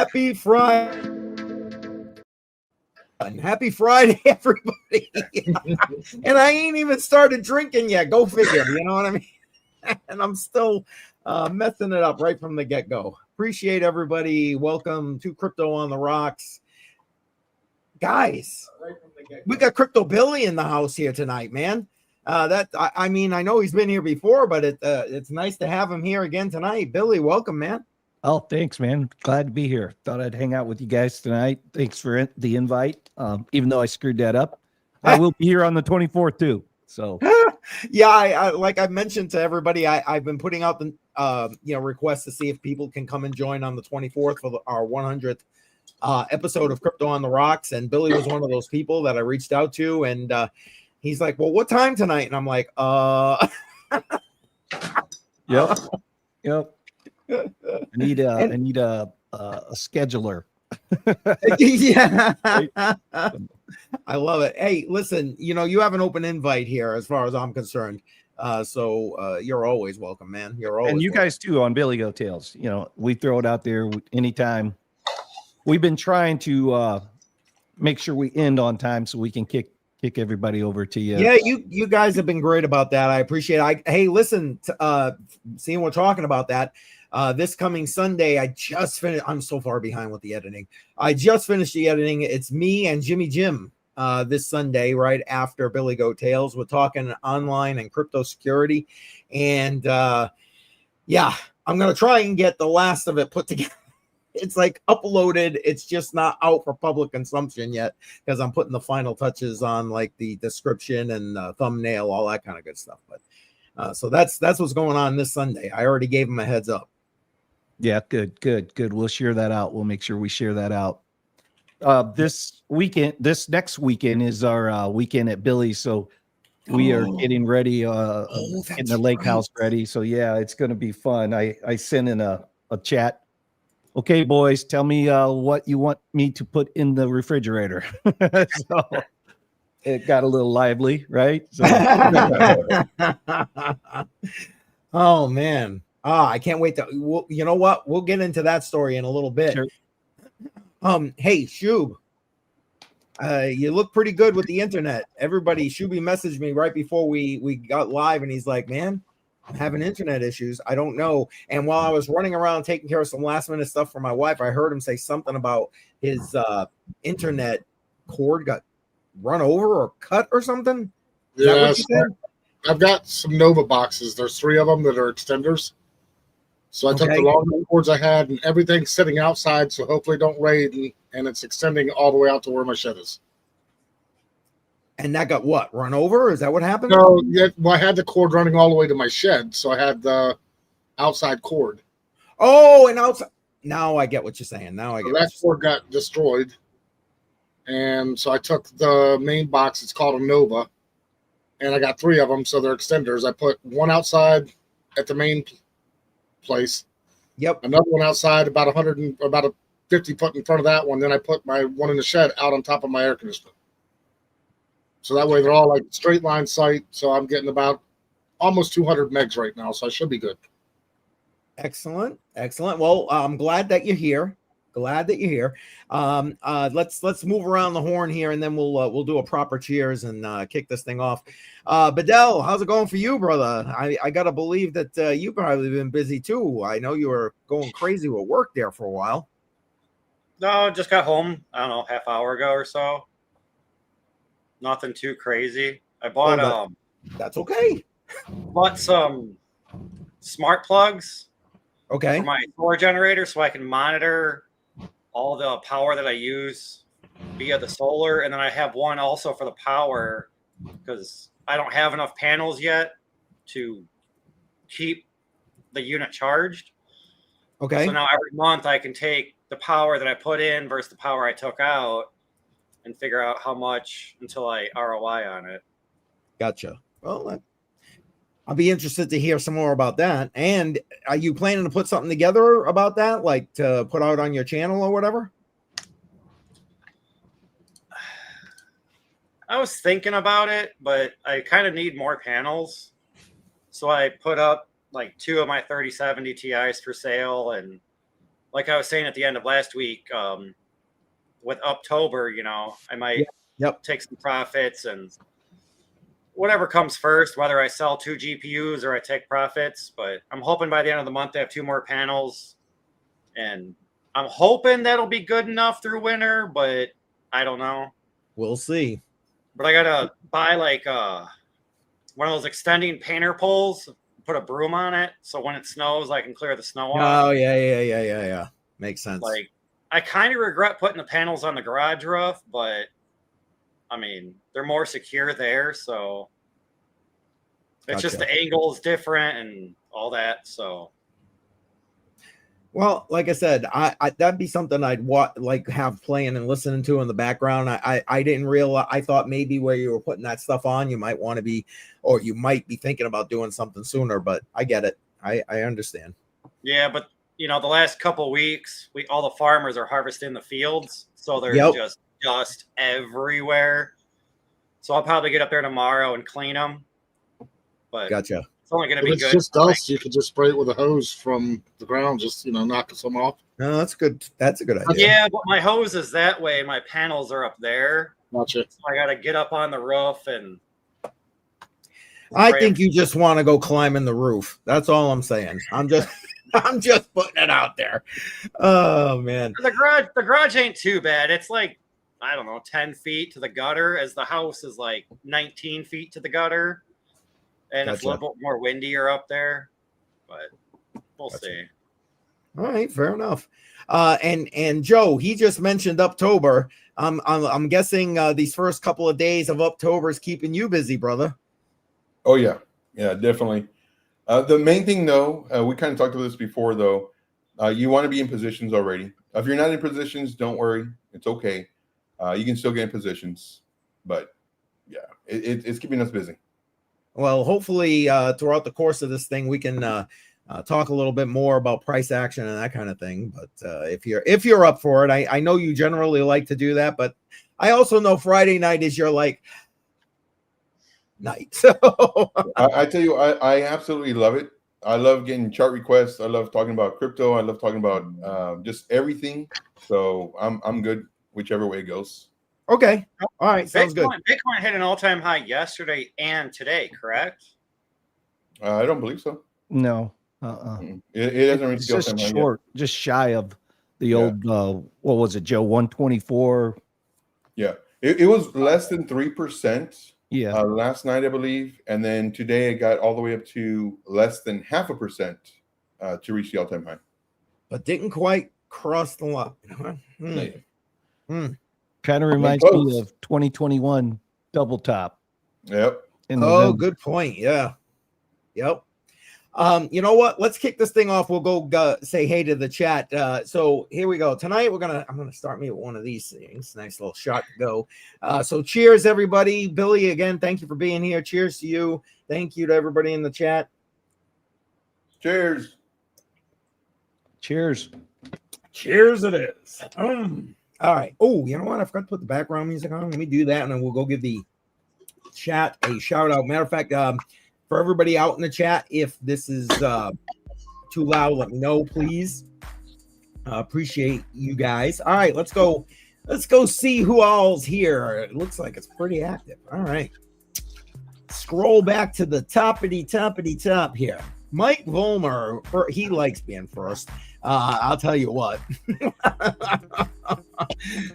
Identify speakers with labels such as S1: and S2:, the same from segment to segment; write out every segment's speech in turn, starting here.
S1: Happy Friday. Happy Friday, everybody. And I ain't even started drinking yet. Go figure, you know what I mean? And I'm still messing it up right from the get-go. Appreciate everybody. Welcome to Crypto on the Rocks. Guys, we got Crypto Billy in the house here tonight, man. I mean, I know he's been here before, but it's nice to have him here again tonight. Billy, welcome, man.
S2: Oh, thanks, man. Glad to be here. Thought I'd hang out with you guys tonight. Thanks for the invite. Even though I screwed that up, I will be here on the 24th too. So,
S1: yeah, I like I mentioned to everybody, I've been putting out the requests to see if people can come and join on the 24th for our 100th episode of Crypto on the Rocks. And Billy was one of those people that I reached out to, and he's like, "Well, what time tonight?" And I'm like,
S2: Yep. I need a scheduler.
S1: Yeah. I love it. Hey, listen, you have an open invite here as far as I'm concerned. So you're always welcome, man. You're always
S2: And you
S1: welcome.
S2: guys too on Billy Go Tales. We throw it out there anytime. We've been trying to make sure we end on time so we can kick everybody over to you.
S1: Yeah, you guys have been great about that. I appreciate it. Hey, listen, seeing we're talking about that. This coming Sunday, I just finished. I'm so far behind with the editing. I just finished the editing. It's me and Jimmy Jim this Sunday, right after Billy Go Tales. We're talking online and crypto security. And yeah, I'm going to try and get the last of it put together. It's like uploaded. It's just not out for public consumption yet because I'm putting the final touches on like the description and thumbnail, all that kind of good stuff. But so that's what's going on this Sunday. I already gave him a heads up.
S2: Yeah, good. We'll share that out. We'll make sure we share that out. This next weekend is our weekend at Billy's. So we are getting ready, getting the lake house ready. So yeah, it's going to be fun. I sent in a chat. Okay, boys, tell me what you want me to put in the refrigerator. So it got a little lively, right? So.
S1: Oh, man. I can't wait to, you know what? We'll get into that story in a little bit.
S2: Sure.
S1: Hey, Shub, you look pretty good with the internet. Shuby messaged me right before we got live, and he's like, man, I'm having internet issues. I don't know. And while I was running around taking care of some last minute stuff for my wife, I heard him say something about his internet cord got run over or cut or something. Is that what you said?
S3: I've got some Nova boxes. There's 3 of them that are extenders. So I took the long cords I had and everything's sitting outside, so hopefully don't rain, and it's extending all the way out to where my shed is.
S1: And that got what? Run over? Is that what happened?
S3: No, I had the cord running all the way to my shed, so I had the outside cord.
S1: Oh, and outside. Now I get what you're saying.
S3: That cord got destroyed. And so I took the main box, it's called a Nova, and I got 3 of them, so they're extenders. I put one outside at the main place.
S1: Yep.
S3: Another one outside about a 50 foot in front of that one. Then I put my one in the shed out on top of my air conditioner. So that way they're all like straight line sight. So I'm getting about almost 200 megs right now. So I should be good.
S1: Excellent. Well, I'm glad that you're here. Let's move around the horn here, and then we'll do a proper cheers and kick this thing off. Bedell, how's it going for you, brother? I gotta believe that you've probably been busy too. I know you were going crazy with work there for a while.
S4: No, just got home, I don't know, half hour ago or so. Nothing too crazy. I bought
S1: that's okay.
S4: Bought some smart plugs.
S1: Okay.
S4: For my solar generator, so I can monitor all the power that I use via the solar, and then I have one also for the power because I don't have enough panels yet to keep the unit charged.
S1: Okay.
S4: So now every month I can take the power that I put in versus the power I took out and figure out how much until I ROI on it.
S1: Gotcha. Well, I'll be interested to hear some more about that. And are you planning to put something together about that, like to put out on your channel or whatever?
S4: I was thinking about it, but I kind of need more panels. So I put up like 2 of my 3070 Ti's for sale and like I was saying at the end of last week, with Uptober, I might take some profits and whatever comes first, whether I sell 2 GPUs or I take profits. But I'm hoping by the end of the month, I have 2 more panels. And I'm hoping that'll be good enough through winter, but I don't know.
S1: We'll see.
S4: But I got to buy like one of those extending painter poles, put a broom on it. So when it snows, I can clear the snow off.
S1: Oh, yeah. Makes sense.
S4: Like, I kind of regret putting the panels on the garage roof, but I mean, they're more secure there. So it's just the angle is different and all that. So.
S1: Well, like I said, I that'd be something I'd have playing and listening to in the background. I didn't realize. I thought maybe where you were putting that stuff on, you might want to be, or you might be thinking about doing something sooner. But I get it. I understand.
S4: Yeah, but the last couple of weeks, all the farmers are harvesting the fields, so there's just dust everywhere. So I'll probably get up there tomorrow and clean them. But
S1: gotcha.
S4: It's only going to be good.
S3: It's just dust. You could just spray it with a hose from the ground, just knock some off.
S1: No, that's good. That's a good idea.
S4: Yeah, but my hose is that way. My panels are up there.
S3: Gotcha.
S4: So I got to get up on the roof and.
S1: I think you just want to go climbing the roof. That's all I'm saying. I'm just putting it out there. Oh man.
S4: The garage ain't too bad. It's like, I don't know, 10 feet to the gutter, as the house is like 19 feet to the gutter. And it's a little bit more windier up there, but we'll see.
S1: All right, fair enough. And Joe, he just mentioned Uptober. I'm guessing these first couple of days of Uptober is keeping you busy, brother.
S5: Oh yeah, definitely. The main thing, though, we kind of talked about this before, though. You want to be in positions already. If you're not in positions, don't worry. It's okay. You can still get in positions, but yeah, it's keeping us busy.
S1: Well, hopefully throughout the course of this thing, we can talk a little bit more about price action and that kind of thing. But if you're up for it, I know you generally like to do that, but I also know Friday night is your night. So
S5: I tell you, I absolutely love it. I love getting chart requests. I love talking about crypto. I love talking about just everything. So I'm good whichever way it goes.
S1: Okay. All right. Sounds good.
S4: Bitcoin hit an all-time high yesterday and today, correct?
S5: I don't believe so.
S2: No.
S5: It doesn't really
S2: just short, just shy of the old, what was it, Joe? 124.
S5: Yeah. It was less than 3%.
S2: Yeah.
S5: Last night, I believe. And then today it got all the way up to less than 0.5% to reach the all-time high.
S1: But didn't quite cross the line.
S2: Kind of reminds me of 2021 double top.
S5: Yep.
S1: Oh, good point. Yeah. Yep. You know what? Let's kick this thing off. We'll go say hey to the chat. So here we go. Tonight I'm gonna start me with one of these things. Nice little shot to go. So cheers, everybody. Billy, again, thank you for being here. Cheers to you. Thank you to everybody in the chat.
S5: Cheers.
S2: Cheers.
S1: Cheers it is. All right. Oh, you know what? I forgot to put the background music on. Let me do that, and then we'll go give the chat a shout out. Matter of fact, for everybody out in the chat, if this is too loud, let me know, please. Appreciate you guys. All right, let's go. Let's go see who all's here. It looks like it's pretty active. All right. Scroll back to the toppity top here. Mike Volmer, he likes being first. I'll tell you what.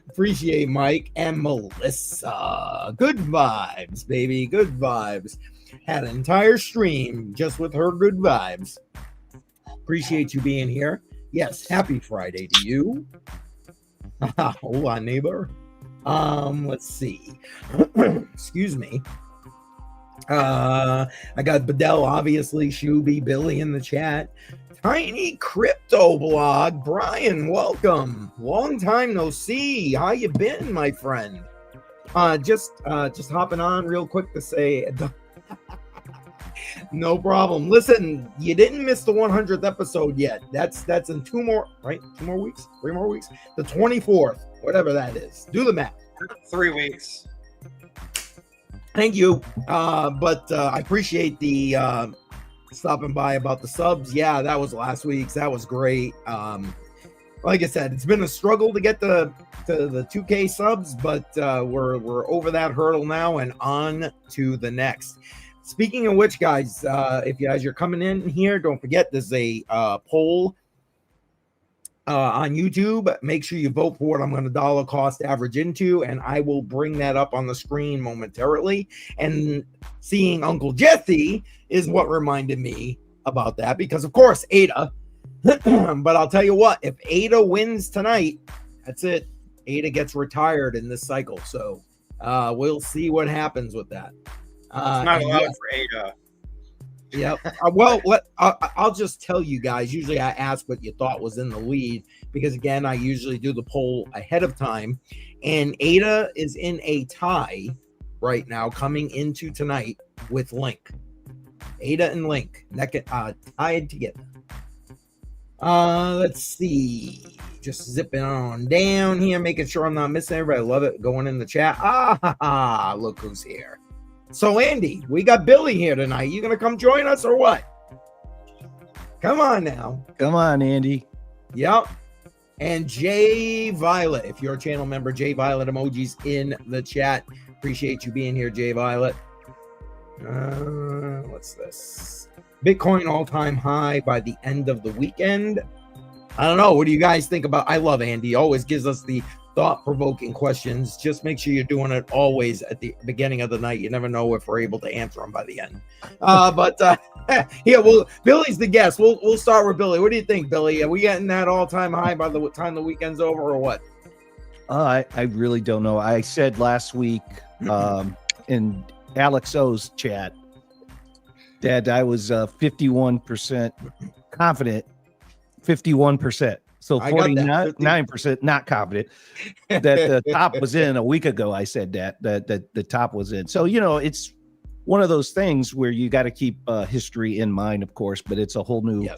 S1: Appreciate Mike and Melissa. Good vibes, baby. Good vibes. Had an entire stream just with her good vibes. Appreciate you being here. Yes, happy Friday to you. Hold on, neighbor. Let's see. Excuse me. I got Bedell, obviously, Shuby, Billy in the chat. Tiny Crypto Blog, Brian, welcome. Long time no see. How you been, my friend? Just hopping on real quick to say no problem. Listen, you didn't miss the 100th episode yet. That's in 2 more, right? 2 more weeks, 3 more weeks. The 24th, whatever that is. Do the math.
S4: 3 weeks.
S1: Thank you. But I appreciate the stopping by about the subs. Yeah, that was last week's. That was great. like I said, it's been a struggle to get to the 2K subs, but we're over that hurdle now and on to the next. Speaking of which, guys, if you guys are coming in here, don't forget there's a poll on YouTube. Make sure you vote for what I'm going to dollar cost average into, and I will bring that up on the screen momentarily. And seeing Uncle Jesse is what reminded me about that, because of course Ada. But I'll tell you what, if Ada wins tonight, that's it. Ada gets retired in this cycle. So we'll see what happens with that.
S4: It's not allowed for Ada.
S1: Yep. Well, I'll just tell you guys. Usually I ask what you thought was in the lead, because again, I usually do the poll ahead of time. And Ada is in a tie right now coming into tonight with Link. Ada and Link tied together. Let's see. Just zipping on down here, making sure I'm not missing everybody. I love it. Going in the chat. Look who's here. So Andy, we got Billy here tonight. You gonna come join us or what? Come on now.
S2: Come on, Andy.
S1: Yep. And Jay Violet, if you're a channel member, Jay Violet emojis in the chat. Appreciate you being here, Jay Violet. What's this? Bitcoin all-time high by the end of the weekend. I don't know. What do you guys think about? I love Andy. Always gives us the thought-provoking questions. Just make sure you're doing it always at the beginning of the night. You never know if we're able to answer them by the end. Yeah, well, Billy's the guest. We'll start with Billy. What do you think, Billy? Are we getting that all-time high by the time the weekend's over, or what?
S2: I really don't know. I said last week in Alex O's chat that I was 51% confident, 51%. So 49% not confident that the top was in a week ago. I said that the top was in. So, it's one of those things where you got to keep history in mind, of course, but it's a whole new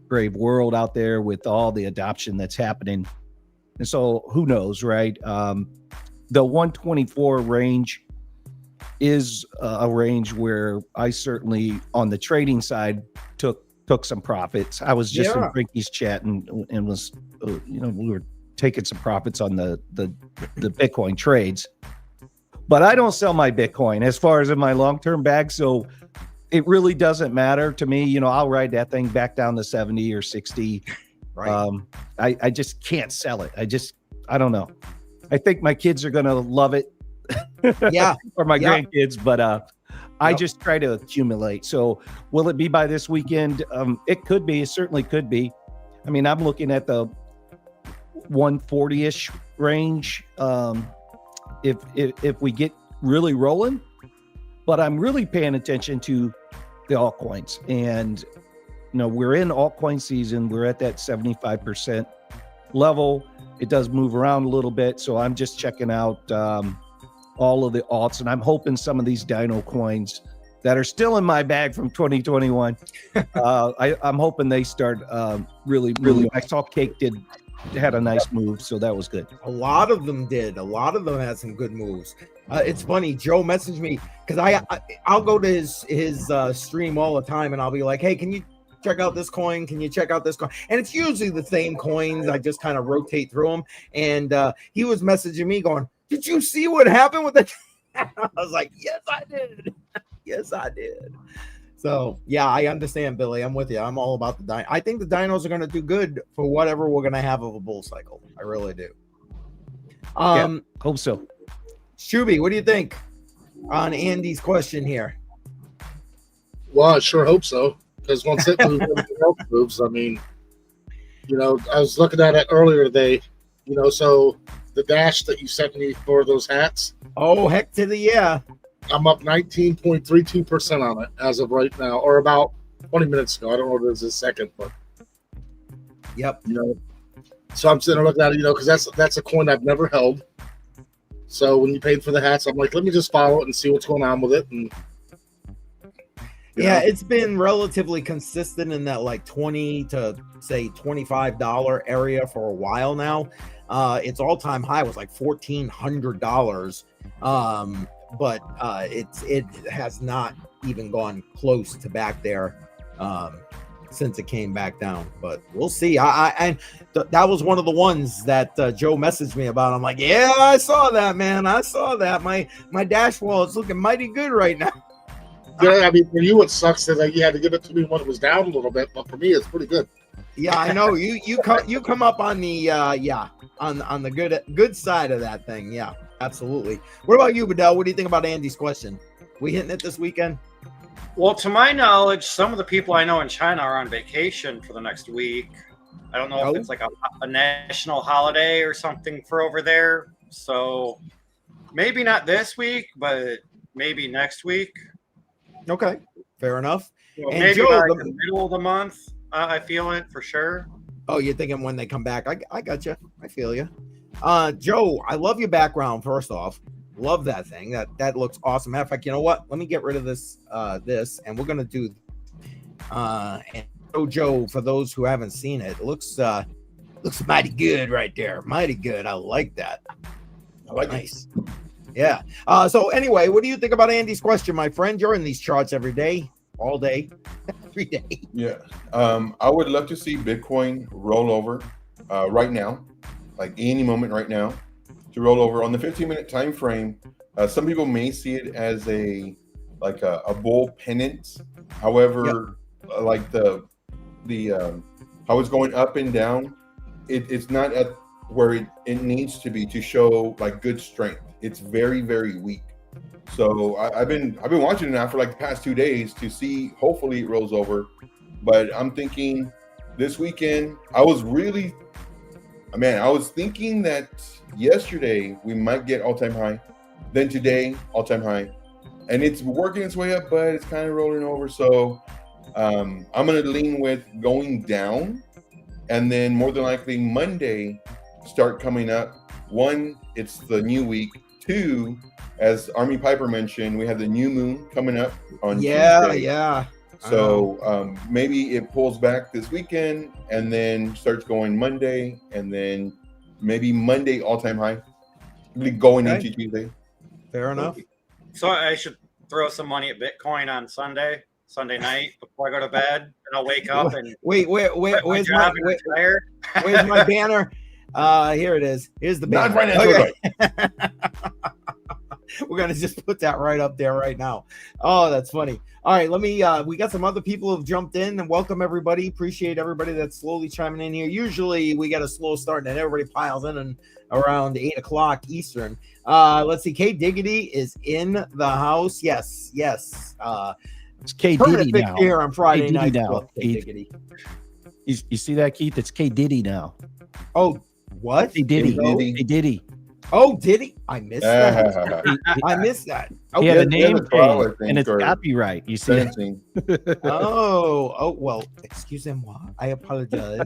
S2: brave world out there with all the adoption that's happening. And so who knows, right? The 124 range is a range where I certainly, on the trading side, took some profits. I was just in Frankie's chat and was, we were taking some profits on the Bitcoin trades. But I don't sell my Bitcoin as far as in my long-term bag, so it really doesn't matter to me. I'll ride that thing back down to 70 or 60. Right. I just can't sell it. I don't know. I think my kids are going to love it.
S1: Yeah.
S2: Or my grandkids, but I just try to accumulate. So will it be by this weekend? It could be. It certainly could be. I mean, I'm looking at the 140-ish range if we get really rolling. But I'm really paying attention to the altcoins. And, we're in altcoin season. We're at that 75% level. It does move around a little bit. So I'm just checking out all of the alts, and I'm hoping some of these Dino coins that are still in my bag from 2021, I'm hoping they start really. I saw Cake had a nice move, so that was good.
S1: A lot of them did. A lot of them had some good moves. It's funny. Joe messaged me because I'll go to his stream all the time, and I'll be like, "Hey, can you check out this coin? Can you check out this coin?" And it's usually the same coins. I just kind of rotate through them. And he was messaging me going, "Did you see what happened with the?" I was like, "Yes, I did. Yes, I did." So yeah, I understand, Billy. I'm with you. I'm all about the dino. I think the dinos are going to do good for whatever we're going to have of a bull cycle. I really do.
S2: Hope so.
S1: Shuby, what do you think on Andy's question here?
S3: Well, I sure hope so, because once it moves, everything else moves. I mean, I was looking at it earlier today. So the dash that you sent me for those hats.
S1: Oh, heck to the yeah.
S3: I'm up 19.32% on it as of right now, or about 20 minutes ago. I don't know if it was a second, but
S1: yep.
S3: So I'm sitting there looking at it, because that's a coin I've never held. So when you paid for the hats, I'm like, let me just follow it and see what's going on with it. And
S1: it's been relatively consistent in that like $20 to say $25 area for a while now. Its all-time high was like $1,400. But it has not even gone close to back there since it came back down, but we'll see. That was one of the ones that Joe messaged me about. I'm like, yeah, I saw that, man. I saw that. My dash wall is looking mighty good right now.
S3: Yeah, I mean, for you, it sucks that you had to give it to me when it was down a little bit, but for me, it's pretty good.
S1: Yeah, I know you come up on the on the good side of that thing. Yeah, absolutely. What about you, Bedell? What do you think about Andy's question? We hitting it this weekend?
S4: Well, to my knowledge, some of the people I know in China are on vacation for the next week. I don't know if it's like a national holiday or something for over there. So maybe not this week, but maybe next week.
S1: Okay, fair enough.
S4: So
S1: And
S4: maybe
S1: Joe,
S4: by the middle of the month, I feel it for sure.
S1: Oh, you're thinking when they come back. I got you. I feel you. Joe, I love your background, first off. Love that thing. That looks awesome. Matter of fact, you know what? Let me get rid of this and we're gonna do and Joe, for those who haven't seen it, looks mighty good right there. Mighty good. I like that.
S5: I like
S1: nice. Yeah. So anyway, what do you think about Andy's question, my friend? You're in these charts every day, all day, every day.
S5: Yeah. I would love to see Bitcoin roll over right now, like any moment right now, to roll over on the 15-minute time frame. Some people may see it as a bull pennant. However, like the how it's going up and down, it's not at where it needs to be to show like good strength. It's very, very weak. So I've been watching it now for like the past 2 days to see. Hopefully it rolls over, but I'm thinking this weekend. I was thinking that yesterday we might get all-time high, then today all-time high, and it's working its way up, but it's kind of rolling over. So I'm gonna lean with going down, and then more than likely Monday start coming up. One, it's the new week. Two, as Army Piper mentioned, we have the new moon coming up on Tuesday.
S1: Yeah.
S5: So maybe it pulls back this weekend and then starts going Monday, and then maybe Monday all-time high, really going into Tuesday.
S1: Fair enough.
S4: So I should throw some money at Bitcoin on Sunday night before I go to bed, and I'll wake up and
S1: where's my banner? Here it is. Here's the banner. Okay. We're gonna just put that right up there right now. Oh, that's funny. All right, let me we got some other people who've jumped in, and welcome everybody. Appreciate everybody that's slowly chiming in here. Usually we get a slow start and everybody piles in and around 8 o'clock Eastern. Let's see. K Diggity is in the house. Yes.
S2: It's K Diddy now.
S1: Here on Friday night.
S2: Now. You see that, Keith? It's K Diddy now.
S1: Oh, what?
S2: K Diddy.
S1: Oh, did he? I missed that. I missed that.
S2: He had a name change, and it's copyright. You see?
S1: Oh, well, excuse me. I apologize.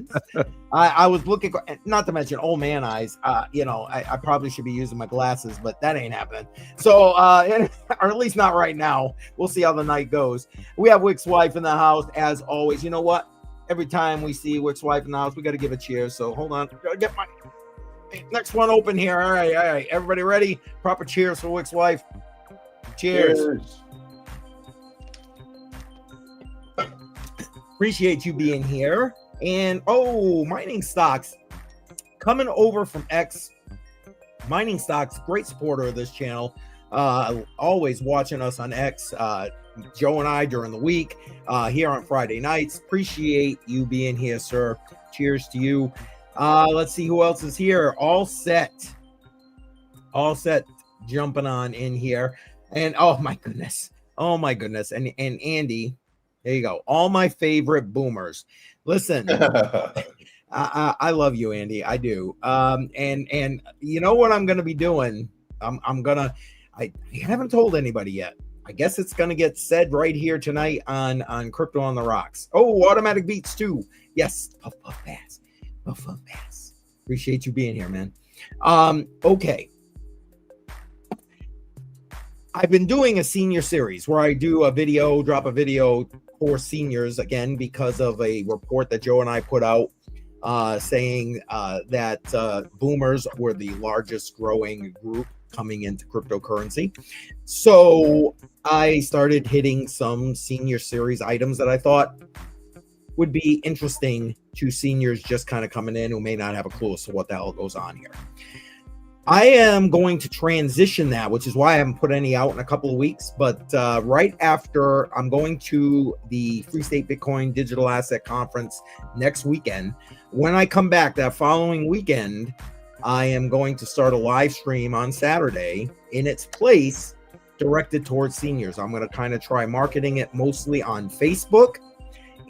S1: I was looking, not to mention old man eyes. I probably should be using my glasses, but that ain't happening. So, or at least not right now. We'll see how the night goes. We have Wick's wife in the house, as always. You know what? Every time we see Wick's wife in the house, we got to give a cheers. So hold on. Gotta get my next one open here. All right. Everybody ready? Proper cheers for Wick's wife. Cheers. Appreciate you being here. And Mining Stocks coming over from X. Mining Stocks, great supporter of this channel. Always watching us on X. Joe and I during the week, here on Friday nights. Appreciate you being here, sir. Cheers to you. Let's see who else is here. All set jumping on in here. And oh my goodness. And Andy, there you go. All my favorite boomers. Listen, I love you, Andy. I do. And you know what I'm gonna be doing? I haven't told anybody yet. I guess it's gonna get said right here tonight on Crypto on the Rocks. Oh, automatic beats too. Yes, puff pass. Appreciate you being here, man. Okay. I've been doing a senior series where I do drop a video for seniors, again, because of a report that Joe and I put out saying that boomers were the largest growing group coming into cryptocurrency. So I started hitting some senior series items that I thought would be interesting to seniors just kind of coming in who may not have a clue as to what the hell goes on here. I am going to transition that, which is why I haven't put any out in a couple of weeks. But right after, I'm going to the Free State Bitcoin Digital Asset Conference next weekend. When I come back that following weekend, I am going to start a live stream on Saturday in its place directed towards seniors. I'm going to kind of try marketing it mostly on Facebook.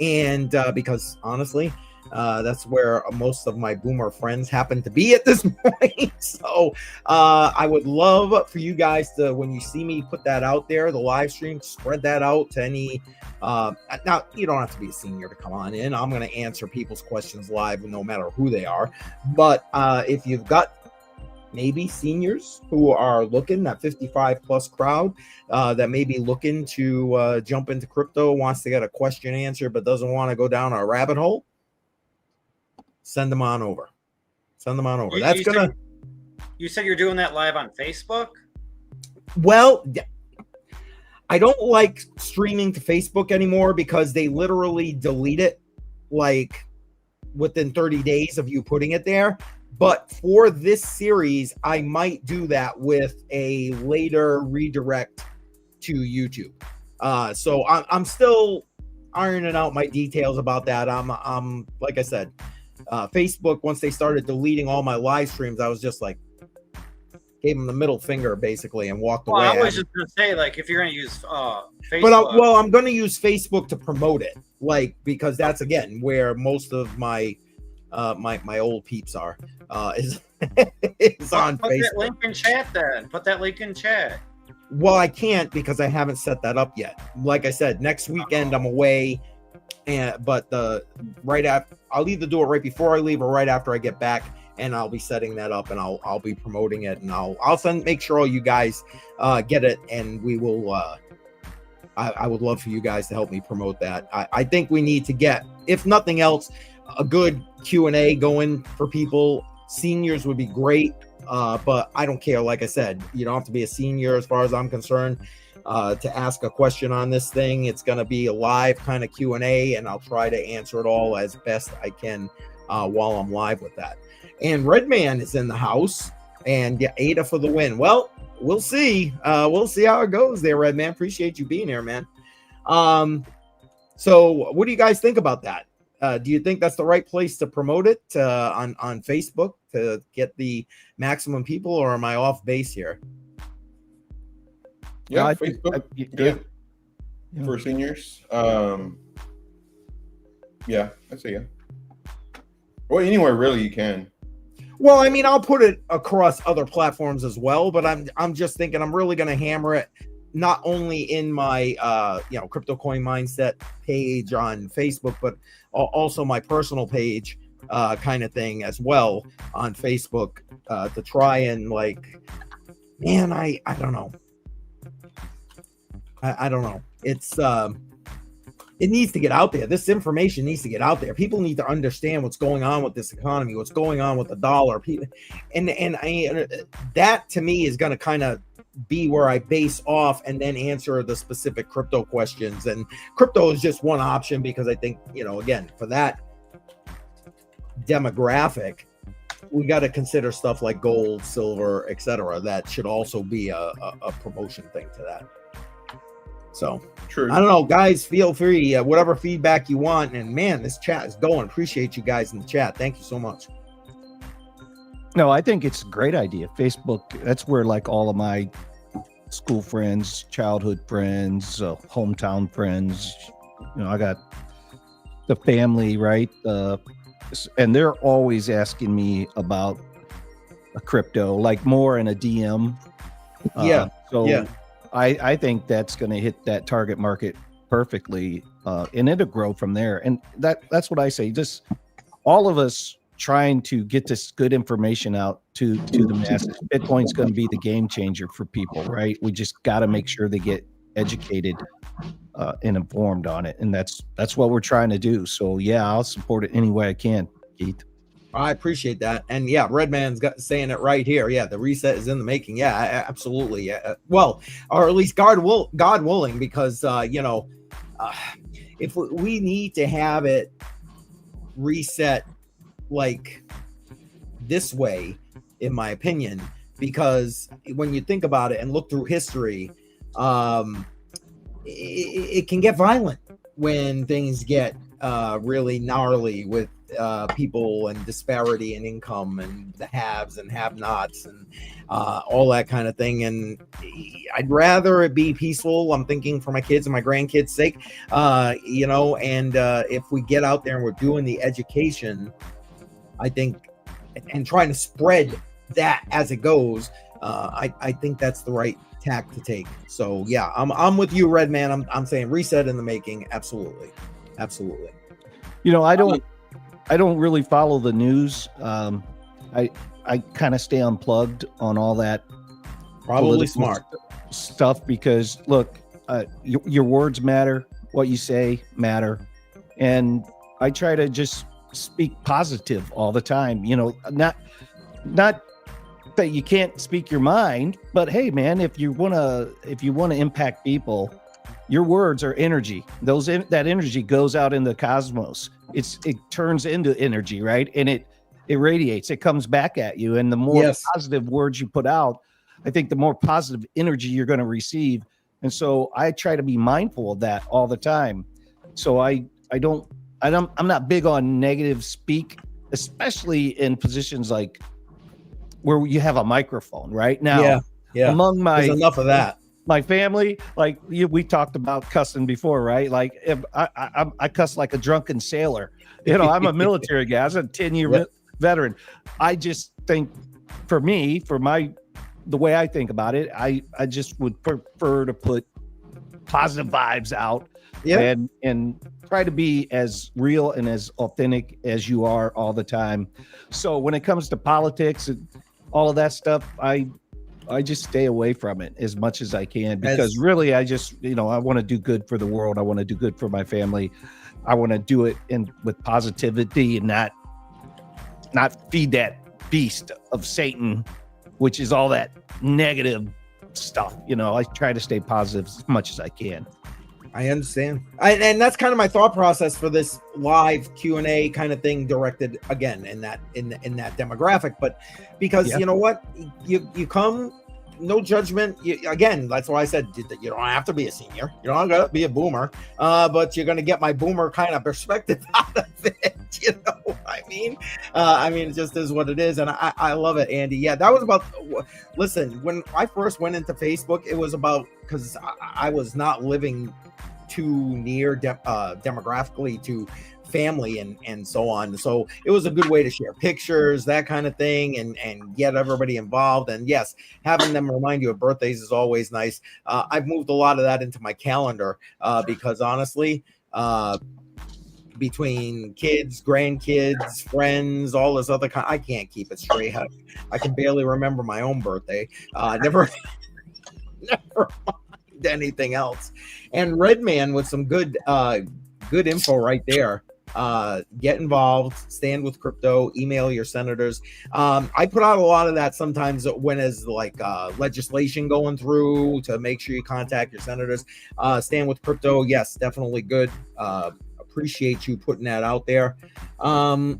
S1: And because honestly, that's where most of my boomer friends happen to be at this point. So I would love for you guys to, when you see me put that out there, the live stream, spread that out to any. Now, you don't have to be a senior to come on in. I'm going to answer people's questions live no matter who they are. But if you've got maybe seniors who are looking, that 55 plus crowd that may be looking to jump into crypto, wants to get a question answered, but doesn't want to go down a rabbit hole, send them on over. Send them on over.
S4: You said you're doing that live on Facebook?
S1: Well, I don't like streaming to Facebook anymore because they literally delete it like within 30 days of you putting it there. But for this series, I might do that with a later redirect to YouTube. So I'm still ironing out my details about that. I'm like I said, Facebook, once they started deleting all my live streams, I was just like, gave them the middle finger basically and walked away.
S4: I was just gonna say, like, if you're gonna use Facebook,
S1: but I'm gonna use Facebook to promote it, like, because that's again where most of my my old peeps are is on Facebook.
S4: Put that link in chat then. Put that link in chat.
S1: Well, I can't because I haven't set that up yet. Like I said, next weekend I'm away, but right after, I'll either do it right before I leave or right after I get back, and I'll be setting that up and I'll be promoting it, and I'll make sure all you guys get it, and we will. I would love for you guys to help me promote that. I think we need to get, if nothing else, a good Q&A going for people. Seniors would be great, but I don't care. Like I said, you don't have to be a senior as far as I'm concerned to ask a question on this thing. It's going to be a live kind of Q&A, and I'll try to answer it all as best I can while I'm live with that. And Redman is in the house, and yeah, Ada for the win. Well, we'll see. We'll see how it goes there, Redman. Appreciate you being here, man. So what do you guys think about that? Do you think that's the right place to promote it on Facebook to get the maximum people, or am I off base here?
S5: Yeah,
S2: I
S5: Facebook,
S2: think,
S5: good
S2: yeah.
S5: for seniors. Yeah, I'd say yeah. Well, anywhere really you can.
S1: Well, I mean, I'll put it across other platforms as well, but I'm just thinking I'm really going to hammer it not only in my CryptoCoinMindSet page on Facebook, but also my personal page kind of thing as well on Facebook to try and, like, man, I don't know. I don't know. It's it needs to get out there. This information needs to get out there. People need to understand what's going on with this economy, what's going on with the dollar. People, and that to me is going to kind of be where I base off and then answer the specific crypto questions. And crypto is just one option because I think, again, for that demographic, we got to consider stuff like gold, silver, etc. That should also be a promotion thing to that. So
S5: True.
S1: I don't know, guys, feel free, whatever feedback you want. And man, this chat is going. Appreciate you guys in the chat. Thank you so much.
S2: No, I think it's a great idea. Facebook, that's where like all of my school friends, childhood friends, hometown friends, I got the family, right? And they're always asking me about a crypto, like more in a DM.
S1: Yeah.
S2: I think that's going to hit that target market perfectly, and it'll grow from there. And that's what I say. Just all of us trying to get this good information out to the masses. Bitcoin's going to be the game changer for people, right? We just got to make sure they get educated and informed on it, and that's what we're trying to do. So yeah, I'll support it any way I can, Keith.
S1: I appreciate that. And yeah, Redman's saying it right here. Yeah, the reset is in the making. Yeah, absolutely. Well, or at least God willing, because if we need to have it reset like this way, in my opinion, because when you think about it and look through history, it can get violent when things get really gnarly with people and disparity in income and the haves and have-nots and all that kind of thing. And I'd rather it be peaceful. I'm thinking for my kids and my grandkids' sake, you know, and if we get out there and we're doing the education, I think, and trying to spread that as it goes, I think that's the right tack to take. So yeah, I'm with you, Red Man. I'm saying reset in the making. Absolutely.
S2: You know, I don't really follow the news. I kind of stay unplugged on all that.
S1: Probably smart
S2: stuff, because look, your words matter, what you say matter, and I try to just speak positive all the time. You know, not that you can't speak your mind, but hey, man, if you wanna impact people, your words are energy. That energy goes out in the cosmos. It turns into energy, right? And it radiates. It comes back at you. And the more positive words you put out, I think the more positive energy you're going to receive. And so I try to be mindful of that all the time. So I'm not big on negative speak, especially in positions like where you have a microphone right now.
S1: Yeah.
S2: Among
S1: There's enough of that.
S2: My family, like we talked about cussing before, right? Like if I cuss like a drunken sailor. You know, I'm a military guy. I was a 10-year veteran. I just think, for me, the way I think about it, I just would prefer to put positive vibes out, and try to be as real and as authentic as you are all the time. So when it comes to politics and all of that stuff, I just stay away from it as much as I can, because really I just, you know, I want to do good for the world. I want to do good for my family. I want to do it with positivity and not feed that beast of Satan, which is all that negative stuff. You know, I try to stay positive as much as I can.
S1: I understand. And that's kind of my thought process for this live Q&A kind of thing, directed again in that demographic. But because you know what, you come, no judgment. Again, that's why I said you don't have to be a senior. You don't have to be a boomer, but you're going to get my boomer kind of perspective out of it. You know what I mean? It just is what it is. And I love it, Andy. Yeah, that was about, listen, when I first went into Facebook, it was about, because I was not living too near demographically to family and so on. So it was a good way to share pictures, that kind of thing, and get everybody involved. And yes, having them remind you of birthdays is always nice. I've moved a lot of that into my calendar because honestly, between kids, grandkids, friends, all this other kind, I can't keep it straight. I can barely remember my own birthday. Never mind anything else. And Redman with some good info right there. Get involved, stand with crypto, email your senators. I put out a lot of that sometimes when there's like legislation going through, to make sure you contact your senators. Stand with crypto. Yes, definitely good. Appreciate you putting that out there. Let's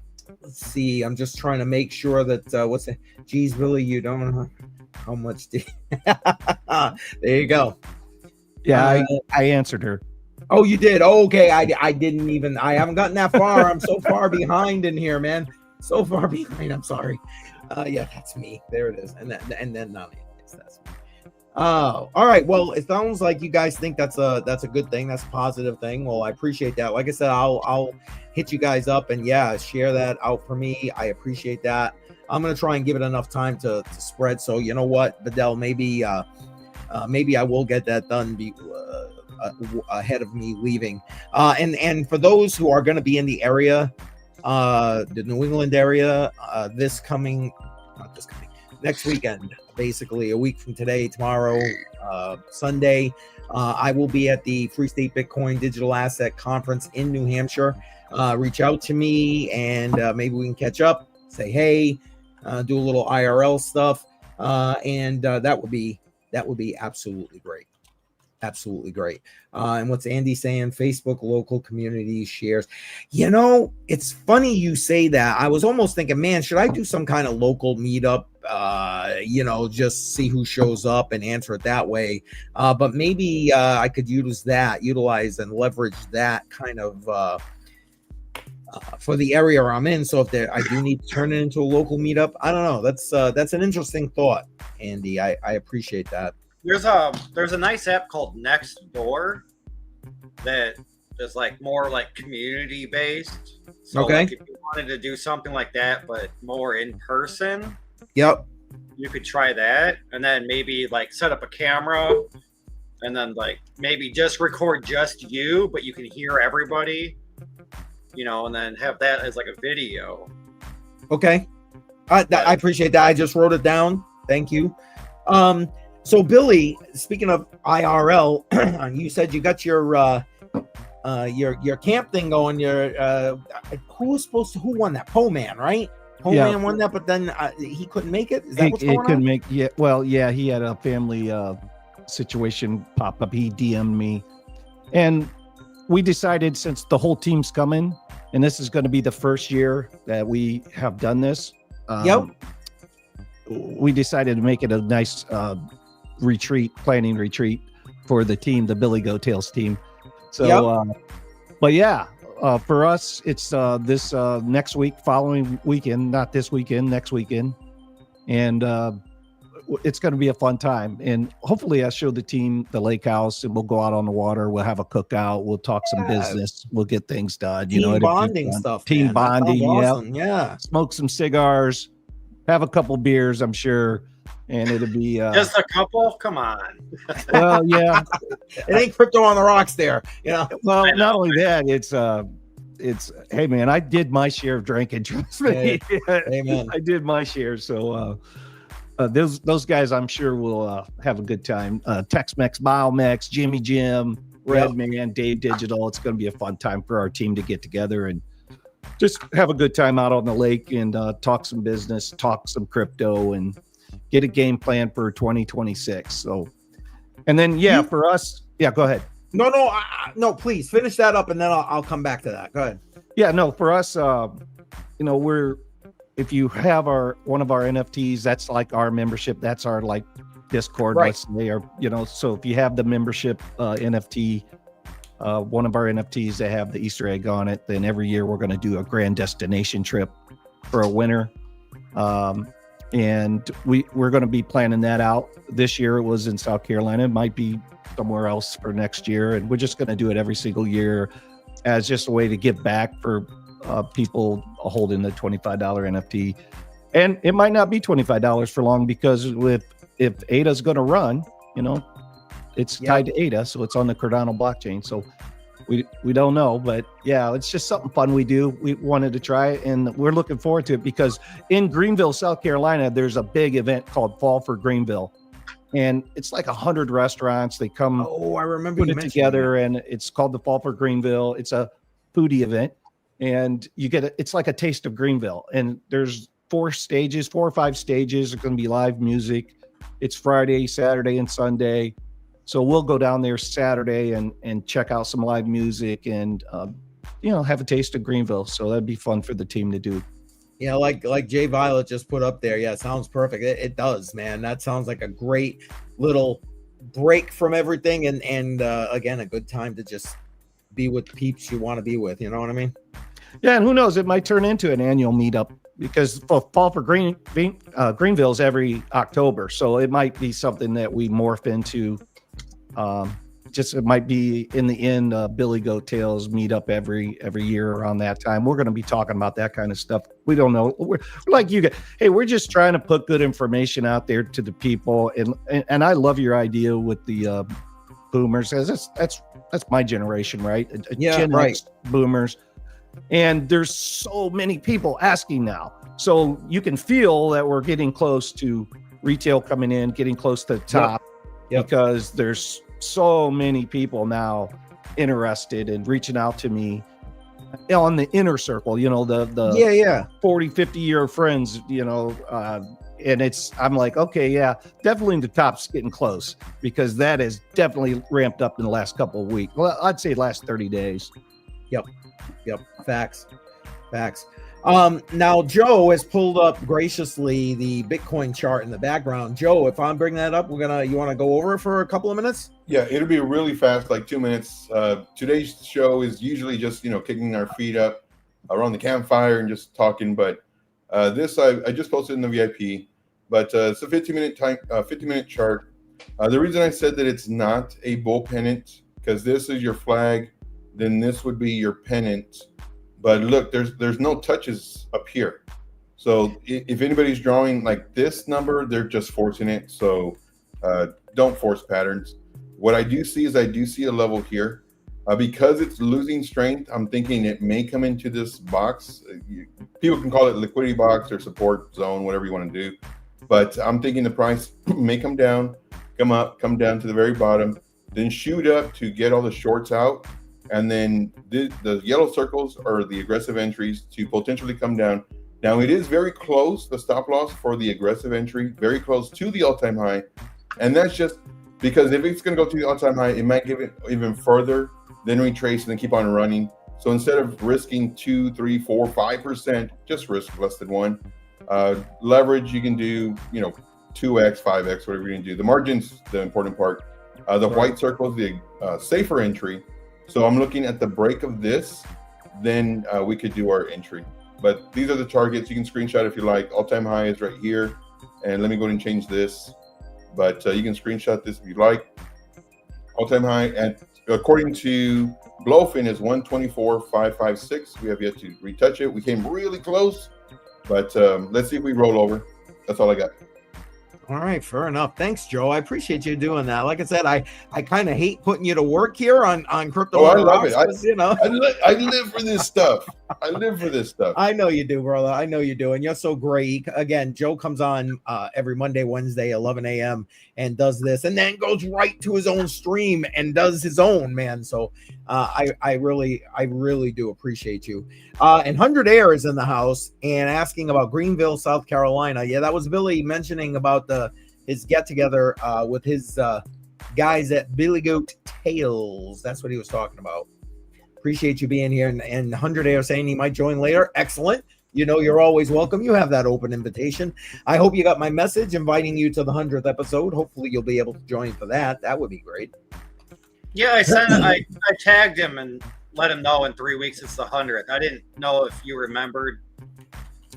S1: see. I'm just trying to make sure that what's it? Geez, Billy, you don't know how much. There you go.
S2: Yeah, I answered her.
S1: Oh, you did? Oh, okay. I didn't even. I haven't gotten that far. I'm so far behind in here, man. So far behind. I'm sorry. Yeah, that's me. There it is. And then no, that's me. Oh, all right. Well, it sounds like you guys think that's a good thing. That's a positive thing. Well, I appreciate that. Like I said, I'll hit you guys up and share that out for me. I appreciate that. I'm gonna try and give it enough time to spread. So you know what, Vidal, maybe I will get that done ahead of me leaving. And for those who are going to be in the area, the New England area, next weekend, basically a week from today, tomorrow, Sunday, I will be at the Free State Bitcoin Digital Asset Conference in New Hampshire. Reach out to me and maybe we can catch up, say hey, do a little IRL stuff, and that would be absolutely great. Absolutely great. And what's Andy saying? Facebook local community shares. You know, it's funny you say that. I was almost thinking, man, should I do some kind of local meetup? You know, just see who shows up and answer it that way. But maybe I could utilize and leverage that kind of for the area I'm in. So if I do need to turn it into a local meetup, I don't know. That's an interesting thought, Andy. I appreciate that.
S4: There's a nice app called Nextdoor that is like more like community based. So
S1: Okay.
S4: like if you wanted to do something like that, but more in person,
S1: Yep.
S4: you could try that, and then maybe like set up a camera, and then like maybe just record just you, but you can hear everybody, you know, and then have that as like a video.
S1: Okay. I appreciate that. I just wrote it down. Thank you. So Billy, speaking of IRL, you said you got your camp thing going. Who won that? Poe Man, right? Poe Man won that, but then he couldn't make it. Is that what's going on?
S2: Yeah, he had a family situation pop up. He DM'd me, and we decided, since the whole team's coming, and this is going to be the first year that we have done this. We decided to make it a nice planning retreat for the team, the Billy Go Tails team. So, but yeah, for us, it's this next week, following weekend, not this weekend, next weekend. And it's going to be a fun time. And hopefully I show the team the lake house, and we'll go out on the water. We'll have a cookout. We'll talk some business. We'll get things done.
S1: Team bonding stuff.
S2: Team bonding.
S1: Awesome. Yeah.
S2: Smoke some cigars, have a couple beers, I'm sure. And it'll be
S4: just a couple. Come on.
S2: Well, yeah,
S1: it ain't crypto on the rocks there. Yeah.
S2: Well, not only that, it's hey man, I did my share of drinking. Trust me.
S1: Amen.
S2: I did my share. So those guys, I'm sure, will have a good time. Tex-Mex, Biomex, Jimmy Jim, Redman, Dave Digital. It's going to be a fun time for our team to get together and just have a good time out on the lake and talk some business, talk some crypto, and get a game plan for 2026. So, and then for us, go ahead.
S1: No, please finish that up, and then I'll come back to that. Go ahead.
S2: Yeah, no, for us, if you have one of our NFTs, that's like our membership. That's our like Discord,
S1: right?
S2: Let's say, or so if you have the membership NFT, one of our NFTs that have the Easter egg on it, then every year we're going to do a grand destination trip for a winner. And we're going to be planning that out. This year it was in South Carolina. It might be somewhere else for next year. And we're just going to do it every single year as just a way to give back for people holding the $25 NFT. And it might not be $25 for long, because if ADA's going to run, it's tied to ADA. So it's on the Cardano blockchain. So we don't know, but yeah, it's just something fun we do. We wanted to try it, and we're looking forward to it, because in Greenville, South Carolina, there's a big event called Fall for Greenville, and it's like 100 restaurants. They come,
S1: I remember,
S2: put it together, and it's called the Fall for Greenville. It's a foodie event, and you get it's like a taste of Greenville, and there's 4 or 5 stages. It's going to be live music. It's Friday, Saturday, and Sunday. So we'll go down there Saturday and check out some live music and, have a taste of Greenville. So that'd be fun for the team to do.
S1: Yeah, like Jay Violet just put up there. Yeah, it sounds perfect. It does, man. That sounds like a great little break from everything, and again, a good time to just be with peeps you want to be with. You know what I mean?
S2: Yeah, and who knows? It might turn into an annual meetup, because Fall for Greenville's every October. So it might be something that we morph into. It might be in the end, Billy Goat Tails meet up every year around that time. We're going to be talking about that kind of stuff. We don't know. We're like you guys. Hey, we're just trying to put good information out there to the people. And I love your idea with the boomers. That's my generation, right? Gen X boomers. And there's so many people asking now. So you can feel that we're getting close to retail coming in, getting close to the top. Yep. Because there's so many people now interested in reaching out to me on the inner circle, the 40, 50 year friends, and I'm like, okay, yeah, definitely the top's getting close, because that is definitely ramped up in the last couple of weeks. Well, I'd say last 30 days.
S1: Yep. Facts. Now Joe has pulled up graciously the Bitcoin chart in the background. Joe, if I'm bringing that up, you want to go over it for a couple of minutes?
S5: Yeah, it'll be really fast, like 2 minutes. Today's show is usually just, kicking our feet up around the campfire and just talking. But this I just posted in the VIP. But it's a 50-minute chart. The reason I said that it's not a bull pennant, because this is your flag, then this would be your pennant. But look, there's no touches up here. So if anybody's drawing like this number, they're just forcing it. So don't force patterns. What I do see is a level here. Because it's losing strength, I'm thinking it may come into this box. People can call it liquidity box or support zone, whatever you want to do. But I'm thinking the price may come down, come up, come down to the very bottom, then shoot up to get all the shorts out. And then the yellow circles are the aggressive entries to potentially come down. Now it is very close, the stop loss for the aggressive entry, very close to the all-time high. And that's just because if it's going to go to the all-time high, it might give it even further, then retrace and then keep on running. So instead of risking 2, 3, 4, 5%, just risk less than 1. Leverage, you can do, 2x, 5x, whatever you can do. The margin's the important part. The white circle is the safer entry. So I'm looking at the break of this, then we could do our entry. But these are the targets. You can screenshot if you like. All-time high is right here. And let me go ahead and change this. But you can screenshot this if you like. All-time high, and according to Blowfin, is 124.556. We have yet to retouch it. We came really close, but let's see if we roll over. That's all I got.
S1: All right, fair enough. Thanks, Joe. I appreciate you doing that. Like I said, I kind of hate putting you to work here on Crypto.
S5: Oh, I love it.
S1: I
S5: live for this stuff. I live for this stuff.
S1: I know you do, brother. I know you do, and you're so great. Again, Joe comes on every Monday, Wednesday, 11 a.m. and does this, and then goes right to his own stream and does his own, man. So I really do appreciate you. And 100 Air is in the house and asking about Greenville, South Carolina. Yeah, that was Billy mentioning about his get together with his guys at Billy Goat Tales. That's what he was talking about. Appreciate you being here. And 100 Air saying he might join later. Excellent. You're always welcome. You have that open invitation. I hope you got my message inviting you to the 100th episode. Hopefully you'll be able to join for that. That would be great.
S4: Yeah, I tagged him and let him know in 3 weeks it's the 100th. I didn't know if you remembered.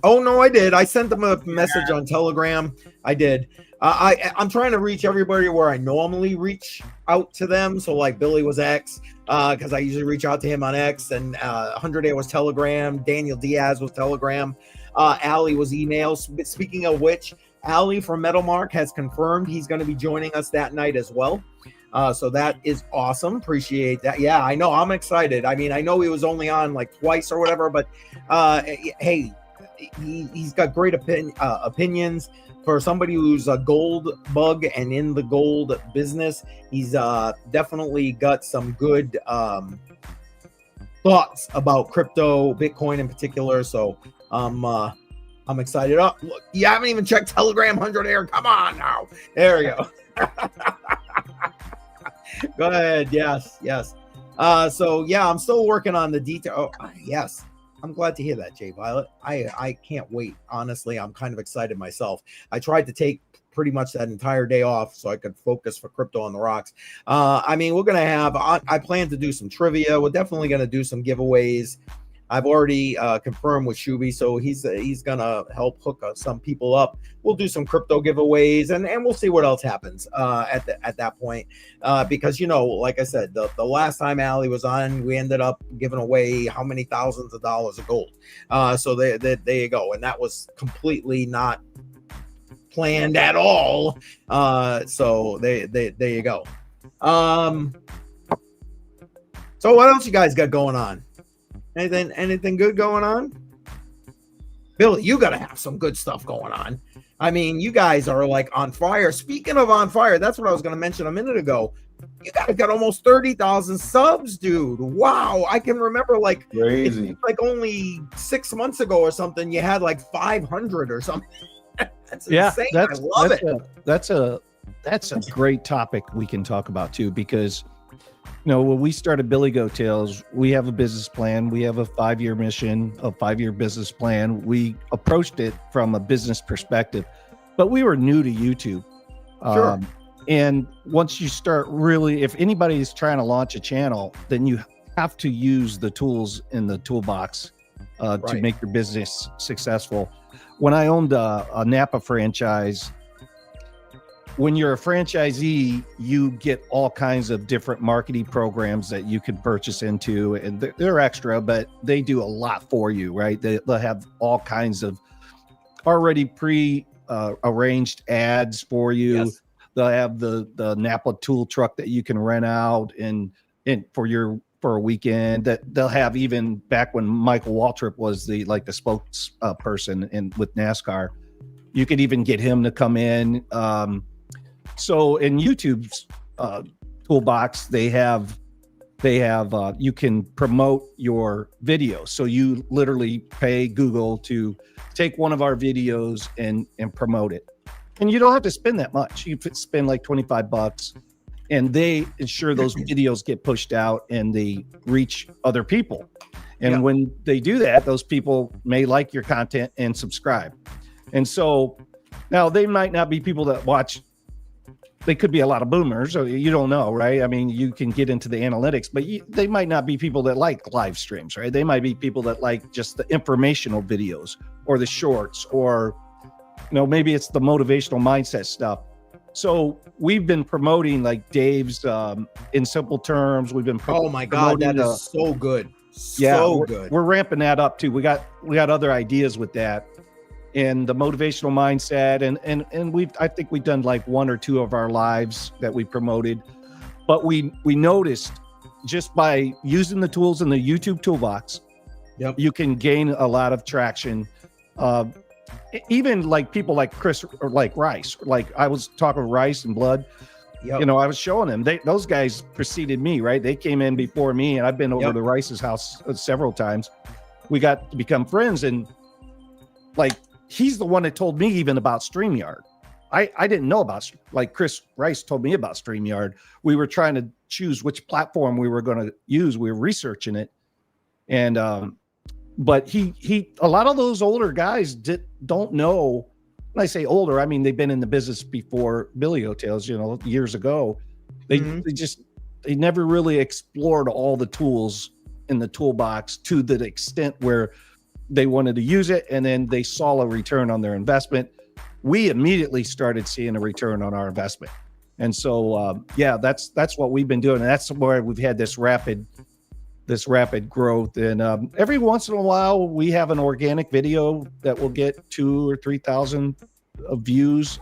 S1: Oh, no, I did. I sent them a message on Telegram. I did. I'm trying to reach everybody where I normally reach out to them. So like Billy was X, because I usually reach out to him on X, and 100 Air was Telegram. Daniel Diaz was Telegram. Ali was email. Speaking of which, Ali from Metalmark has confirmed he's going to be joining us that night as well. So that is awesome. Appreciate that. Yeah, I know. I'm excited. I mean, I know he was only on like twice or whatever, but hey, he's got great opinions. For somebody who's a gold bug and in the gold business, he's definitely got some good thoughts about crypto, Bitcoin in particular. So I'm excited. Oh, look, you haven't even checked Telegram 100 Air. Come on now. There we go. Go ahead. Yes. So yeah, I'm still working on the detail. Oh, yes. I'm glad to hear that, Jay Violet. I can't wait. Honestly, I'm kind of excited myself. I tried to take pretty much that entire day off so I could focus for Crypto on the Rocks. I mean, we're going to have, I plan to do some trivia. We're definitely going to do some giveaways. I've already confirmed with Shuby, so he's going to help hook some people up. We'll do some crypto giveaways, and we'll see what else happens at that point. Because, like I said, the last time Ali was on, we ended up giving away how many thousands of dollars of gold. So there you go. And that was completely not planned at all. So there you go. So what else you guys got going on? Anything good going on? Billy, you got to have some good stuff going on. I mean, you guys are like on fire. Speaking of on fire, that's what I was going to mention a minute ago. You guys got almost 30,000 subs, dude. Wow. I can remember like
S5: crazy.
S1: Like only 6 months ago or something, you had like 500 or something. That's
S2: Yeah,
S1: insane. I love it.
S2: That's a great topic we can talk about too, because when we started Billy Goat Tales, we have a business plan. We have a 5-year mission, a 5-year business plan. We approached it from a business perspective, but we were new to YouTube.
S1: Sure.
S2: And once you start really, if anybody is trying to launch a channel, then you have to use the tools in the toolbox to
S1: Right.
S2: make your business successful. When I owned a Napa franchise, when you're a franchisee, you get all kinds of different marketing programs that you can purchase into, and they're extra, but they do a lot for you, right? They'll have all kinds of already pre-arranged ads for you.
S1: Yes.
S2: They'll have the Napa tool truck that you can rent out and for a weekend. That they'll have, even back when Michael Waltrip was the spokesperson with NASCAR, you could even get him to come in. So in YouTube's toolbox, they have you can promote your videos. So you literally pay Google to take one of our videos and promote it. And you don't have to spend that much. You could spend like $25 and they ensure those videos get pushed out and they reach other people. And when they do that, those people may like your content and subscribe. And so now they might not be people that watch. They could be a lot of boomers, so you don't know, right? I mean, you can get into the analytics, but they might not be people that like live streams, right? They might be people that like just the informational videos or the shorts, or maybe it's the motivational mindset stuff. So we've been promoting like Dave's in simple terms. We've been
S1: oh my God, that is so good. Good.
S2: We're ramping that up too. We got other ideas with that. And the motivational mindset, and I think we've done like 1 or 2 of our lives that we promoted, but we noticed just by using the tools in the YouTube toolbox, you can gain a lot of traction. Even like people like Chris or like Rice, like I was talking with Rice and Blood. I was showing them. Those guys preceded me, right? They came in before me, and I've been over to Rice's house several times. We got to become friends, and like, he's the one that told me even about StreamYard. I didn't know about, like, Chris Rice told me about StreamYard. We were trying to choose which platform we were going to use. We were researching it. And, but he a lot of those older guys don't know. When I say older, I mean, they've been in the business before Billy Goat Tales, years ago. They never really explored all the tools in the toolbox to the extent where they wanted to use it, and then they saw a return on their investment. We immediately started seeing a return on our investment. And so, that's what we've been doing. And that's where we've had this rapid growth. And every once in a while, we have an organic video that will get 2,000 or 3,000 views,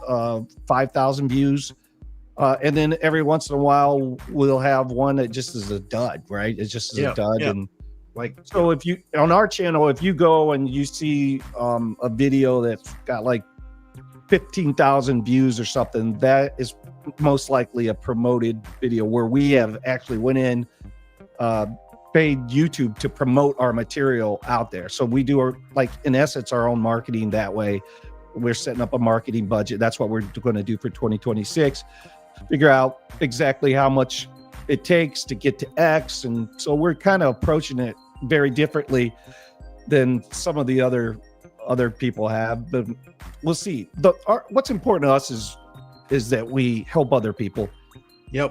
S2: 5,000 views. And then every once in a while, we'll have one that just is a dud, right? It just is a dud. And so if you, on our channel, if you go and you see a video that's got like 15,000 views or something, that is most likely a promoted video where we have actually went in, paid YouTube to promote our material out there. So we do in essence, our own marketing that way. We're setting up a marketing budget. That's what we're going to do for 2026. Figure out exactly how much it takes to get to X. And so we're kind of approaching it very differently than some of the other people have, but we'll see. What's important to us is that we help other people.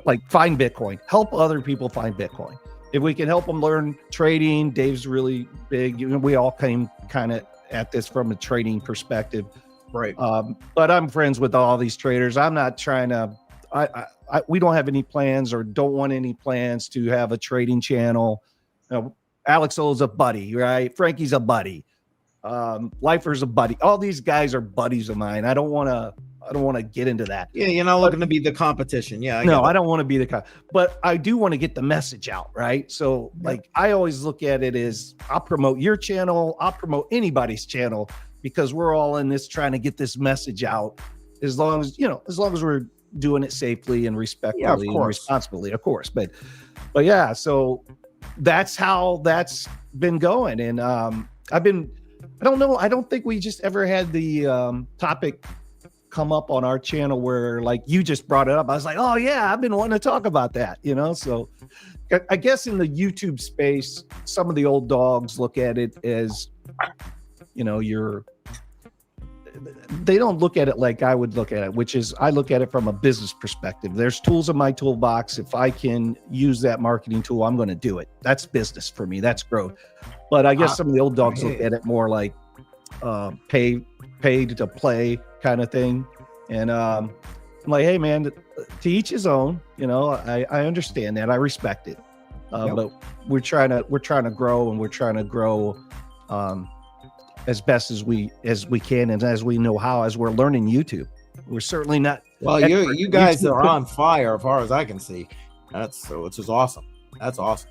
S2: Like find Bitcoin, help other people find Bitcoin. If we can help them learn trading, Dave's really big. We all came kind of at this from a trading perspective,
S1: right?
S2: But I'm friends with all these traders. I'm not trying to. We don't have any plans, or don't want any plans to have a trading channel. Alex O's a buddy, right? Frankie's a buddy. Lifer's a buddy. All these guys are buddies of mine. I don't want to get into that.
S1: Yeah, you're not looking to be the competition. Yeah,
S2: I don't want to be but I do want to get the message out, right? So like, I always look at it as, I'll promote your channel, I'll promote anybody's channel, because we're all in this trying to get this message out. As long as we're doing it safely and respectfully and responsibly, of course. But yeah, so that's how that's been going. And I don't know. I don't think we just ever had the topic come up on our channel where like you just brought it up. I was like, oh yeah, I've been wanting to talk about that, you know? So I guess in the YouTube space, some of the old dogs look at it as, you know, they don't look at it like I would look at it, which is I look at it from a business perspective. There's tools in my toolbox. If I can use that marketing tool, I'm going to do it. That's business for me. That's growth. But I guess some of the old dogs look at it more like pay to play kind of thing. And I'm like, hey man, to each his own. You know, I understand that. I respect it. But we're trying to grow, and we're trying to grow as best as we can, and as we know how, as we're learning YouTube. We're certainly not.
S1: Well, you guys are on fire as far as I can see. Which is awesome. That's awesome.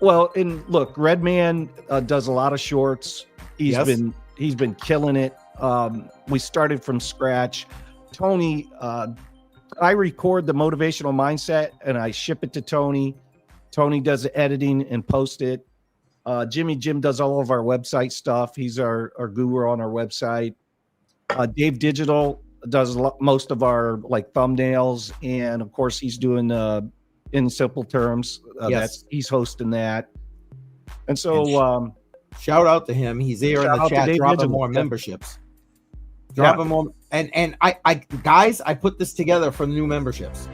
S2: Well, and look, Redman does a lot of shorts. He's been killing it. We started from scratch. Tony, I record the motivational mindset and I ship it to Tony. Tony does the editing and post it. Jim does all of our website stuff. He's our guru on our website. Dave Digital does most of our like thumbnails, and of course he's doing in simple terms. He's hosting that. And so
S1: shout out to him. He's here in the chat dropping more memberships. Dropping more, and I guys, I put this together for new memberships.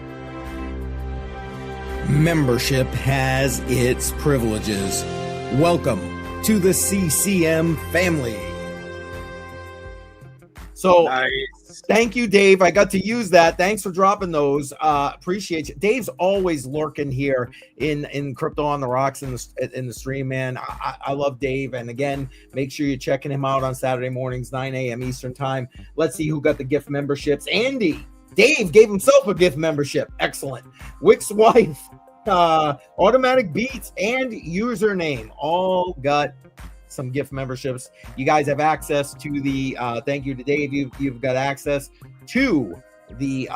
S1: Membership has its privileges. Welcome to the CCM family. So nice. Thank you, Dave. I got to use that. Thanks for dropping those. Appreciate you. Dave's always lurking here in Crypto on the Rocks in the stream, man. I love Dave. And again, make sure you're checking him out on Saturday mornings, 9 a.m. Eastern time. Let's see who got the gift memberships. Andy. Dave gave himself a gift membership. Excellent. Wick's wife. Automatic Beats and Username all got some gift memberships. You guys have access to the thank you to Dave. You've got access to the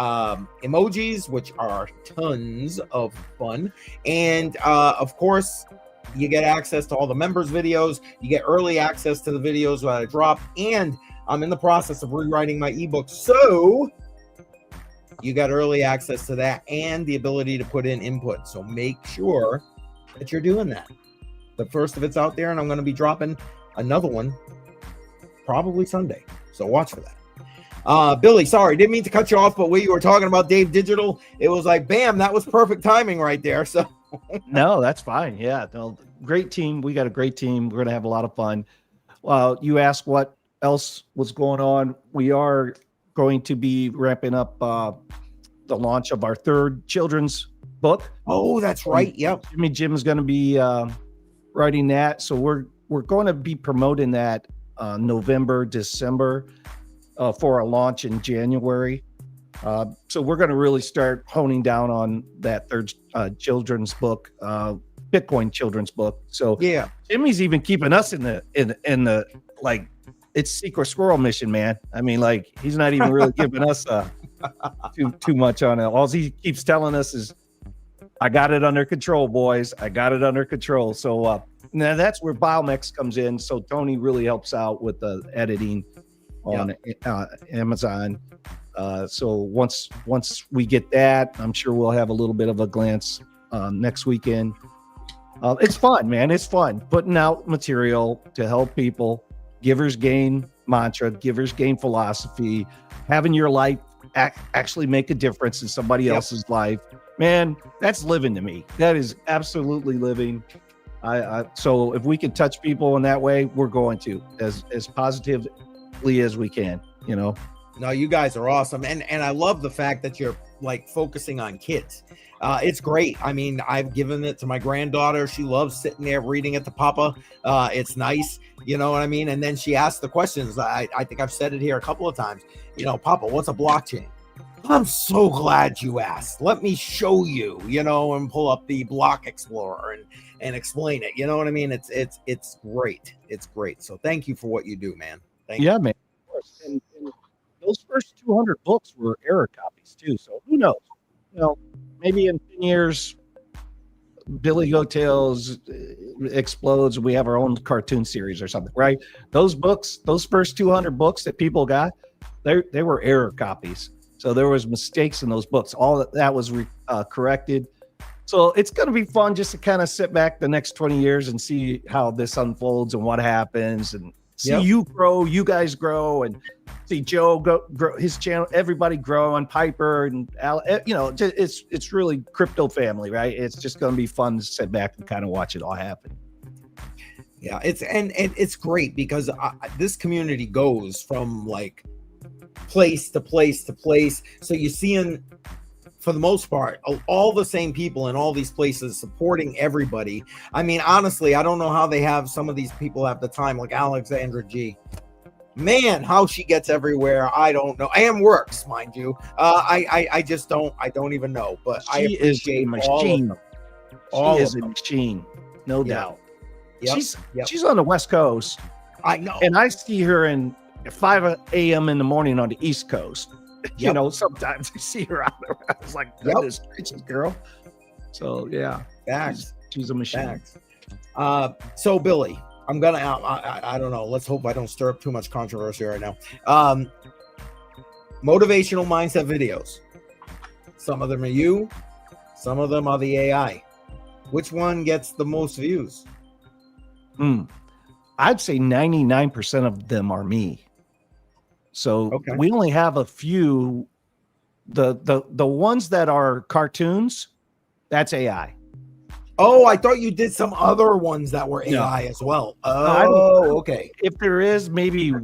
S1: emojis, which are tons of fun, and of course you get access to all the members videos. You get early access to the videos that I drop, and I'm in the process of rewriting my ebook, so you got early access to that and the ability to put in input. So make sure that you're doing that. The first of it's out there, and I'm going to be dropping another one probably Sunday. So watch for that. Billy, sorry, didn't mean to cut you off, but when you were talking about Dave Digital, it was like, bam, that was perfect timing right there. So
S2: no, that's fine. Yeah, no, great team. We got a great team. We're going to have a lot of fun. Well, you asked what else was going on. We are going to be ramping up the launch of our third children's book.
S1: Oh, that's right. Yep.
S2: Jim's going to be writing that. So we're going to be promoting that November, December for a launch in January. So we're going to really start honing down on that third children's book, Bitcoin children's book. So
S1: yeah,
S2: Jimmy's even keeping us in the like, it's secret squirrel mission, man. I mean, like, he's not even really giving us too much on it. All he keeps telling us is, I got it under control, boys. I got it under control. So now that's where Biomex comes in. So Tony really helps out with the editing on Amazon. So once we get that, I'm sure we'll have a little bit of a glance next weekend. It's fun, man. It's fun putting out material to help people. Givers gain mantra, givers gain philosophy, having your life actually make a difference in somebody else's life. Man, that's living to me. That is absolutely living. So if we can touch people in that way, we're going to as positively as we can, you know.
S1: No, you guys are awesome. And I love the fact that you're like focusing on kids. It's great. I mean, I've given it to my granddaughter. She loves sitting there reading it to Papa. It's nice. You know what I mean? And then she asked the questions. I think I've said it here a couple of times. You know, Papa, what's a blockchain? I'm so glad you asked. Let me show you, you know, and pull up the Block Explorer and explain it. You know what I mean? It's great. It's great. So thank you for what you do, man. Thank you.
S2: Man. Of course. And those first 200 books were error copies too. So who knows? You know, maybe in 10 years, Billy Goat Tales explodes, we have our own cartoon series or something, right? Those books, those first 200 books that people got, they were error copies. So there was mistakes in those books. All that was corrected. So it's going to be fun just to kind of sit back the next 20 years and see how this unfolds and what happens, and see you grow, you guys grow, and see Joe grow his channel, everybody grow, and Piper and Al, you know, it's really crypto family, right? It's just going to be fun to sit back and kind of watch it all happen.
S1: Yeah, it's great because this community goes from like place to place to place. So you're seeing, for the most part, all the same people in all these places supporting everybody. I mean, honestly, I don't know how they have some of these people have the time, like Alexandra G. Man, how she gets everywhere, I don't know. And works, mind you. I just don't. I don't even know. But I appreciate
S2: machine. She is a machine, no doubt.
S1: Yep.
S2: She's on the West Coast.
S1: I know,
S2: and I see her in 5 a.m. in the morning on the East Coast. You know, sometimes I see her out there. I was like, goodness gracious, girl. So yeah, she's a machine.
S1: So Billy, I'm gonna I don't know. Let's hope I don't stir up too much controversy right now. Motivational mindset videos. Some of them are you, some of them are the AI. Which one gets the most views?
S2: I'd say 99% of them are me. So we only have a few. The ones that are cartoons, that's AI.
S1: Oh, I thought you did some other ones that were AI as well. Oh, okay.
S2: If there is, maybe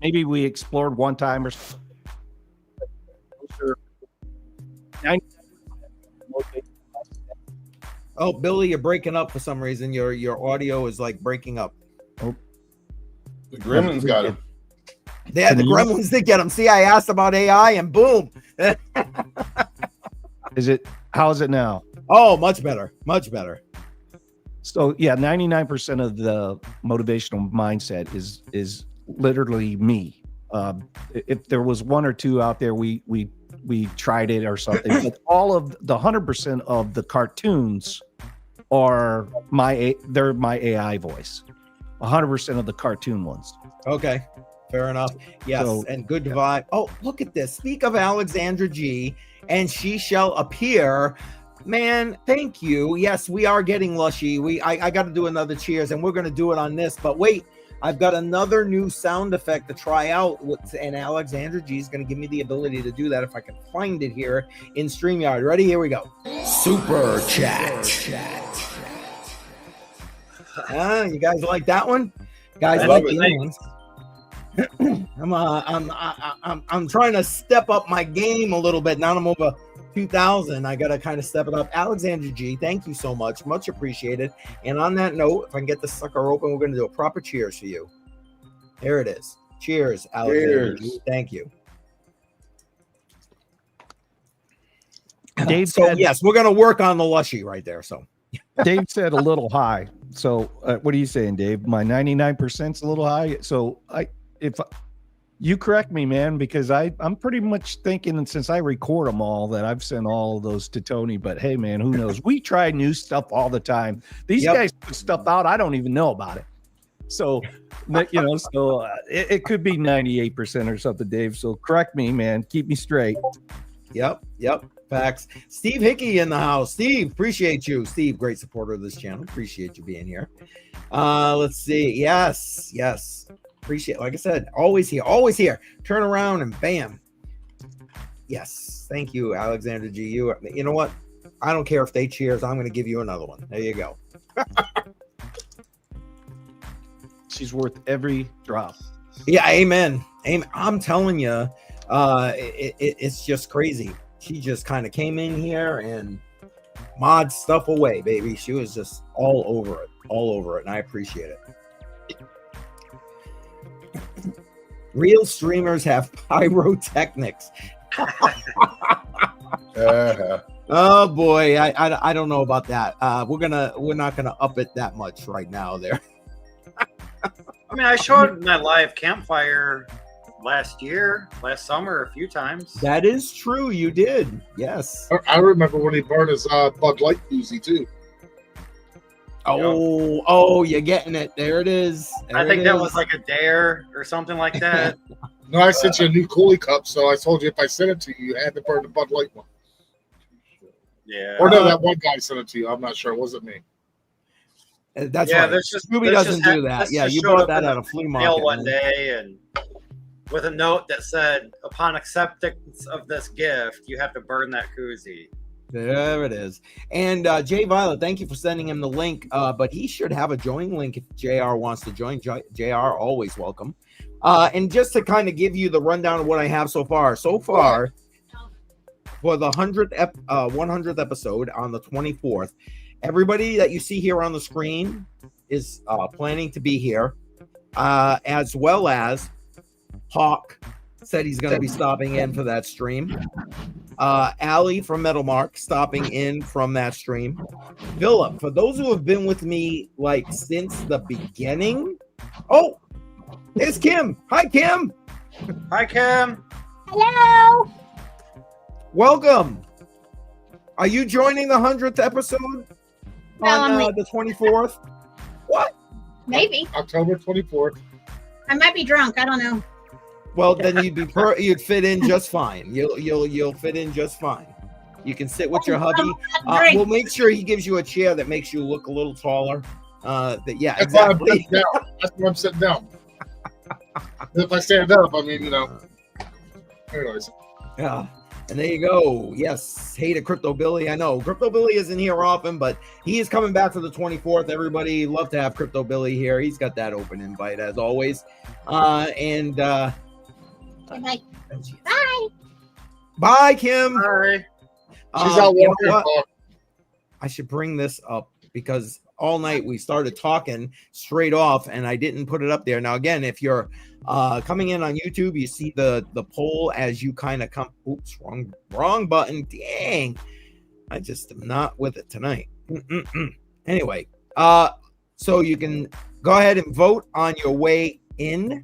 S2: we explored one time or something.
S1: Oh, Billy, you're breaking up for some reason. Your audio is like breaking up.
S5: Oh, the gremlins got him.
S1: Yeah, the gremlins did get him. See, I asked about AI and boom.
S2: How is it now?
S1: Oh, much better. Much better.
S2: So yeah, 99% of the motivational mindset is literally me. If there was one or two out there, we tried it or something, but all of the 100% of the cartoons are they're my AI voice. 100% of the cartoon ones.
S1: Okay. Fair enough. Yes. So, and good vibe. Oh, look at this. Speak of Alexandra G, and she shall appear. Man, thank you. Yes, we are getting lushy. I got to do another cheers, and we're going to do it on this. But wait, I've got another new sound effect to try out, and Alexandra G is going to give me the ability to do that if I can find it here in StreamYard. Ready? Here we go. Super chat. You guys like that one? Guys like the new ones. I'm trying to step up my game a little bit. Now I'm over 2,000. I gotta kind of step it up. Alexandra G, thank you so much, much appreciated. And on that note, if I can get this sucker open, we're gonna do a proper cheers for you. There it is. Cheers, Alexandra G. Thank you.
S2: Dave
S1: so said, yes, we're gonna work on the lushy right there. So
S2: Dave said a little high. So what are you saying, Dave? My 99% is a little high. So if you correct me, man, because I'm pretty much thinking, and since I record them all, that I've sent all of those to Tony. But hey, man, who knows? We try new stuff all the time. These guys put stuff out, I don't even know about it. So, you know, it could be 98% or something, Dave. So correct me, man. Keep me straight.
S1: Yep. Facts. Steve Hickey in the house. Steve, appreciate you. Steve, great supporter of this channel. Appreciate you being here. Let's see. Yes. Appreciate, like I said, always here. Turn around and bam. Yes. Thank you, Alexandra G. You know what? I don't care if they cheers. I'm going to give you another one. There you go.
S2: She's worth every drop.
S1: Yeah. Amen. I'm telling you, it's just crazy. She just kind of came in here and mod stuff away, baby. She was just all over it. And I appreciate it. Real streamers have pyrotechnics. Oh boy, I don't know about that. We're not gonna up it that much right now there.
S4: I mean, I showed my live campfire last summer a few times.
S1: That is true, you did. Yes.
S3: I remember when he burned his Bud Light koozie too.
S1: Oh, you're getting it. There it is.
S4: I think that was like a dare or something like that.
S3: No, I sent you a new coolie cup, so I told you if I sent it to you, you had to burn the Bud Light one.
S4: Yeah.
S3: Or no, that one guy sent it to you. I'm not sure. It wasn't me.
S1: That's
S4: yeah,
S1: right.
S4: there's just
S1: Scooby doesn't do that. Yeah, you bought that at a flea
S4: mail
S1: market.
S4: one
S1: man.
S4: day and with a note that said, "Upon acceptance of this gift, you have to burn that koozie."
S1: There it is. And Jay Violet, thank you for sending him the link. But he should have a join link if JR wants to join. JR, always welcome. And just to kind of give you the rundown of what I have so far. So far, for the 100th episode on the 24th, everybody that you see here on the screen is planning to be here, as well as Hawk said he's going to be stopping in for that stream. Allie from Metalmark stopping in from that stream. Philip, for those who have been with me like since the beginning. Oh, there's Kim. Hi, Kim.
S4: Hi, Kim.
S6: Hello.
S1: Welcome. Are you joining the 100th episode
S6: No,
S1: on
S6: I'm
S1: the 24th? What?
S6: Maybe.
S3: October 24th.
S6: I might be drunk. I don't know.
S1: Well, then you'd fit in just fine. You'll fit in just fine. You can sit with your hubby. We'll make sure he gives you a chair that makes you look a little taller. Yeah,
S3: That's why I'm
S1: exactly.
S3: sitting down. That's why I'm sitting down. If I stand up, I mean, anyways.
S1: Yeah. And there you go. Yes. Hey to Crypto Billy. I know Crypto Billy isn't here often, but he is coming back for the 24th. Everybody love to have Crypto Billy here. He's got that open invite as always.
S6: Okay, bye. Bye.
S1: Bye, Kim.
S4: Hi.
S3: She's out
S1: You know
S3: walking.
S1: what? I should bring this up because all night we started talking straight off and I didn't put it up there. Now, again, if you're coming in on YouTube, you see the poll as you kind of come. Oops, wrong button. Dang. I just am not with it tonight. Anyway, so you can go ahead and vote on your way in.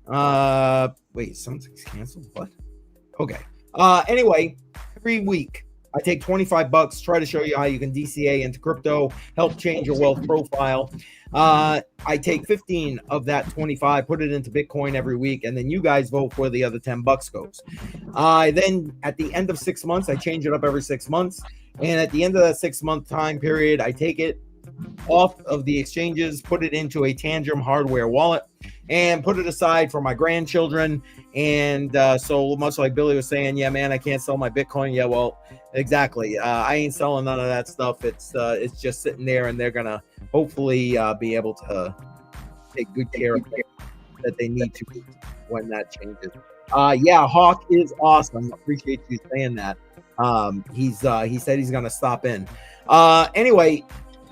S1: Wait, something's canceled. What? Okay. Anyway, every week I take $25, try to show you how you can DCA into crypto, help change your wealth profile. I take 15 of that 25, put it into Bitcoin every week, and then you guys vote where the other $10 goes. Then at the end of 6 months, I change it up every 6 months. And at the end of that 6 month time period, I take it off of the exchanges, put it into a Tangent hardware wallet, and put it aside for my grandchildren. And so much like Billy was saying, yeah, man, I can't sell my Bitcoin. Yeah, well, exactly. I ain't selling none of that stuff. It's just sitting there, and they're gonna hopefully be able to take good care of it that they need to when that changes. Yeah, Hawk is awesome. Appreciate you saying that. He said he's gonna stop in. Anyway,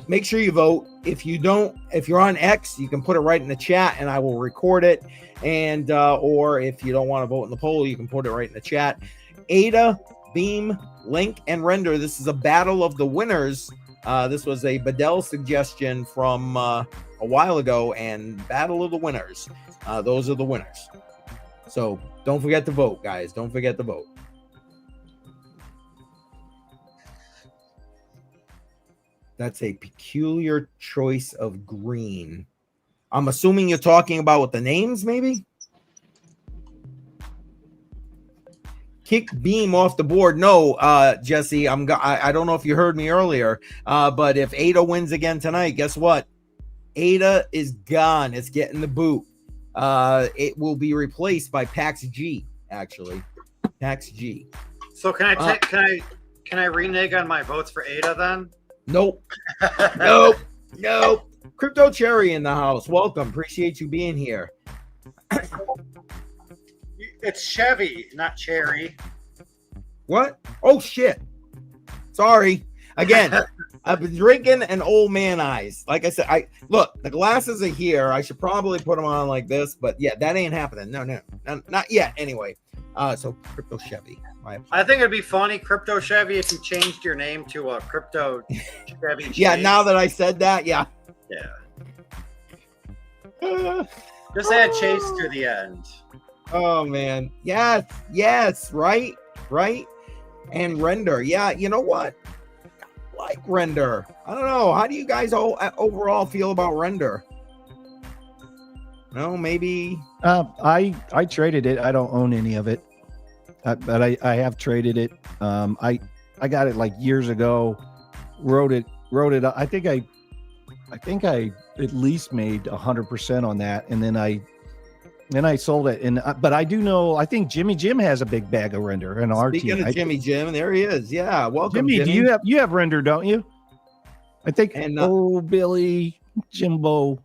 S1: make sure you vote. If you're on X, you can put it right in the chat and I will record it. And or if you don't want to vote in the poll, you can put it right in the chat. Ada, Beam, Link, and Render. This is a battle of the winners. This was a Bedell suggestion from a while ago, and battle of the winners. Those are the winners. So don't forget to vote, guys. Don't forget to vote. That's a peculiar choice of green. I'm assuming you're talking about with the names, maybe? Kick Beam off the board. No, Jesse, I don't know if you heard me earlier, but if Ada wins again tonight, guess what? Ada is gone. It's getting the boot. It will be replaced by Pax G, actually. Pax G.
S4: So can I renege on my votes for Ada then?
S1: Nope. Nope. Crypto Cherry in the house. Welcome. Appreciate you being here.
S4: It's Chevy, not Cherry.
S1: What? Oh, shit. Sorry. Again, I've been drinking an old man eyes. Like I said, look, the glasses are here. I should probably put them on like this, but yeah, that ain't happening. No, not yet. Anyway, so Crypto Chevy.
S4: I think it'd be funny, Crypto Chevy, if you changed your name to a Crypto Chevy.
S1: Yeah, now that I said that, yeah.
S4: Just add Chase to the end.
S1: Oh man, yes, right, and Render. Yeah, you know what? like Render. I don't know. How do you guys all overall feel about Render? No, maybe.
S2: I traded it. I don't own any of it, but I have traded it. I got it like years ago. Wrote it. I think I at least made 100% on that, and then I sold it. And but I do know. I think Jimmy Jim has a big bag of Render in our
S1: Speaking
S2: team.
S1: of Jimmy Jim, there he is. Yeah, welcome,
S2: Jimmy.
S1: Jimmy.
S2: Do you have Render? Don't you? I think.
S1: And
S2: Billy, Jimbo.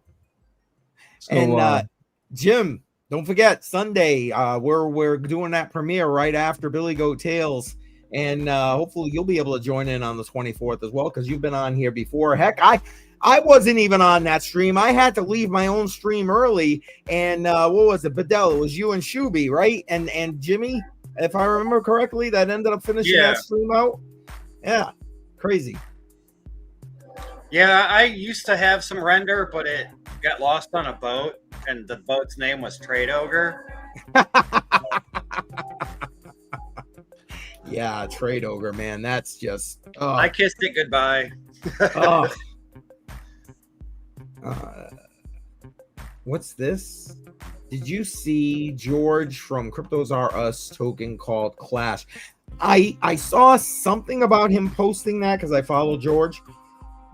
S2: So,
S1: and Jim, don't forget Sunday. We're doing that premiere right after Billy Goat Tales, and hopefully you'll be able to join in on the 24th as well, because you've been on here before. Heck, I wasn't even on that stream. I had to leave my own stream early, and what was it, Bedell? It was you and Shuby, right? And Jimmy, if I remember correctly, that ended up finishing that stream out. Yeah, crazy.
S4: Yeah, I used to have some Render, but it got lost on a boat, and the boat's name was Trade Ogre.
S1: Yeah, Trade Ogre, man. That's just.
S4: I kissed it goodbye.
S1: Oh. What's this? Did you see George from Cryptos Are Us token called Clash? I saw something about him posting that because I follow George,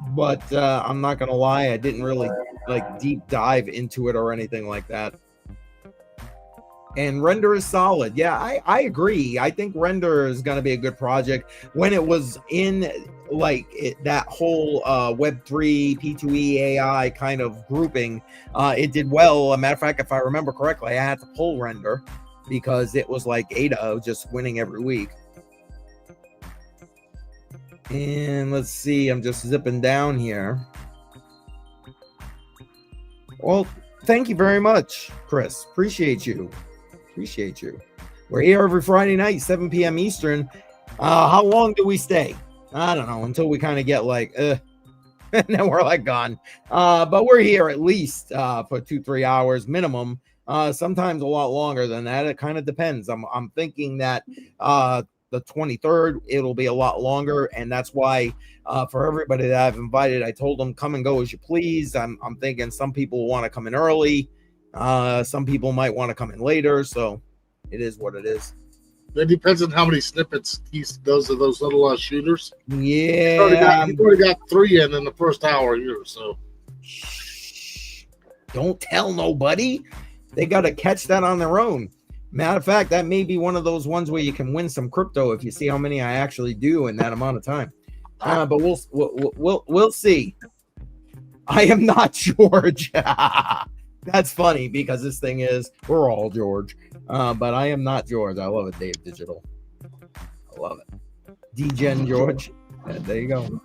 S1: but I'm not gonna lie, I didn't really like deep dive into it or anything like that. And Render is solid. Yeah, I agree. I think Render is going to be a good project. When it was in like that whole Web3 P2E AI kind of grouping, it did well. As a matter of fact, if I remember correctly, I had to pull Render because it was like ADA just winning every week. And let's see, I'm just zipping down here. Well, thank you very much, Chris. Appreciate you. We're here every Friday night, 7 p.m. Eastern. How long do we stay? I don't know, until we kind of get like, and then we're like gone. But we're here at least for 2-3 hours minimum. Sometimes a lot longer than that. It kind of depends. I'm thinking that the 23rd, it'll be a lot longer. And that's why for everybody that I've invited, I told them come and go as you please. I'm thinking some people want to come in early. Some people might want to come in later, so it is what it is.
S3: It depends on how many snippets he does of those little shooters.
S1: Yeah,
S3: He's already got 3 in the first hour here, so
S1: don't tell nobody. They got to catch that on their own. Matter of fact, that may be one of those ones where you can win some crypto if you see how many I actually do in that amount of time. But we'll see. I am not George. That's funny because this thing is, we're all George. But I am not George. I love it, Dave Digital. I love it. D-Gen George. Yeah, there you go.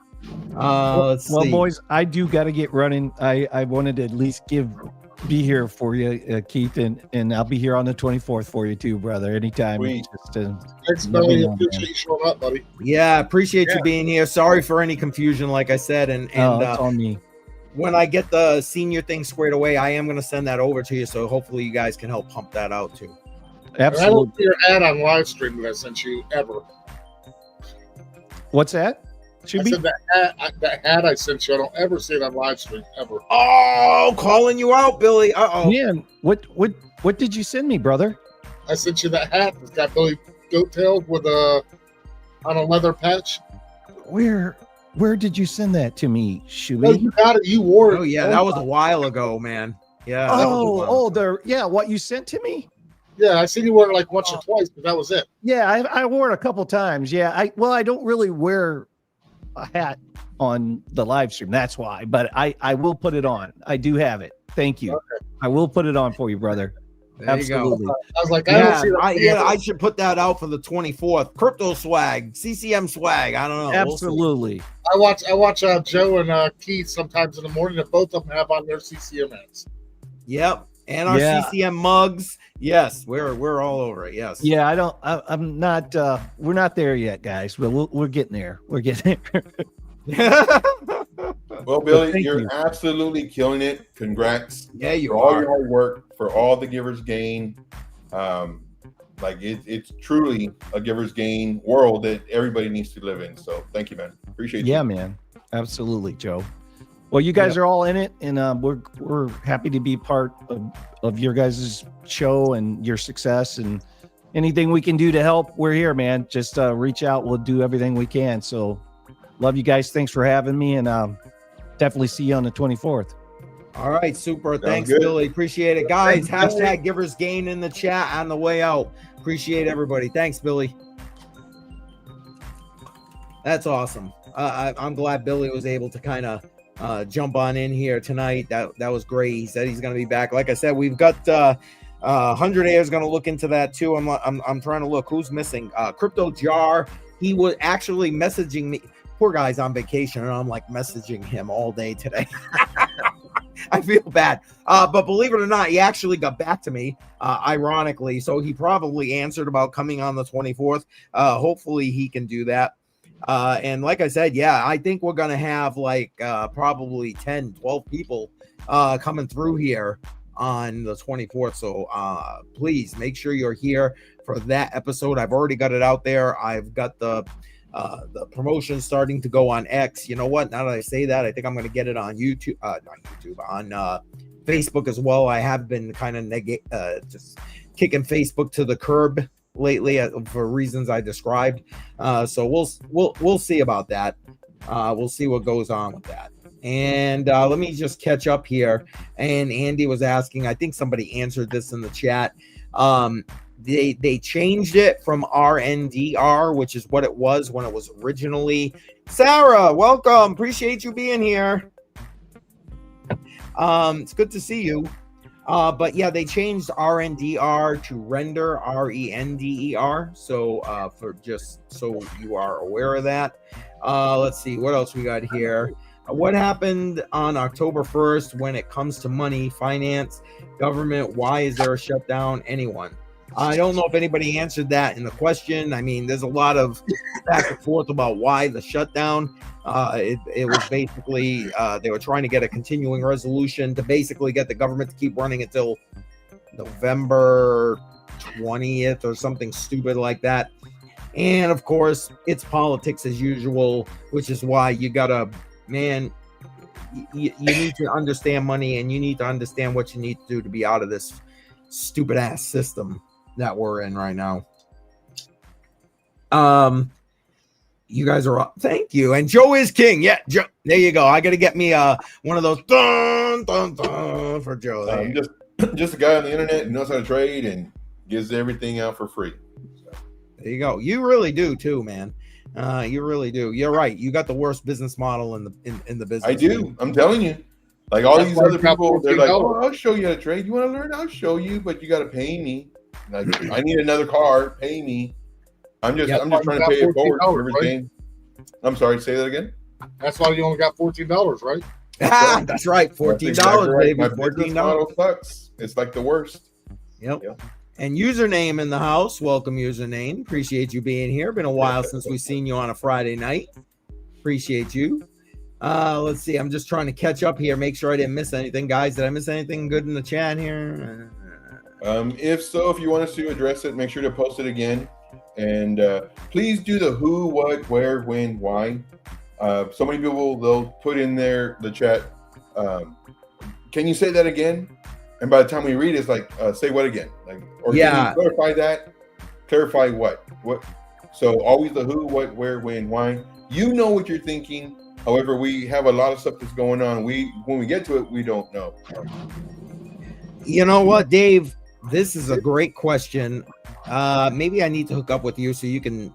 S1: Let's see.
S2: Well, boys, I do got to get running. I wanted to at least be here for you, Keith, and I'll be here on the 24th for you too, brother. Anytime.
S3: Thanks, Billy. Appreciate you showing up, buddy.
S1: Yeah, appreciate you being here. Sorry for any confusion, like I said. And
S2: it's on me.
S1: When I get the senior thing squared away, I am going to send that over to you. So hopefully you guys can help pump that out too.
S2: Absolutely.
S3: I don't see your ad on live stream that I sent you ever.
S2: What's that?
S3: I said that ad I sent you, I don't ever see it on live stream ever.
S1: Oh, calling you out, Billy. Uh-oh.
S2: Man, what did you send me, brother?
S3: I sent you that hat that's got Billy Goat Tail with on a leather patch.
S2: Where did you send that to me, Shuby?
S3: Oh, you got it. You wore it.
S1: Oh yeah, that was a while ago, man. Yeah.
S2: What you sent to me?
S3: Yeah, I seen you wear it like once or twice, but that was it.
S2: Yeah, I wore it a couple times. Yeah, I don't really wear a hat on the live stream. That's why, but I will put it on. I do have it. Thank you. Okay. I will put it on for you, brother.
S1: There
S2: Absolutely.
S1: You go.
S3: I was like, I don't see that.
S1: I should put that out for the 24th. Crypto swag, CCM swag. I don't know.
S2: Absolutely.
S3: We'll I watch Joe and Keith sometimes in the morning, and both of them have on their CCM hats.
S1: Yep. And our CCM mugs. Yes, we're all over it. Yes.
S2: Yeah, I'm not we're not there yet, guys. But we're getting there. We're getting there.
S5: Well, Billy, you're absolutely killing it. Congrats.
S1: Yeah, you
S5: for
S1: are.
S5: All your hard work, for all the givers gain. Like it's truly a giver's gain world that everybody needs to live in. So thank you, man. Appreciate you.
S2: Yeah, man. Absolutely, Joe. Well, you guys are all in it, and we're happy to be part of your guys' show and your success, and anything we can do to help, we're here, man. Just reach out. We'll do everything we can. So love you guys. Thanks for having me, and definitely see you on the 24th.
S1: All right, super.
S5: Sounds
S1: Thanks,
S5: good.
S1: Billy. Appreciate it. Guys, hashtag Givers Gain in the chat on the way out. Appreciate everybody. Thanks, Billy. That's awesome. I'm glad Billy was able to kind of jump on in here tonight. That was great. He said he's going to be back. Like I said, we've got 100 A is going to look into that too. I'm trying to look who's missing. Crypto Jar. He was actually messaging me. Poor guy's on vacation, and I'm like messaging him all day today. I feel bad. But believe it or not, he actually got back to me, ironically. So he probably answered about coming on the 24th. Hopefully he can do that. And like I said, yeah, I think we're going to have like probably 10, 12 people coming through here on the 24th. So please make sure you're here for that episode. I've already got it out there. I've got the promotion starting to go on X. You know what? Now that I say that, I think I'm going to get it on YouTube, not YouTube, on Facebook as well. I have been kind of just kicking Facebook to the curb lately for reasons I described. So we'll see about that. We'll see what goes on with that. And let me just catch up here. And Andy was asking, I think somebody answered this in the chat. They changed it from RNDR, which is what it was when it was originally. Sarah, welcome. Appreciate you being here. It's good to see you. But yeah, they changed RNDR to render, RENDER. So for just so you are aware of that. Let's see what else we got here. What happened on October 1st when it comes to money, finance, government? Why is there a shutdown? Anyone? I don't know if anybody answered that in the question. I mean, there's a lot of back and forth about why the shutdown. It was basically they were trying to get a continuing resolution to basically get the government to keep running until November 20th or something stupid like that. And of course, it's politics as usual, which is why you gotta, man, you need to understand money, and you need to understand what you need to do to be out of this stupid ass system that we're in right now. You guys are up. Thank you. And Joe is king. Yeah, Joe. There you go. I got to get me one of those dun, dun, dun, for Joe.
S5: Just a guy on the internet who knows how to trade and gives everything out for free. So.
S1: There you go. You really do too, man. You really do. You're right. You got the worst business model in the business.
S5: I do. I'm telling you. Like all these other people, they're like, "Oh, I'll show you how to trade. You want to learn? I'll show you, but you got to pay me. Like, I need another car. Pay me. I'm just trying to pay it forward for everything." Right? I'm sorry. Say that again.
S3: That's why you only got $14, right?
S1: That's right. $14, exactly right. Baby.
S5: My $14 model sucks. It's like the worst.
S1: Yep. And username in the house. Welcome, username. Appreciate you being here. Been a while since we've seen you on a Friday night. Appreciate you. Let's see. I'm just trying to catch up here. Make sure I didn't miss anything, guys. Did I miss anything good in the chat here?
S5: If so, if you want us to address it, make sure to post it again. And please do the who, what, where, when, why. So many people, they'll put in there the chat. Can you say that again? And by the time we read it, it's like, say what again? Like, or can you clarify that? Clarify what? What? So always the who, what, where, when, why. You know what you're thinking. However, we have a lot of stuff that's going on. When we get to it, we don't know.
S1: You know what, Dave? This is a great question. Maybe I need to hook up with you so you can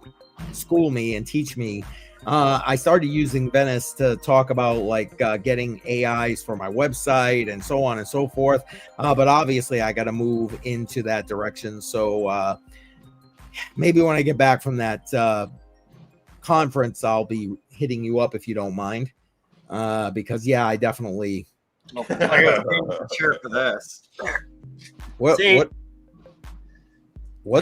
S1: school me and teach me. I started using Venice to talk about like getting AIs for my website and so on and so forth. But obviously I got to move into that direction. So maybe when I get back from that conference, I'll be hitting you up if you don't mind. Because yeah, I definitely.
S4: I got a cheer for this.
S1: What's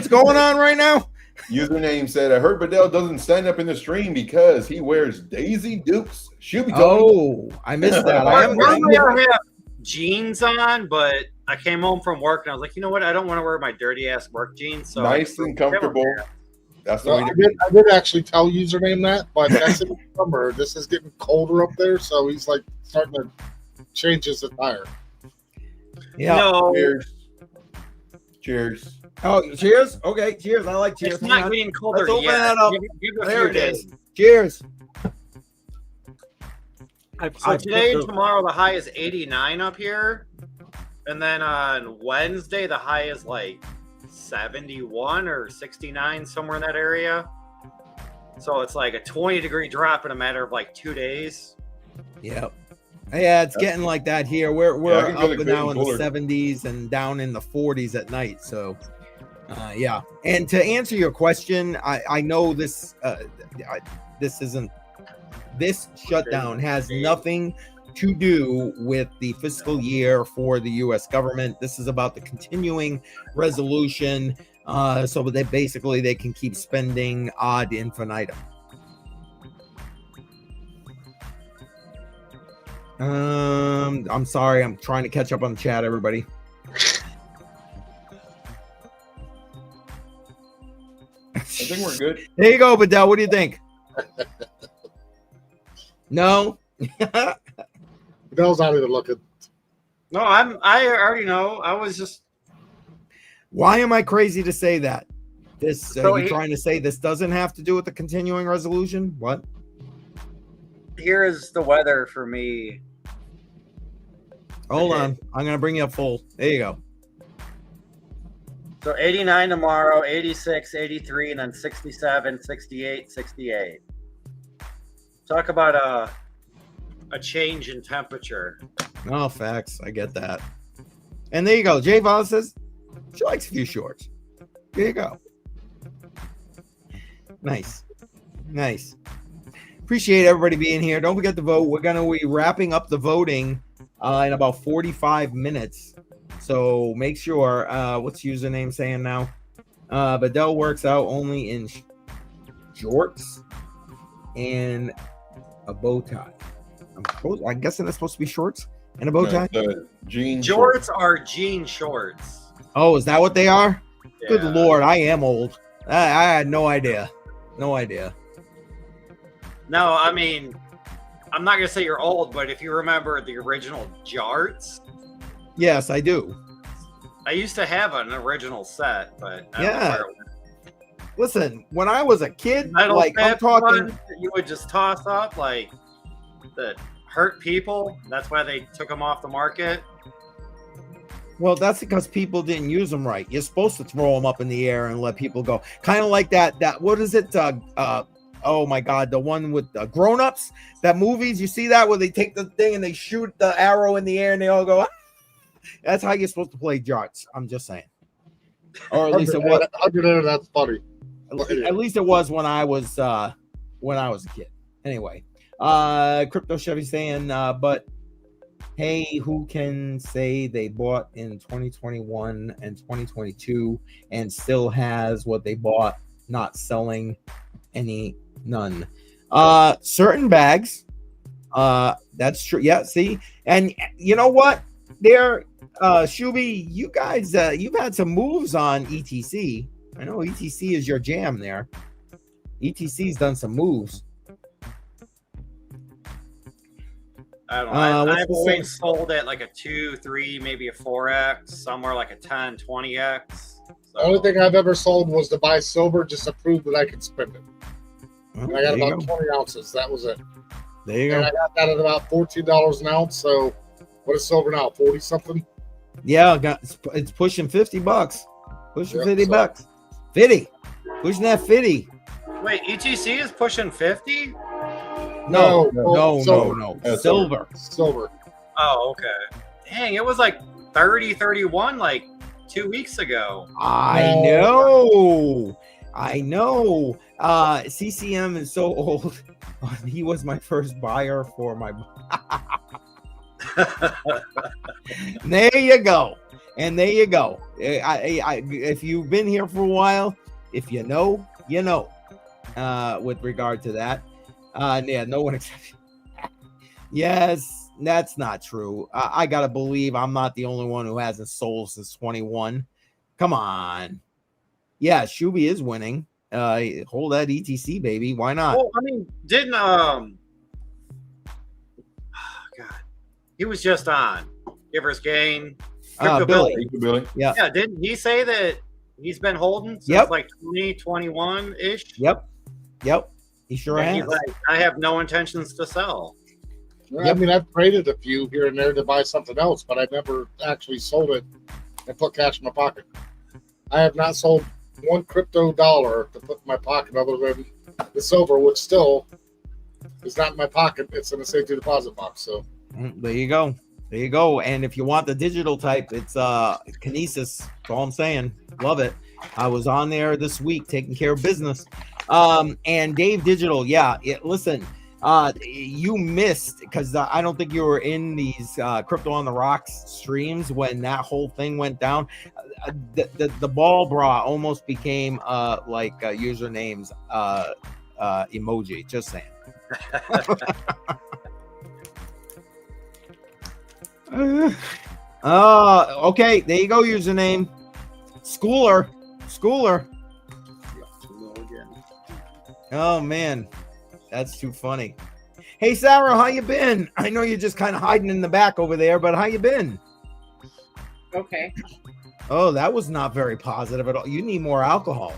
S1: going on right now?
S5: Username said, I heard Bedell doesn't stand up in the stream because he wears Daisy Dukes.
S1: Oh, I missed that.
S4: jeans on, but I came home from work and I was like, you know what? I don't want to wear my dirty ass work jeans. So
S5: Nice and comfortable. That's the
S3: No,
S5: way
S3: I
S5: to be.
S3: did actually tell username that, but that's in the summer. This is getting colder up there, so he's like starting to change his attire.
S1: Yeah.
S4: No,
S5: Cheers. Cheers.
S1: Oh, cheers. Okay, cheers. I like cheers.
S4: it's
S1: Hang
S4: not
S1: on.
S4: getting colder
S1: Let's open
S4: yet.
S1: that up.
S4: Give it a
S1: There
S4: few
S1: it is.
S4: days.
S1: Cheers.
S4: So today and tomorrow, the high is 89 up here. And then on Wednesday, the high is like 71 or 69, somewhere in that area. So it's like a 20-degree drop in a matter of like 2 days.
S1: Yep. Yeah, it's getting like that here. We're
S5: I can feel
S1: up
S5: it
S1: and now
S5: getting
S1: in
S5: cooler.
S1: the 70s and down in the 40s at night. So, yeah. And to answer your question, I know this this shutdown has nothing to do with the fiscal year for the U.S. government. This is about the continuing resolution, so that basically they can keep spending ad infinitum. I'm sorry, I'm trying to catch up on the chat, everybody.
S5: I think we're good.
S1: There you go, Bedell. What do you think? No.
S3: Bell's not even looking.
S4: No, I already know. I was just
S1: Why am I crazy to say that? This
S4: So
S1: you trying to say this doesn't have to do with the continuing resolution? What?
S4: here is the weather for me.
S1: Hold
S4: Okay.
S1: on. I'm gonna bring you up full. There you go.
S4: So 89 tomorrow, 86, 83, and then 67, 68, 68. Talk about a change in temperature.
S1: Oh, facts. I get that. And there you go. Jay Vaughn says she likes a few shorts. There you go. Nice. Nice. Appreciate everybody being here. Don't forget to vote. We're going to be wrapping up the voting in about 45 minutes. So make sure, what's username saying now? Bedell works out only in shorts and a bow tie. I'm guessing that's supposed to be shorts and a bow tie.
S5: The jean
S4: Shorts are jean shorts.
S1: Oh, is that what they are? Good
S4: Yeah.
S1: Lord, I am old. I had no idea. No idea.
S4: No, I mean, I'm not gonna say you're old, but if you remember the original jarts,
S1: Yes, I do.
S4: I used to have an original set, but I don't know
S1: Yeah.
S4: where it went.
S1: Listen, when I was a kid,
S4: Metal
S1: like I'm
S4: fat
S1: talking,
S4: ones that you would just toss up, like that hurt people. That's why they took them off the market.
S1: well, that's because people didn't use them right. You're supposed to throw them up in the air and let people go. Kind of like that what is it? Oh my God, the one with the grown-ups, that movies, you see that where they take the thing and they shoot the arrow in the air and they all go, ah! That's how you're supposed to play jarts. I'm just saying. Or at least it was.
S3: That's funny.
S1: At least it was when I was a kid. Anyway, Crypto Chevy saying, but hey, who can say they bought in 2021 and 2022 and still has what they bought not selling none? Certain bags. That's true. Yeah, see, and you know what? There, Shuby, you guys, you've had some moves on ETC. I know ETC is your jam there. ETC's done some moves.
S4: I don't know.
S1: what's
S4: I've
S1: the
S4: always sold at like a 2, 3, maybe a 4x, somewhere like a 10, 20x. So,
S3: The only thing I've ever sold was to buy silver just to prove that I could spend it.
S1: Oh,
S3: And I got about 20 ounces. That was it.
S1: There you
S3: And
S1: go.
S3: I got that at about $14 an ounce. So what is silver now? 40 something?
S1: Yeah, it's pushing $50. Pushing
S3: Yep,
S1: $50
S3: so-
S1: bucks. 50. Pushing that 50.
S4: wait, ETC is pushing 50?
S1: No,
S3: No, silver.
S1: no.
S5: That's
S1: Silver.
S3: Silver.
S4: Oh, okay. Dang, it was like 30, 31 like 2 weeks ago.
S1: I know. CCM is so old. He was my first buyer for my. There you go. And there you go. If you've been here for a while, if you know, you know. With regard to that, yeah, no one except. Yes, That's not true. I gotta believe I'm not the only one who hasn't sold since 21. Come on. Yeah, Shuby is winning. Hold that ETC, baby. Why not?
S4: Well, I mean, didn't God, he was just on Giver's Gain. Crypto
S1: Billy.
S5: Thank you, Billy.
S1: Yeah.
S4: Yeah, didn't he say that he's been holding since
S1: Yep.
S4: like 2021 ish?
S1: Yep. He sure
S4: And
S1: has.
S4: he's like, I have no intentions to sell.
S3: I mean, I've traded a few here and there to buy something else, but I've never actually sold it and put cash in my pocket. I have not sold one crypto dollar to put in my pocket other than the silver, which still is not in my pocket. It's in a safety deposit box. So
S1: There you go. And if you want the digital type, it's Kinesis. That's all I'm saying. Love it. I was on there this week taking care of business. And Dave Digital, listen, you missed because I don't think you were in these Crypto on the Rocks streams when that whole thing went down. The ball bra almost became like usernames emoji. Just saying. Okay, there you go. Username Schooler. Oh man, that's too funny. Hey Sarah, how you been? I know you're just kind of hiding in the back over there, but how you been?
S7: Okay.
S1: Oh, that was not very positive at all. You need more alcohol.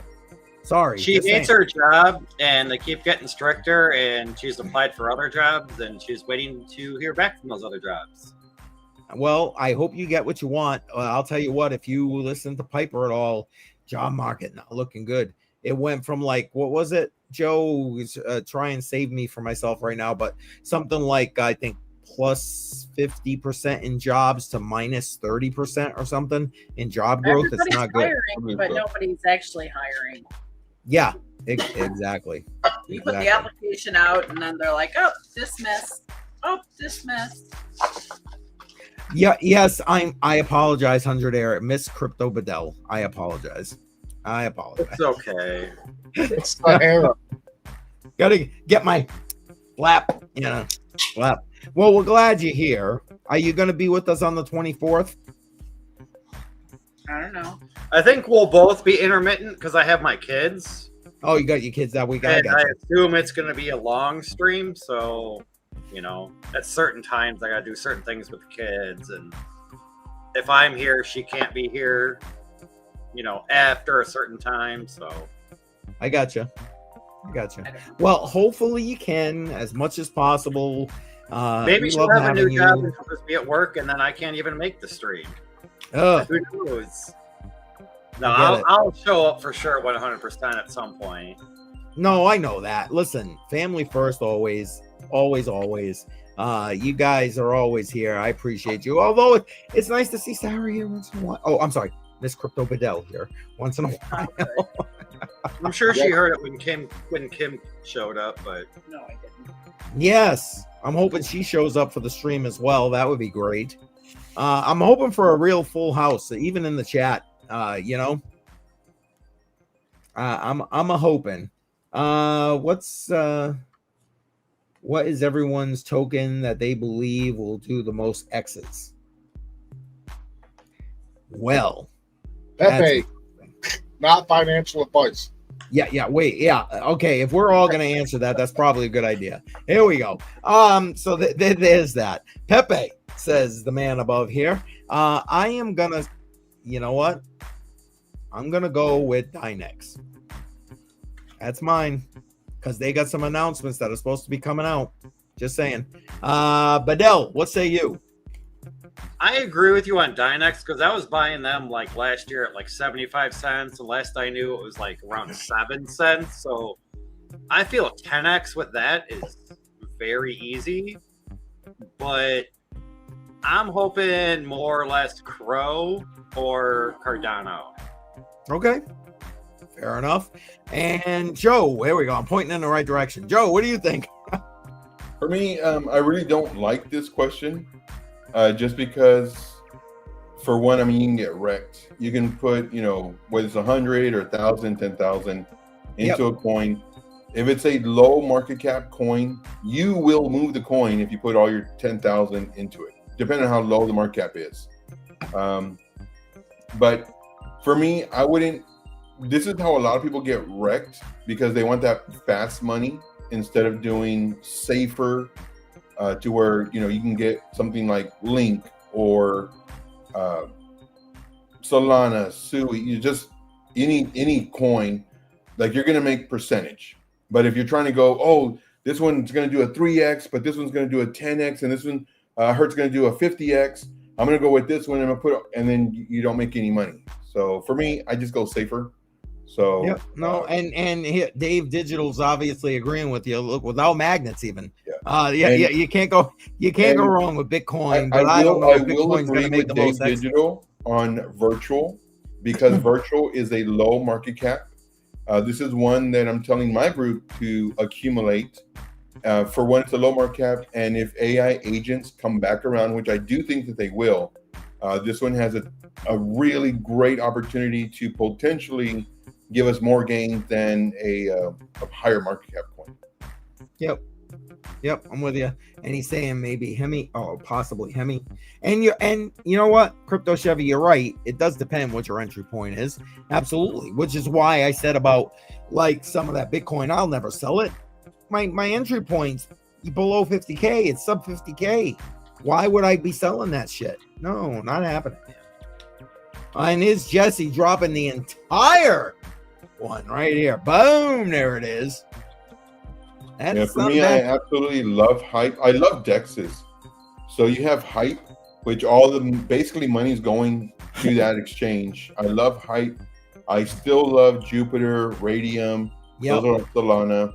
S1: Sorry.
S4: She
S1: just
S4: hates
S1: saying.
S4: her job, and they keep getting stricter, and she's applied for other jobs, and she's waiting to hear back from those other jobs.
S1: Well, I hope you get what you want. I'll tell you what, if you listen to Piper at all, job market not looking good. It went from like, what was it? Joe is try and save me for myself right now, but something like, I think, plus 50% in jobs to minus 30% or something in job growth. It's
S7: Everybody's
S1: not good.
S7: hiring, but nobody's actually hiring.
S1: Yeah, exactly.
S7: You put the application out, and then they're like, "Oh, dismissed. Oh, dismissed."
S1: Yeah, yes, I apologize, 100 Air, Miss Crypto Bedell. I apologize.
S4: It's okay.
S3: it's the era.
S1: Gotta get my lap, lap. Well, we're glad you're here. Are you going to be with us on the 24th?
S7: I don't know.
S4: I think we'll both be intermittent because I have my kids.
S1: Oh, you got your kids that week.
S4: And I assume it's going to be a long stream. So, at certain times I got to do certain things with the kids. And if I'm here, she can't be here, after a certain time. So
S1: I gotcha. Well, hopefully you can as much as possible.
S4: Maybe she'll have a new job and she'll just be at work, and then I can't even make the stream. Who knows? No, I'll show up for sure 100% at some point.
S1: No, I know that. Listen, family first, always. You guys are always here. I appreciate you. Although it's nice to see Sarah here once in a while. Oh, I'm sorry, Miss Crypto Bedell here once in a while.
S4: I'm sure she heard it when Kim showed up, but
S7: no, I didn't.
S1: Yes, I'm hoping she shows up for the stream as well. That would be great. I'm hoping for a real full house, even in the chat. I'm a hoping. What is everyone's token that they believe will do the most X's? Well,
S3: Pepe, not financial advice.
S1: Yeah. Wait. Yeah. Okay. If we're all going to answer that, that's probably a good idea. Here we go. So there's that. Pepe, says the man above here. I am gonna, you know what? I'm gonna go with Dynex. That's mine because they got some announcements that are supposed to be coming out. Just saying. Bedell, what say you?
S4: I agree with you on Dynex because I was buying them like last year at like 75 cents. And last I knew it was like around 7 cents. So I feel 10x with that is very easy. But I'm hoping more or less Crow or Cardano.
S1: Okay. Fair enough. And Joe, there we go. I'm pointing in the right direction. Joe, what do you think?
S5: For me, I really don't like this question. Just because, for one, I mean, you can get wrecked. You can put, whether it's 100 or 1,000, 10,000 into a coin, If it's a low market cap coin, you will move the coin if you put all your 10,000 into it, depending on how low the market cap is. But for me, I wouldn't. This is how a lot of people get wrecked, because they want that fast money instead of doing safer, to where you can get something like Link or Solana, Sui. You just any coin, like you're gonna make percentage. But if you're trying to go, oh, this one's gonna do a 3x, but this one's gonna do a 10x, and this one Hertz gonna do a 50x. I'm gonna go with this one, and I'm gonna and then you don't make any money. So for me, I just go safer. So
S1: yep, no, and Dave Digital's obviously agreeing with you. Look, without magnets, even, you can't go wrong with Bitcoin. But I don't know if Bitcoin's going to make the most
S5: Dave Digital on virtual, because virtual is a low market cap. This is one that I'm telling my group to accumulate. For one, it's a low market cap, and if AI agents come back around, which I do think that they will, this one has a really great opportunity to potentially give us more gains than a higher market cap coin.
S1: Yep, I'm with you. And he's saying maybe Hemi, possibly Hemi. And you know what, Crypto Chevy, you're right. It does depend what your entry point is. Absolutely. Which is why I said about like some of that Bitcoin, I'll never sell it. My entry point's below 50K. It's sub 50K. Why would I be selling that shit? No, not happening. And is Jesse dropping the entire one right here? Boom, there it is.
S5: For me, I absolutely love Hype. I love DEXs. So you have Hype, which all the basically money's going to that exchange. I love Hype. I still love Jupiter, Radium, Solana.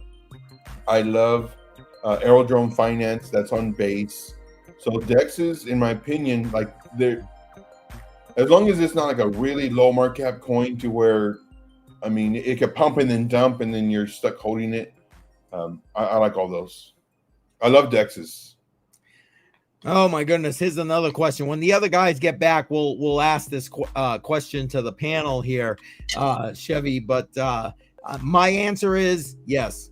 S5: I love Aerodrome Finance. That's on base. So DEXs, in my opinion, like they're, as long as it's not like a really low market cap coin to where, I mean, it could pump and then dump and then you're stuck holding it. I like all those. I love DEXs.
S1: Oh my goodness. Here's another question. When the other guys get back, we'll ask this question to the panel here, Chevy. But my answer is yes.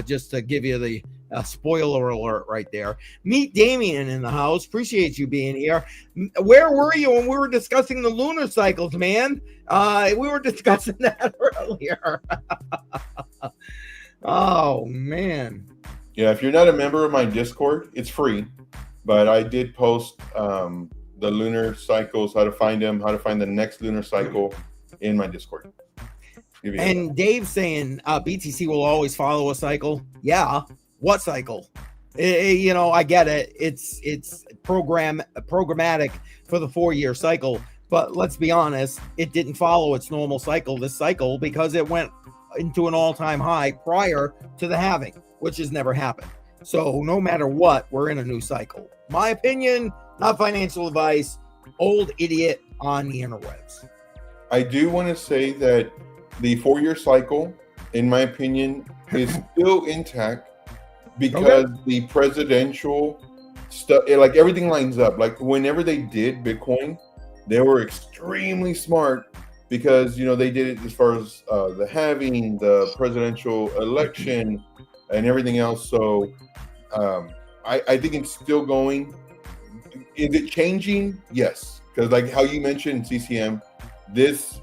S1: Just to give you the spoiler alert right there. Meet Damien in the house. Appreciate you being here. Where were you when we were discussing the lunar cycles, man? We were discussing that earlier. Oh man.
S5: Yeah, if you're not a member of my Discord, it's free. But I did post the lunar cycles, how to find them, how to find the next lunar cycle in my Discord.
S1: And Dave's saying BTC will always follow a cycle. Yeah. What cycle? I get it. It's programmatic for the 4-year cycle. But let's be honest, it didn't follow its normal cycle this cycle because it went into an all-time high prior to the halving, which has never happened. So no matter what, we're in a new cycle. My opinion, not financial advice, old idiot on the interwebs.
S5: I do want to say that the 4-year cycle, in my opinion, is still intact because the presidential stuff, like everything lines up. Like whenever they did Bitcoin, they were extremely smart because, they did it as far as the halving, the presidential election, and everything else. So I think it's still going. Is it changing? Yes. Because like how you mentioned CCM, this,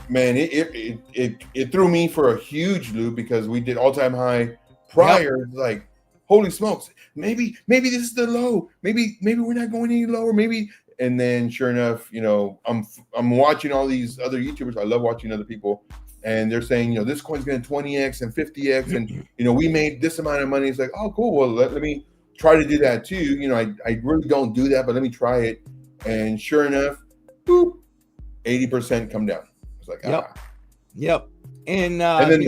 S5: man, it threw me for a huge loop because we did all-time high prior. Yep. Like, holy smokes, maybe this is the low. Maybe we're not going any lower. Maybe. And then sure enough, I'm watching all these other YouTubers. I love watching other people. And they're saying, this coin's going to 20x and 50x. And, we made this amount of money. It's like, oh, cool. Well, let me try to do that too. I really don't do that, but let me try it. And sure enough, boop, 80% come down. It's like,
S1: Yep. And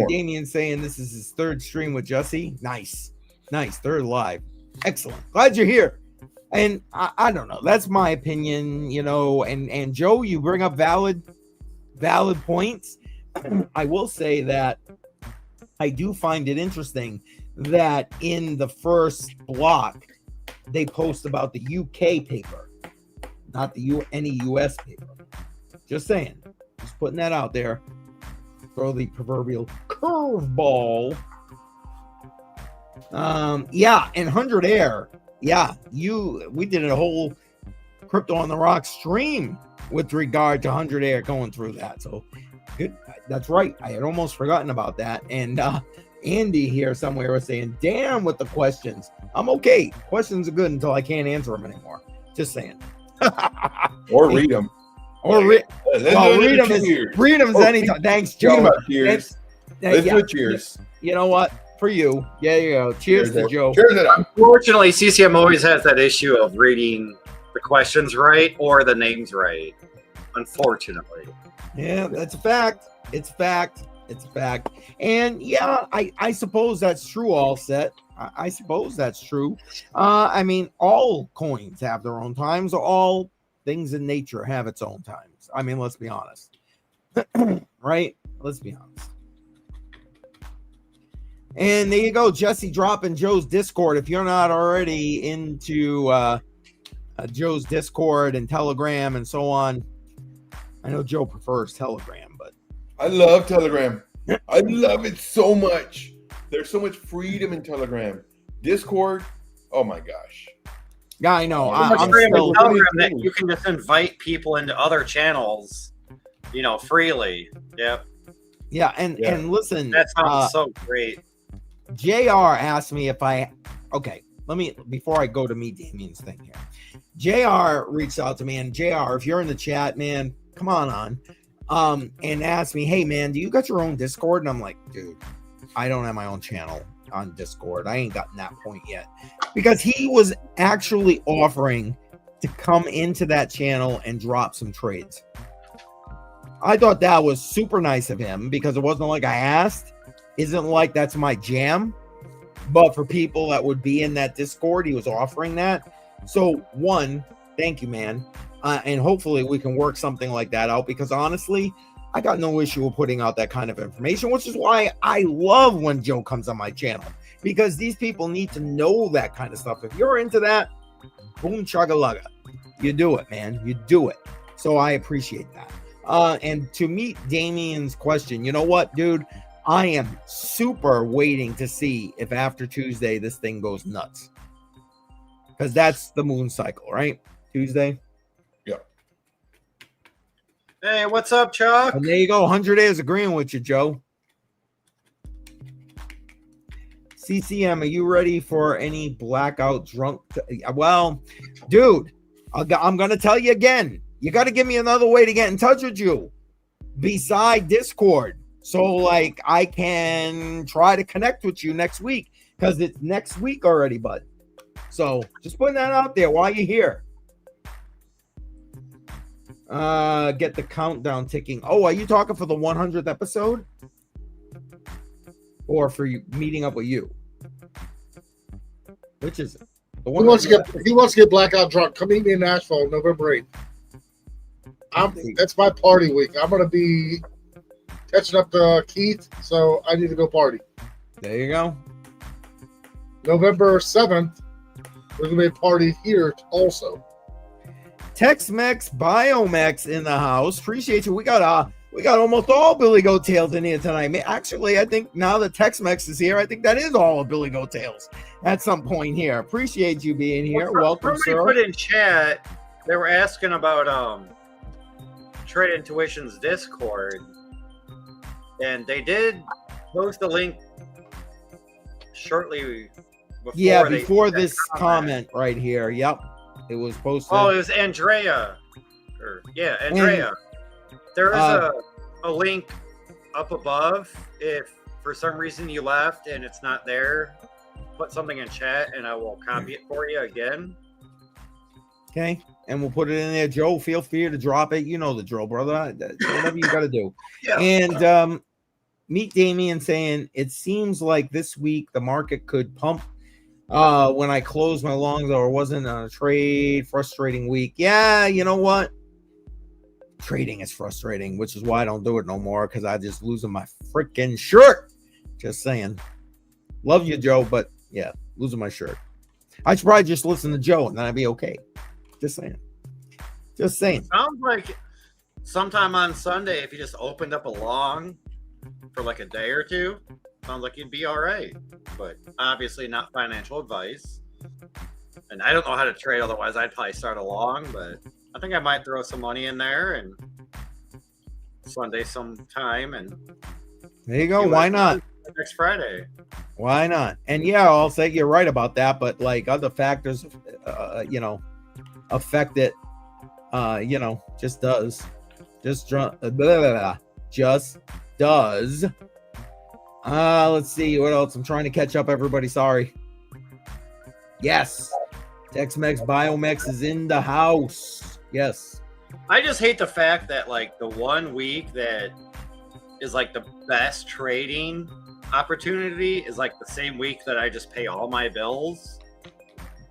S1: Damien saying this is his 3rd stream with Jesse. Nice. 3rd live. Excellent. Glad you're here. And I don't know. That's my opinion, and Joe, you bring up valid points. I will say that I do find it interesting that in the first block, they post about the UK paper, not any US paper. Just saying. Just putting that out there. Throw the proverbial curveball. Yeah, and 100 Air. Yeah, we did a whole Crypto on the Rock stream with regard to 100 Air going through that. So good. That's right. I had almost forgotten about that. And Andy here somewhere was saying, damn with the questions. I'm okay. Questions are good until I can't answer them anymore. Just saying.
S5: Or read them.
S1: Or read them anytime. Thanks, Joe.
S5: Cheers. Let's do cheers.
S1: You know what? For you. Yeah, you go. Cheers to Joe.
S5: Cheers it up.
S4: Unfortunately, CCM always has that issue of reading the questions right or the names right. Unfortunately.
S1: Yeah, that's a fact. It's a fact. It's a fact. And yeah, I suppose that's true, All Set. I suppose that's true. I mean, all coins have their own times. All things in nature have its own times. I mean, let's be honest. Right? Let's be honest. And there you go, Jesse dropping Joe's Discord. If you're not already into Joe's Discord and Telegram and so on, I know Joe prefers Telegram, but
S5: I love Telegram. I love it so much. There's so much freedom in Telegram. Discord, oh my gosh.
S1: Yeah, I know.
S4: I'm
S1: I'm
S4: still
S1: still
S4: Telegram that you can just invite people into other channels, freely. Yep.
S1: Yeah, and listen,
S4: That sounds so great.
S1: JR asked me if before I go to meet Damien's thing here. JR reached out to me, and JR, if you're in the chat, man, come on. And asked me, hey man, do you got your own Discord? And I'm like, dude, I don't have my own channel on Discord. I ain't gotten that point yet. Because he was actually offering to come into that channel and drop some trades. I thought that was super nice of him because it wasn't like I asked. Isn't like that's my jam. But for people that would be in that Discord, he was offering that. So one, thank you, man. And hopefully we can work something like that out because honestly, I got no issue with putting out that kind of information, which is why I love when Joe comes on my channel because these people need to know that kind of stuff. If you're into that, boom, chugga-lugga. You do it, man. You do it. So I appreciate that. And to meet Damien's question, you know what, dude? I am super waiting to see if after Tuesday this thing goes nuts. Because that's the moon cycle, right? Tuesday.
S4: Hey, what's up, Chuck?
S1: And there you go. 100 days agreeing with you, Joe. CCM, are you ready for any blackout drunk? Well, dude, I'm going to tell you again. You got to give me another way to get in touch with you beside Discord. So, I can try to connect with you next week because it's next week already, bud. So, just putting that out there while you're here. Get the countdown ticking. Oh, are you talking for the 100th episode? Or for you meeting up with you? Which is it?
S3: He wants to get blackout drunk. Come meet me in Nashville, November 8th. That's my party week. I'm gonna be catching up to Keith, so I need to go party.
S1: There you go.
S3: November 7th, there's gonna be a party here also.
S1: Tex-Mex Biomex in the house. Appreciate you. We got almost all Billy Goat Tales in here tonight. Actually, I think now that Tex-Mex is here, I think that is all of Billy Goat Tales at some point here. Appreciate you being here. Welcome,
S4: sir. Somebody put in chat, they were asking about Trade Intuition's Discord, and they did post a link shortly
S1: before this comment right here. Yep. It was posted.
S4: Oh, it was Andrea. Andrea. There is a link up above. If for some reason you left and it's not there, put something in chat and I will copy it for you again.
S1: Okay. And we'll put it in there. Joe, feel free to drop it. You know the drill, brother. Whatever you got to do.
S4: Yeah.
S1: And meet Damien saying, it seems like this week the market could pump when I closed my longs or wasn't on a trade. Frustrating week. Yeah, you know what? Trading is frustrating, which is why I don't do it no more because I just losing my freaking shirt. Just saying. Love you, Joe, but yeah, losing my shirt. I should probably just listen to Joe and then I'd be okay. Just saying. Just saying.
S4: Sounds like sometime on Sunday, if you just opened up a long for like a day or two, sounds like you'd be all right. But obviously not financial advice. And I don't know how to trade, otherwise I'd probably start along, but I think I might throw some money in there and Sunday sometime and
S1: There you go. Why not?
S4: next Friday.
S1: Why not? And yeah, I'll say you're right about that, but like other factors, affect it. Just does. Just does. Let's see what else. I'm trying to catch up, everybody. Sorry. Yes. Tex-Mex Biomex is in the house. Yes.
S4: I just hate the fact that like the 1 week that is like the best trading opportunity is like the same week that I just pay all my bills.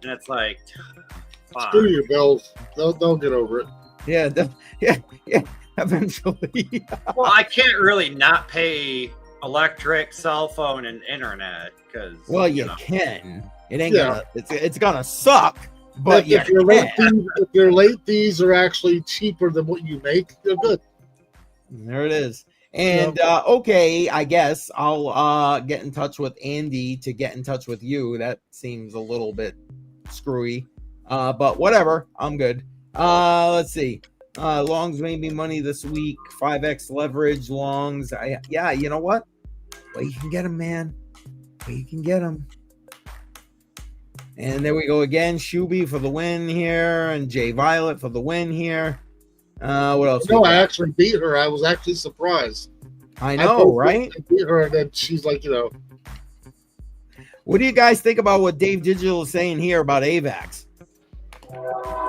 S4: And it's like,
S3: Screw your bills. They'll get over it.
S1: Yeah. Eventually.
S4: well, I can't really not pay electric, cell phone, and internet because
S1: You can. It ain't gonna. It's gonna suck. But
S3: if your late fees are actually cheaper than what you make, they're good.
S1: There it is. And okay, I guess I'll get in touch with Andy to get in touch with you. That seems a little bit screwy. But whatever. I'm good. Let's see. Longs made me money this week. 5x leverage longs. Yeah, you know what? Well, you can get them, man. You can get them. And there we go again. Shuby for the win here, and Jay Violet for the win here. What else?
S3: No, I actually beat her. I was actually surprised.
S1: I know, right?
S3: I beat her, and then she's like,
S1: What do you guys think about what Dave Digital is saying here about AVAX?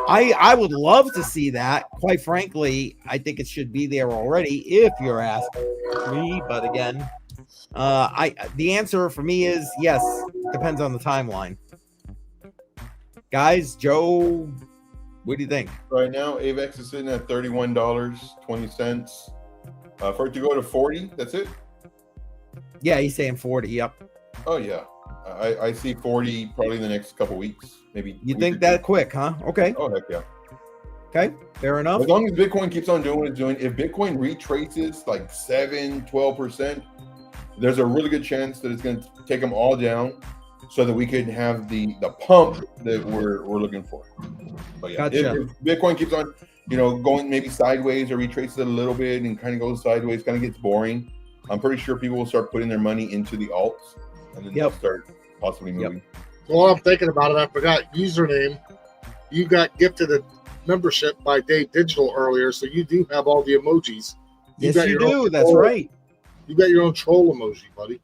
S1: I would love to see that. Quite frankly, I think it should be there already if you're asking me. But again, the answer for me is yes. Depends on the timeline. Guys, Joe, what do you think?
S5: Right now, AVAX is sitting at $31.20. For it to go to 40, that's it?
S1: Yeah, he's saying 40. Yep.
S5: Oh, yeah. I see 40 probably in the next couple weeks. Maybe.
S1: You think that quick, huh? Okay.
S5: Oh, heck yeah.
S1: Okay. Fair enough.
S5: As long as Bitcoin keeps on doing what it's doing, if Bitcoin retraces like 7-12%, there's a really good chance that it's going to take them all down so that we can have the pump that we're looking for. But yeah,
S1: Gotcha.
S5: if Bitcoin keeps on, going maybe sideways or retraces it a little bit and kind of goes sideways, kind of gets boring, I'm pretty sure people will start putting their money into the alts and then they'll start possibly moving.
S3: While I'm thinking about it, I forgot username. You got gifted a membership by Dave Digital earlier, so you do have all the emojis.
S1: Yes, you do. That's right.
S3: You got your own troll emoji, buddy.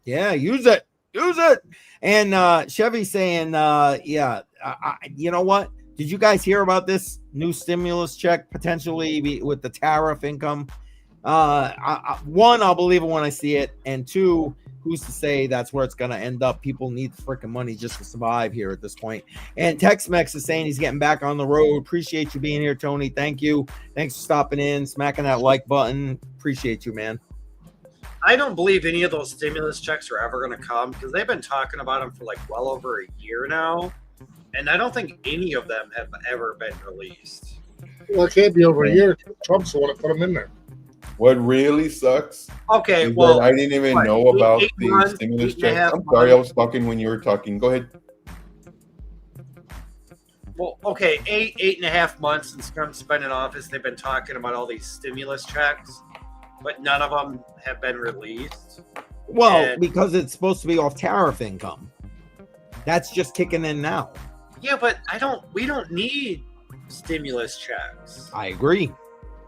S1: Yeah, use it. Use it. And Chevy's saying, you know what? Did you guys hear about this new stimulus check potentially with the tariff income? One, I'll believe it when I see it. And two, who's to say that's where it's going to end up? People need the freaking money just to survive here at this point. And Tex-Mex is saying he's getting back on the road. Appreciate you being here, Tony. Thank you. Thanks for stopping in, smacking that like button. Appreciate you, man.
S4: I don't believe any of those stimulus checks are ever going to come because they've been talking about them for like well over a year now. And I don't think any of them have ever been released.
S3: Well, it can't be over a year. Trump's the one that put them in there.
S5: What really sucks?
S4: Okay,
S5: is
S4: well,
S5: that I didn't even know about the
S4: months,
S5: stimulus
S4: 8.5
S5: checks. I'm sorry, I was talking when you were talking. Go ahead.
S4: Well, okay, 8.5 months since Trump's been in office, they've been talking about all these stimulus checks, but none of them have been released.
S1: Well, because it's supposed to be off tariff income. That's just kicking in now.
S4: Yeah, but we don't need stimulus checks.
S1: I agree.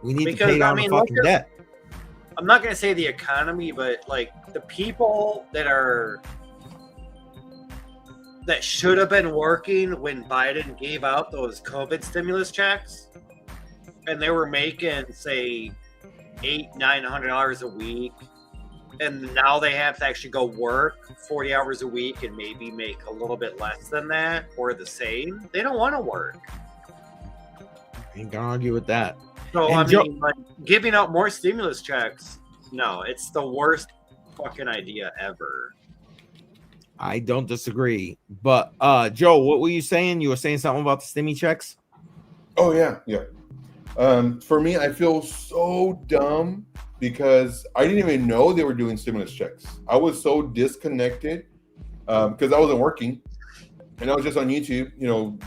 S1: We need
S4: Because,
S1: to pay down the fucking debt.
S4: I'm not going to say the economy, but like the people that should have been working when Biden gave out those COVID stimulus checks, and they were making say $800-900 a week, and now they have to actually go work 40 hours a week and maybe make a little bit less than that or the same. They don't want to work.
S1: I ain't gonna argue with that.
S4: So
S1: And
S4: I mean, like giving out more stimulus checks, no, it's the worst fucking idea ever.
S1: I don't disagree. But Joe, what were you saying? You were saying something about the stimmy checks?
S5: Oh yeah. For me, I feel so dumb because I didn't even know they were doing stimulus checks. I was so disconnected because I wasn't working, and I was just on YouTube,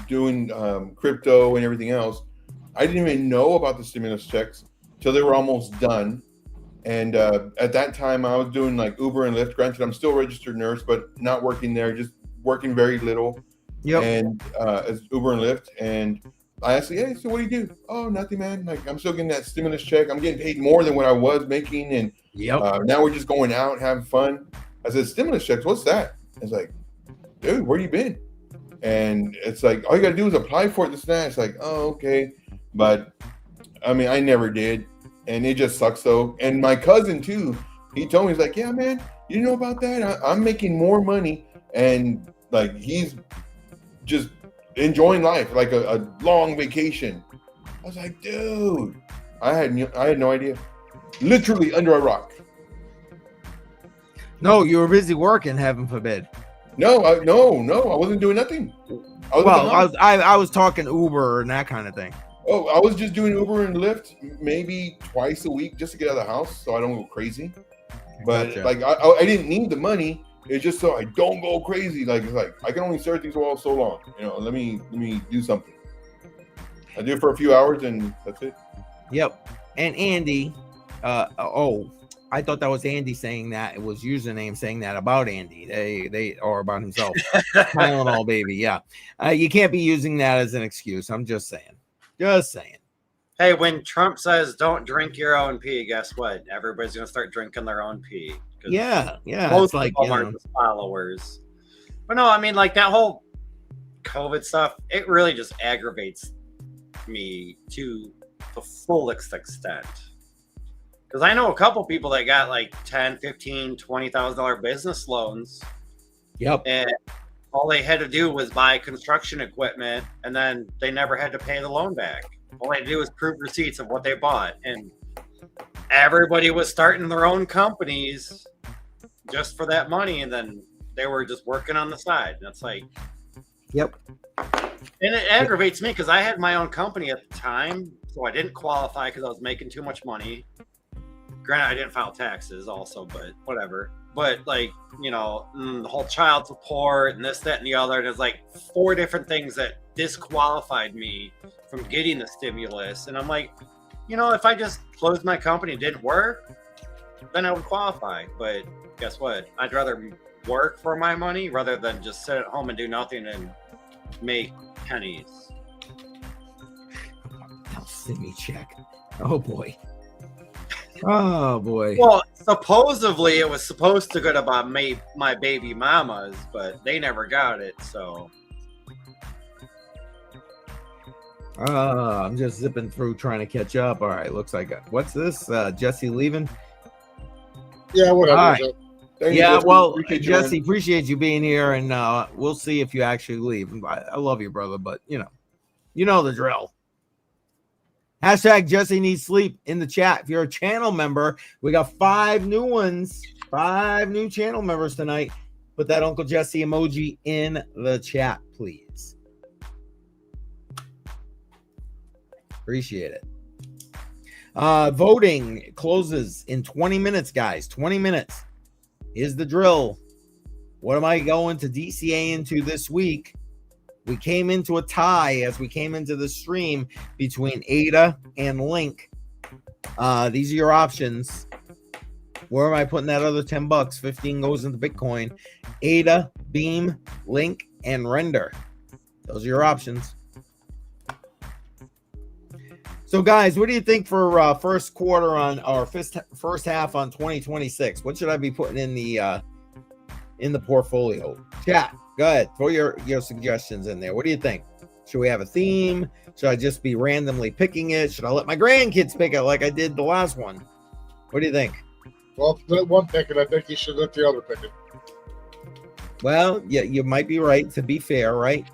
S5: doing crypto and everything else. I didn't even know about the stimulus checks till they were almost done. And at that time, I was doing like Uber and Lyft. Granted, I'm still a registered nurse, but not working there, just working very little.
S1: Yep.
S5: And as Uber and Lyft. And I asked, hey, so what do you do? Oh, nothing, man. Like, I'm still getting that stimulus check. I'm getting paid more than what I was making. And now we're just going out, having fun. I said, stimulus checks, what's that? It's like, dude, where you been? And it's like, all you got to do is apply for it, this and that. It's like, oh, okay. But, I mean, I never did. And it just sucks, though. And my cousin, too, he told me, he's like, yeah, man, you know about that? I'm making more money. And, like, he's just enjoying life, like a long vacation. I was like, dude, I had no idea. Literally under a rock.
S1: No, you were busy working, heaven forbid.
S5: No, I wasn't doing nothing.
S1: I was talking Uber and that kind of thing.
S5: Oh, I was just doing Uber and Lyft maybe twice a week just to get out of the house so I don't go crazy. But
S1: Gotcha.
S5: like I didn't need the money. It's just so I don't go crazy. Like it's like I can only serve these walls so long. Let me do something. I do it for a few hours and that's it.
S1: Yep. And Andy, I thought that was Andy saying that. It was username saying that about Andy. They or about himself. Tylenol baby. Yeah. You can't be using that as an excuse. I'm just saying. Just saying.
S4: Hey, when Trump says don't drink your own pee, guess what? Everybody's gonna start drinking their own pee.
S1: Yeah.
S4: Most
S1: It's like,
S4: of them are just followers. But no, I mean, like that whole COVID stuff, it really just aggravates me to the fullest extent. Because I know a couple people that got like $10, $15, $20,000 business loans.
S1: Yep.
S4: And all they had to do was buy construction equipment, and then they never had to pay the loan back. All they had to do was prove receipts of what they bought. And everybody was starting their own companies just for that money, and then they were just working on the side. And it's like,
S1: Yep.
S4: and it aggravates me because I had my own company at the time, so I didn't qualify because I was making too much money. Granted, I didn't file taxes also, but whatever. But like, the whole child support and this, that, and the other. There's like 4 different things that disqualified me from getting the stimulus. And I'm like, if I just closed my company and didn't work, then I would qualify. But guess what? I'd rather work for my money rather than just sit at home and do nothing and make pennies.
S1: Now send me check. Oh boy. Oh boy.
S4: Well, supposedly it was supposed to go to my baby mamas, but they never got it. So
S1: I'm just zipping through trying to catch up. All right, looks like what's this? Jesse leaving?
S3: Yeah, whatever.
S1: All right.
S5: Thank you,
S1: Yeah,
S5: Jesse.
S1: well,
S5: Appreciate you,
S1: Jesse,
S5: man.
S1: appreciate you being here, and we'll see if you actually leave. I love you, brother, but you know the drill. Hashtag Jesse needs sleep in the chat. If you're a channel member, we got 5 new ones, 5 new channel members tonight. Put that Uncle Jesse emoji in the chat, please. Appreciate it. Voting closes in 20 minutes, guys. 20 minutes. Here's the drill. What am I going to DCA into this week? We came into a tie as we came into the stream between Ada and Link. These are your options. Where am I putting that other $10? 15 goes into Bitcoin. Ada, Beam, Link, and Render. Those are your options. So, guys, what do you think for first quarter on our first half on 2026? What should I be putting in the portfolio? Chat. Go ahead. Throw your suggestions in there. What do you think? Should we have a theme? Should I just be randomly picking it? Should I let my grandkids pick it like I did the last one? What do you think?
S3: Well, let one pick it. I think you should let the other pick it.
S1: Well, yeah, you might be right. To be fair, right?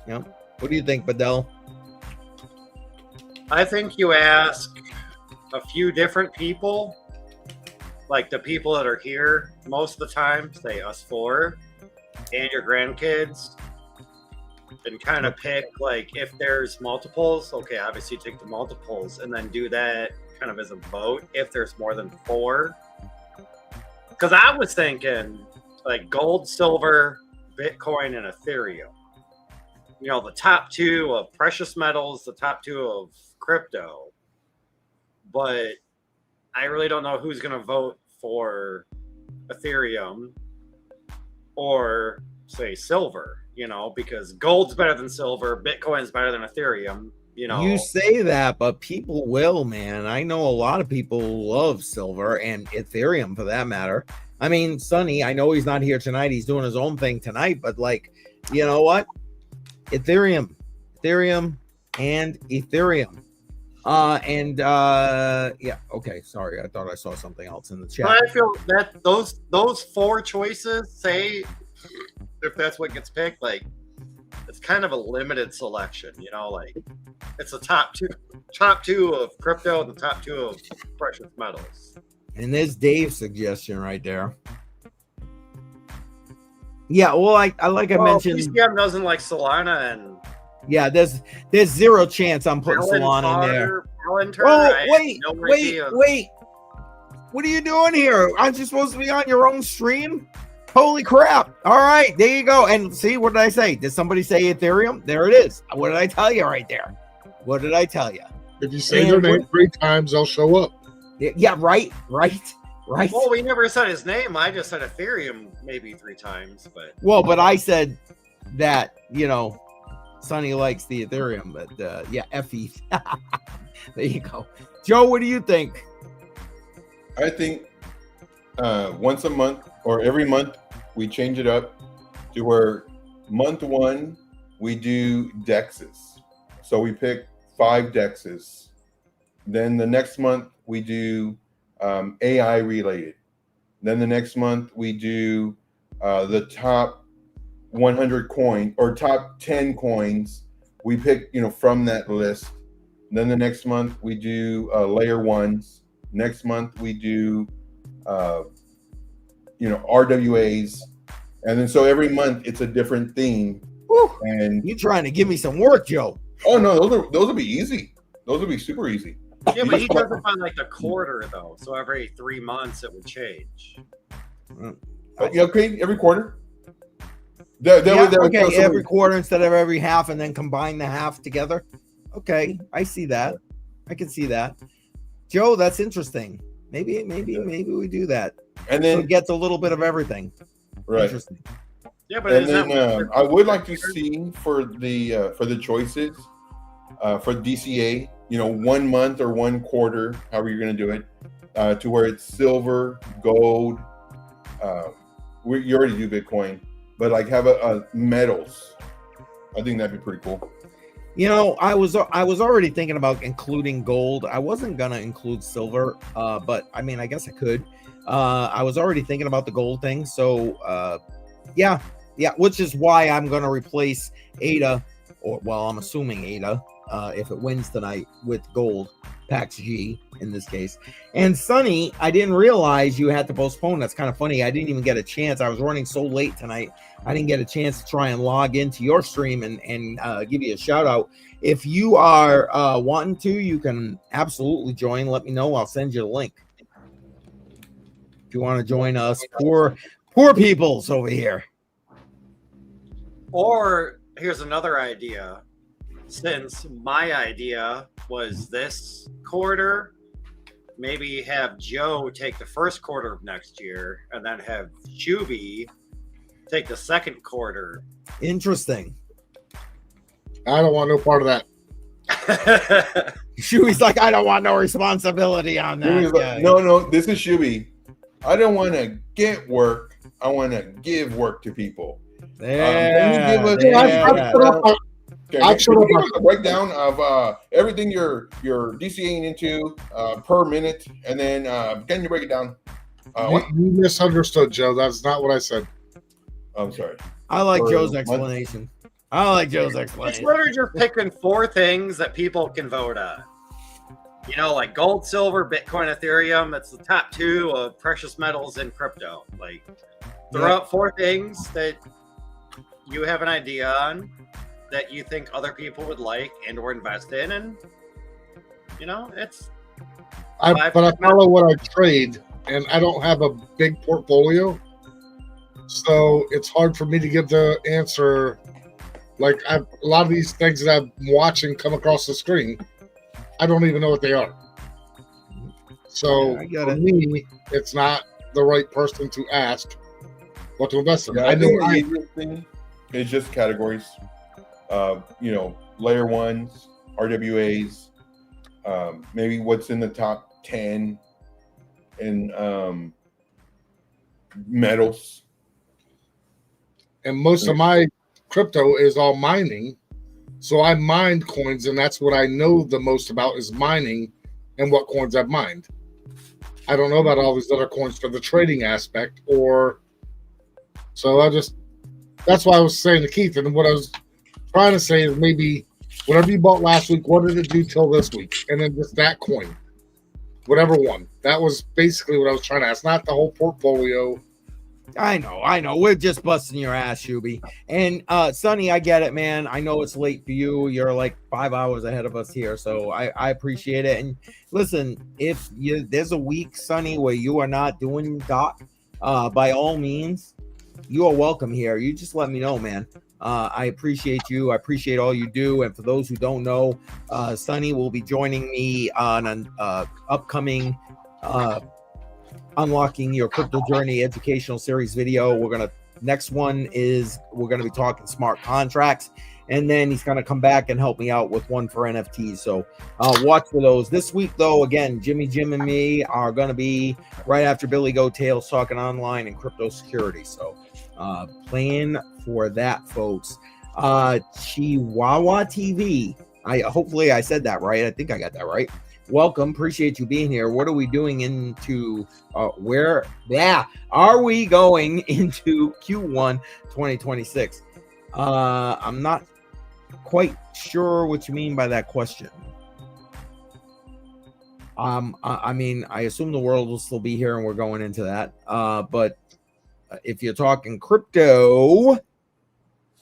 S1: Yeah. What do you think, Badell?
S4: I think you ask a few different people, like the people that are here most of the time, say us 4, and your grandkids, and kind of pick, like, if there's multiples, okay, obviously take the multiples, and then do that kind of as a vote if there's more than 4. Because I was thinking like gold, silver, Bitcoin, and Ethereum. You know, the top 2 of precious metals, the top 2 of crypto. But I really don't know who's going to vote for Ethereum or say silver, you know, because gold's better than silver, Bitcoin's better than Ethereum, you know.
S1: You say that, but people will, man. I know a lot of people love silver and Ethereum for that matter. I mean, Sonny, I know he's not here tonight. He's doing his own thing tonight, but like, you know what? Ethereum, and Ethereum. Yeah, okay, sorry. I thought I saw something else in the chat.
S4: But I feel that those 4 choices, say if that's what gets picked, like it's kind of a limited selection, you know, like it's the top two of crypto and the top 2 of precious metals.
S1: And there's Dave's suggestion right there. Yeah, well, I mentioned,
S4: PCM doesn't like Solana and
S1: yeah, there's 0 chance I'm putting Solana in there. Oh, wait. What are you doing here? Aren't you supposed to be on your own stream? Holy crap. All right, there you go. And see, what did I say? Did somebody say Ethereum? There it is. What did I tell you right there? What did I tell you?
S3: If you say their name 3 times, they'll show up.
S1: Yeah, right.
S4: Well, we never said his name. I just said Ethereum maybe 3 times,
S1: but I said that, you know, Sonny likes the Ethereum, but yeah, FE. There you go. Joe, what do you think?
S5: I think once a month or every month we change it up to where month 1 we do dexes. So we pick 5 dexes. Then the next month we do AI related. Then the next month we do the top 100 coin or top 10 coins. We pick, you know, from that list. Then the next month we do layer 1s. Next month we do you know, RWAs. And then so every month it's a different theme.
S1: Whew.
S5: And
S1: you trying to give me some work, Joe?
S5: Oh no, those will be easy. Those will be super easy.
S4: yeah, but he does it by like the quarter though. So every 3 months it would change.
S5: Okay, every quarter.
S1: Okay, every quarter instead of every half, and then combine the half together. Okay, I see that. I can see that. Joe, that's interesting. Maybe we do that.
S5: And then
S1: so it gets a little bit of everything.
S5: Right.
S1: Interesting.
S4: Yeah, but
S5: and then I would like to see for the choices for DCA, you know, 1 month or 1 quarter, however you're going to do it, to where it's silver, gold. You already do Bitcoin, but like have a metals. I think that'd be pretty cool.
S1: You know, I was already thinking about including gold. I wasn't gonna include silver, but I mean, I guess I could. I was already thinking about the gold thing, so yeah, which is why I'm gonna replace ADA, or well, I'm assuming ADA, if it wins tonight, with gold, PAX G in this case. And Sonny, I didn't realize you had to postpone. That's kind of funny. I didn't even get a chance. I was running so late tonight. I didn't get a chance to try and log into your stream and give you a shout out. If you are wanting to, you can absolutely join. Let me know. I'll send you the link. If you want to join us, poor peoples over here.
S4: Or here's another idea. Since my idea was this quarter, maybe have Joe take the first quarter of next year and then have Shuby take the second quarter.
S1: Interesting.
S3: I don't want no part of that.
S1: Shuby's like, I don't want no responsibility on that.
S5: Like, no, this is Shuby. I don't want to get work. I want to give work to people. I'll give a breakdown of everything you're DCAing into per minute, and then can you break it down?
S3: You misunderstood, Joe. That's not what I said.
S5: I'm sorry.
S1: I like Joe's explanation.
S4: It's literally just picking 4 things that people can vote on. You know, like gold, silver, Bitcoin, Ethereum. That's the top 2 of precious metals and crypto. Like, throw out 4 things that you have an idea on that you think other people would like and or invest in, and you know, it's
S3: I follow what I trade, and I don't have a big portfolio, so it's hard for me to give the answer. Like a lot of these things that I'm watching come across the screen, I don't even know what they are. So
S1: Yeah, I get
S3: for
S1: it.
S3: me, it's not the right person to ask what to invest in.
S5: Yeah,
S3: I know
S5: think the easiest thing is just categories. Layer ones, RWAs, maybe what's in the top 10 in metals.
S3: and most of my crypto is all mining. So I mined coins, and that's what I know the most about is mining and what coins I've mined. I don't know about all these other coins for the trading aspect, that's why I was saying to Keith, and what I was trying to say is maybe whatever you bought last week, what did it do till this week? And then just that coin, whatever one. That was basically what I was trying to ask, not the whole portfolio.
S1: I know. We're just busting your ass, Shuby. And Sonny, I get it, man. I know it's late for you. You're like 5 hours ahead of us here, so I appreciate it. And listen, if there's a week, Sonny, where you are not doing doc, by all means, you are welcome here. You just let me know, man. I appreciate you. I appreciate all you do. And for those who don't know, Sonny will be joining me on an upcoming Unlocking Your Crypto Journey educational series video. Next one is we're going to be talking smart contracts, and then he's going to come back and help me out with one for NFTs. So watch for those. This week, though, again, Jimmy Jim and me are going to be right after Billy Goat Tales talking online and crypto security. So plan for that, folks. Chihuahua TV. Hopefully I said that right. I think I got that right. Welcome. Appreciate you being here. What are we doing into are we going into Q1 2026? I'm not quite sure what you mean by that question. I mean, I assume the world will still be here and we're going into that. But if you're talking crypto,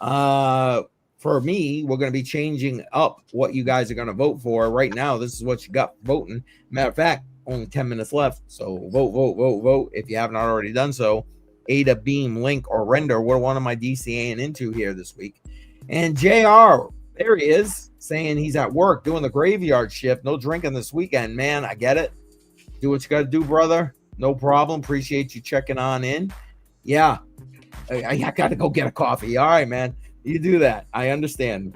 S1: for me, we're going to be changing up what you guys are going to vote for. Right now, this is what you got voting. Matter of fact, only 10 minutes left. So vote. If you haven't already done so, Ada, Beam, Link, or Render. What one am I DCAing into here this week? And JR, there he is, saying he's at work doing the graveyard shift. No drinking this weekend, man. I get it. Do what you got to do, brother. No problem. Appreciate you checking on in. Yeah, I got to go get a coffee. All right, man. You do that. I understand.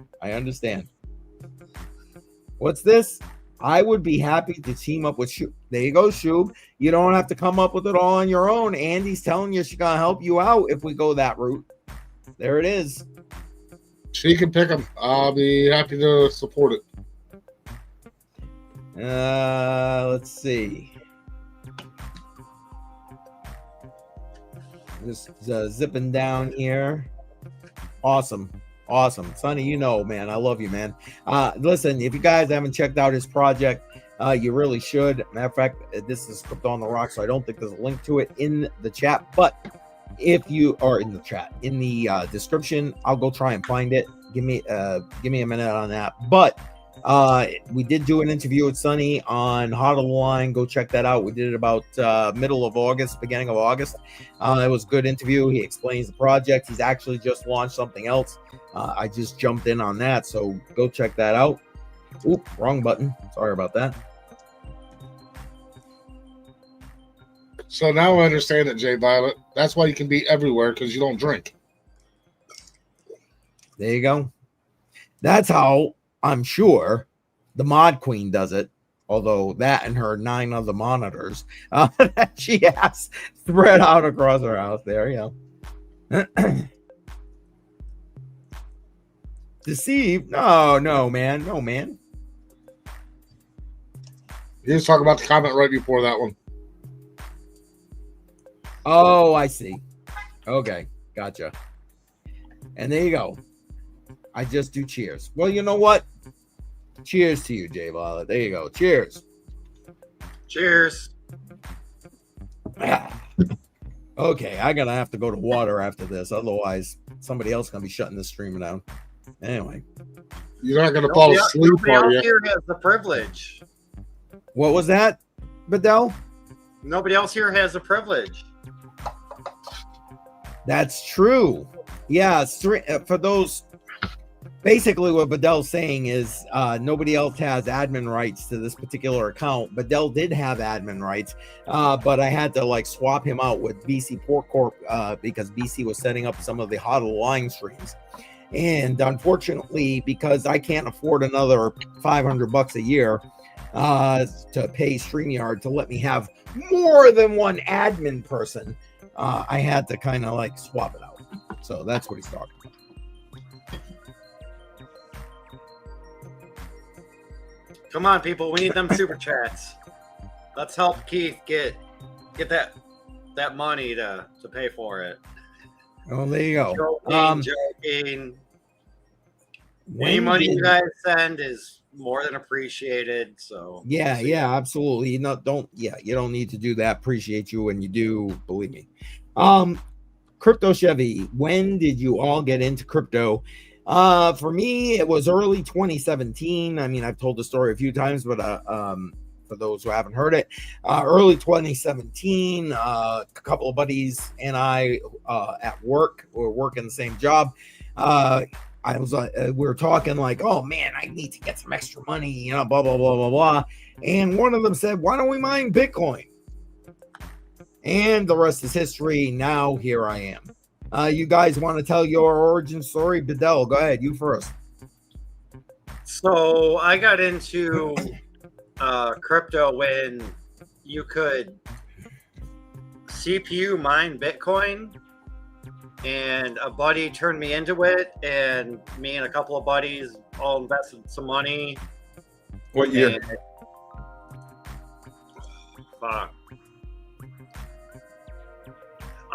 S1: What's this? I would be happy to team up with Shub. There you go, Shub. You don't have to come up with it all on your own. Andy's telling you she's going to help you out if we go that route. There it is.
S3: She can pick them. I'll be happy to support it.
S1: Let's see. Just zipping down here. Awesome. Sonny, you know, man, I love you, man. Listen, if you guys haven't checked out his project, you really should. Matter of fact, this is Crypto on the Rock, so I don't think there's a link to it in the chat. But if you are in the chat, in the description, I'll go try and find it. Give me a minute on that. But we did do an interview with Sonny on Hot on the Line. Go check that out. We did it about middle of August, beginning of August. It was a good interview. He explains the project. He's actually just launched something else. I just jumped in on that, so go check that out. Oop, wrong button. Sorry about that.
S3: So now I understand it, Jay Violet. That's why you can be everywhere, because you don't drink.
S1: There you go. That's how I'm sure the Mod Queen does it. Although that and her 9 other monitors that she has spread out across her house. There you go. Deceived? No, man.
S3: You just talk about the comment right before that one.
S1: Oh, I see. Okay, gotcha. And there you go. I just do cheers. Well, you know what? Cheers to you, Jay Violet. There you go. Cheers.
S4: Cheers.
S1: Okay, I'm gonna have to go to water after this. Otherwise, somebody else gonna be shutting this stream down. Anyway,
S3: you're not gonna fall asleep,
S4: nobody
S3: are
S4: else
S3: you?
S4: here has the privilege.
S1: What was that? Bedell?
S4: Nobody else here has the privilege.
S1: That's true. Yeah, for those. Basically, what Bedell's saying is nobody else has admin rights to this particular account. Bedell did have admin rights, but I had to like swap him out with BC Pork Corp because BC was setting up some of the HODL line streams. And unfortunately, because I can't afford another $500 a year to pay StreamYard to let me have more than one admin person, I had to kind of like swap it out. So that's what he's talking about.
S4: Come on, people. We need them super chats. Let's help Keith get that money to pay for it.
S1: Oh, there you go.
S4: Joking. Any money you guys send is more than appreciated. So
S1: yeah, absolutely. You don't need to do that. Appreciate you when you do, believe me. Crypto Chevy, when did you all get into crypto? For me, it was early 2017. I mean, I've told the story a few times, but for those who haven't heard it, early 2017, a couple of buddies and I at work, we were working the same job. We were talking like, oh man, I need to get some extra money, you know, blah, blah, blah, blah, blah. And one of them said, why don't we mine Bitcoin? And the rest is history. Now here I am. You guys want to tell your origin story? Bedell, go ahead. You first.
S4: So I got into crypto when you could CPU mine Bitcoin, and a buddy turned me into it, and me and a couple of buddies all invested some money.
S5: What year?
S4: Fuck.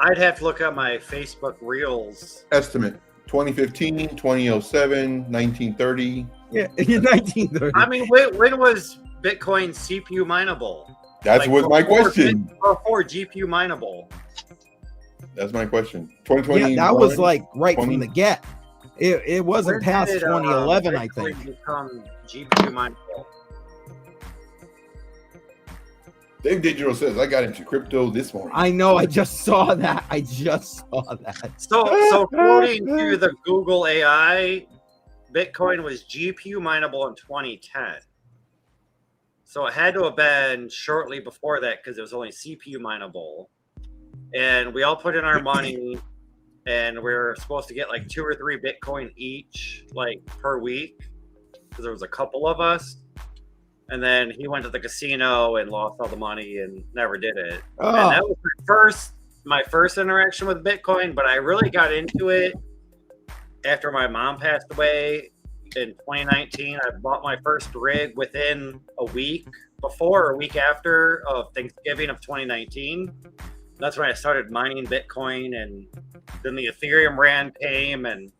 S4: I'd have to look at my Facebook Reels.
S5: Estimate 2015, 2007, 1930.
S1: Yeah, 1930.
S4: I mean, when was Bitcoin CPU mineable?
S5: That was my question.
S4: Before GPU mineable.
S5: That's my question. 2020.
S1: Yeah, that was like right
S5: 20?
S1: from the get. It wasn't past 2011, I think.
S4: Become GPU mineable.
S5: Dave Digital says, I got into crypto this morning.
S1: I know. I just saw that.
S4: So according to the Google AI, Bitcoin was GPU mineable in 2010. So it had to have been shortly before that because it was only CPU mineable. And we all put in our money, and we were supposed to get like 2 or 3 Bitcoin each, like per week, because there was a couple of us. And then he went to the casino and lost all the money and never did it.
S1: Oh.
S4: And that was my first interaction with Bitcoin, but I really got into it after my mom passed away in 2019. I bought my first rig within a week before or a week after of Thanksgiving of 2019. That's when I started mining Bitcoin, and then the Ethereum rand came, and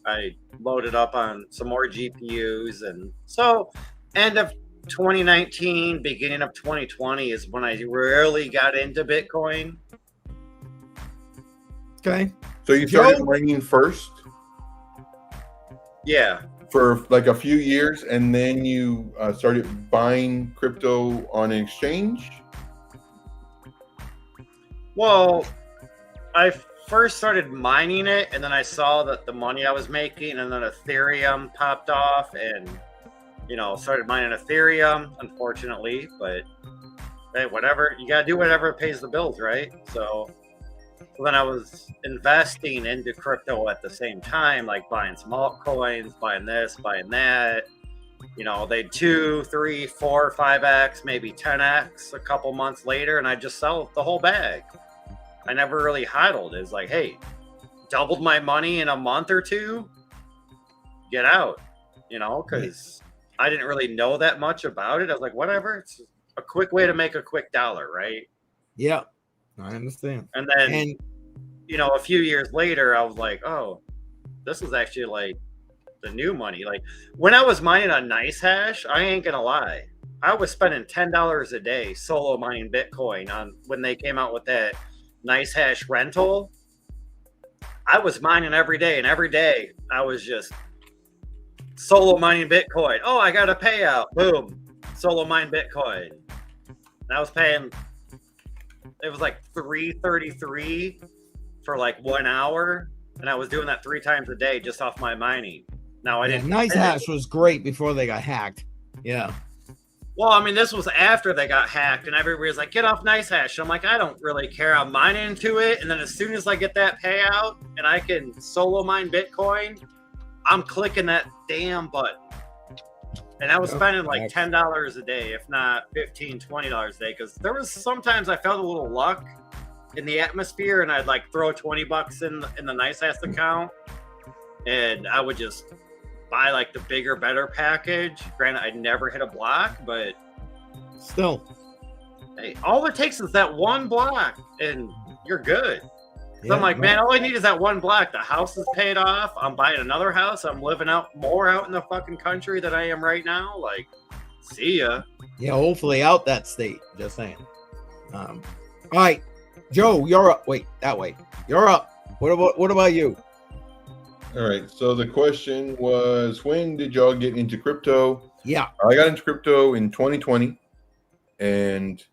S4: I loaded up on some more GPUs. And so end of 2019, beginning of 2020 is when I really got into Bitcoin.
S1: Okay.
S5: So you started mining first?
S4: Yeah.
S5: For like a few years, and then you started buying crypto on an exchange? Well,
S4: I first started mining it, and then I saw that the money I was making, and then Ethereum popped off, and started mining Ethereum, unfortunately, but hey, whatever. You gotta do whatever pays the bills, right? So then I was investing into crypto at the same time, like buying some altcoins, buying this, buying that. They'd 2, 3, 4, 5x, maybe 10x a couple months later, and I just sell the whole bag. I never really hodled. It's like, hey, doubled my money in a month or two, get out, because I didn't really know that much about it. I was like, whatever, it's a quick way to make a quick dollar, right?
S1: Yeah, I understand.
S4: And then, a few years later, I was like, oh, this is actually like the new money. Like when I was mining on Nice Hash, I ain't gonna lie, I was spending $10 a day solo mining Bitcoin on when they came out with that Nice Hash rental. I was mining every day, and every day I was just solo mining Bitcoin. Oh, I got a payout. Boom. Solo mine Bitcoin. And I was paying, it was like $3.33 for like 1 hour, and I was doing that 3 times a day just off my mining. Now I didn't.
S1: Nice Hash was great before they got hacked. Yeah.
S4: Well, I mean, this was after they got hacked, and everybody was like, "Get off Nice Hash." I'm like, I don't really care. I'm mining into it, and then as soon as I get that payout and I can solo mine Bitcoin, I'm clicking that damn button. And I was spending like $10 a day, if not $15, $20 a day, because there was sometimes I felt a little luck in the atmosphere, and I'd like throw $20 in the Nice Hash account, and I would just buy like the bigger, better package. Granted, I'd never hit a block, but
S1: still,
S4: hey, all it takes is that one block, and you're good.
S1: Yeah,
S4: I'm like, man, all I need is that one block. The house is paid off. I'm buying another house. I'm living out more out in the fucking country than I am right now. Like, see ya.
S1: Yeah, hopefully out that state. Just saying. All right, Joe, you're up. Wait, that way. You're up. What about you?
S5: All right. So the question was, when did y'all get into crypto?
S1: Yeah.
S5: I got into crypto in 2020 and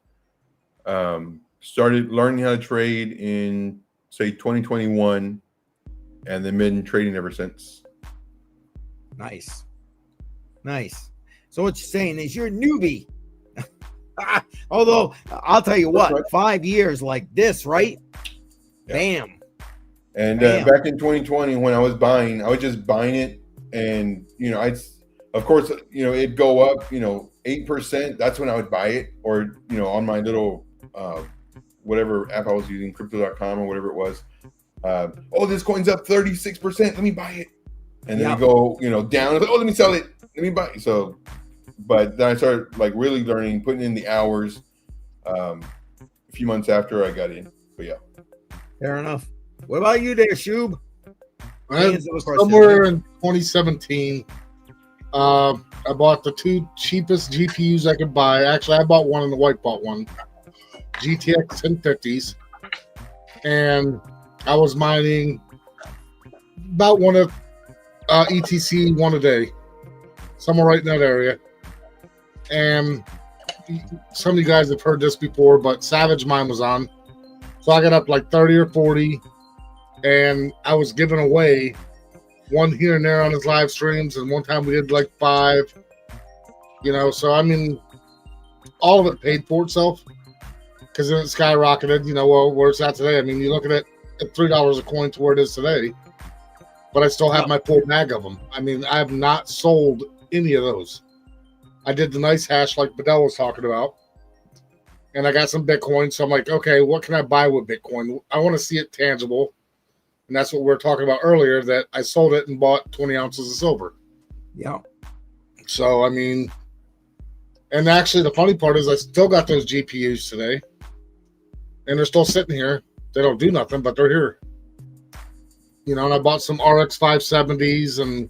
S5: started learning how to trade in, say, 2021, and then been trading ever since.
S1: Nice. So what you're saying is you're a newbie. Although, I'll tell you what,
S5: right.
S1: 5 years like this, right?
S5: Yeah.
S1: Bam.
S5: And back in 2020, when I was just buying it, and of course, it'd go up, 8%. That's when I would buy it, or on my little whatever app I was using, crypto.com or whatever it was. This coin's up 36%. Let me buy it, and then it go down. Like, let me sell it. Let me buy it. So, but then I started like really learning, putting in the hours. A few months after I got in, but yeah.
S1: Fair enough. What about you there, Shub?
S3: Somewhere in 2017, I bought the 2 cheapest GPUs I could buy. Actually, I bought one and the wife bought one. GTX 1050s. And I was mining about one of ETC one a day. Somewhere right in that area. And some of you guys have heard this before, but Savage Mine was on. So I got up like 30 or 40. And I was giving away one here and there on his live streams, and one time we did like 5. So I mean, all of it paid for itself because then it skyrocketed. Where it's at today. I mean, you look at it at $3 a coin to where it is today, but I still have my full bag of them. I mean, I have not sold any of those. I did the Nice Hash like Bedell was talking about, and I got some Bitcoin. So I'm like, okay, what can I buy with Bitcoin? I want to see it tangible. And that's what we were talking about earlier, that I sold it and bought 20 ounces of silver.
S1: Yeah.
S3: So, I mean, and actually the funny part is I still got those GPUs today. And they're still sitting here. They don't do nothing, but they're here. And I bought some RX 570s. And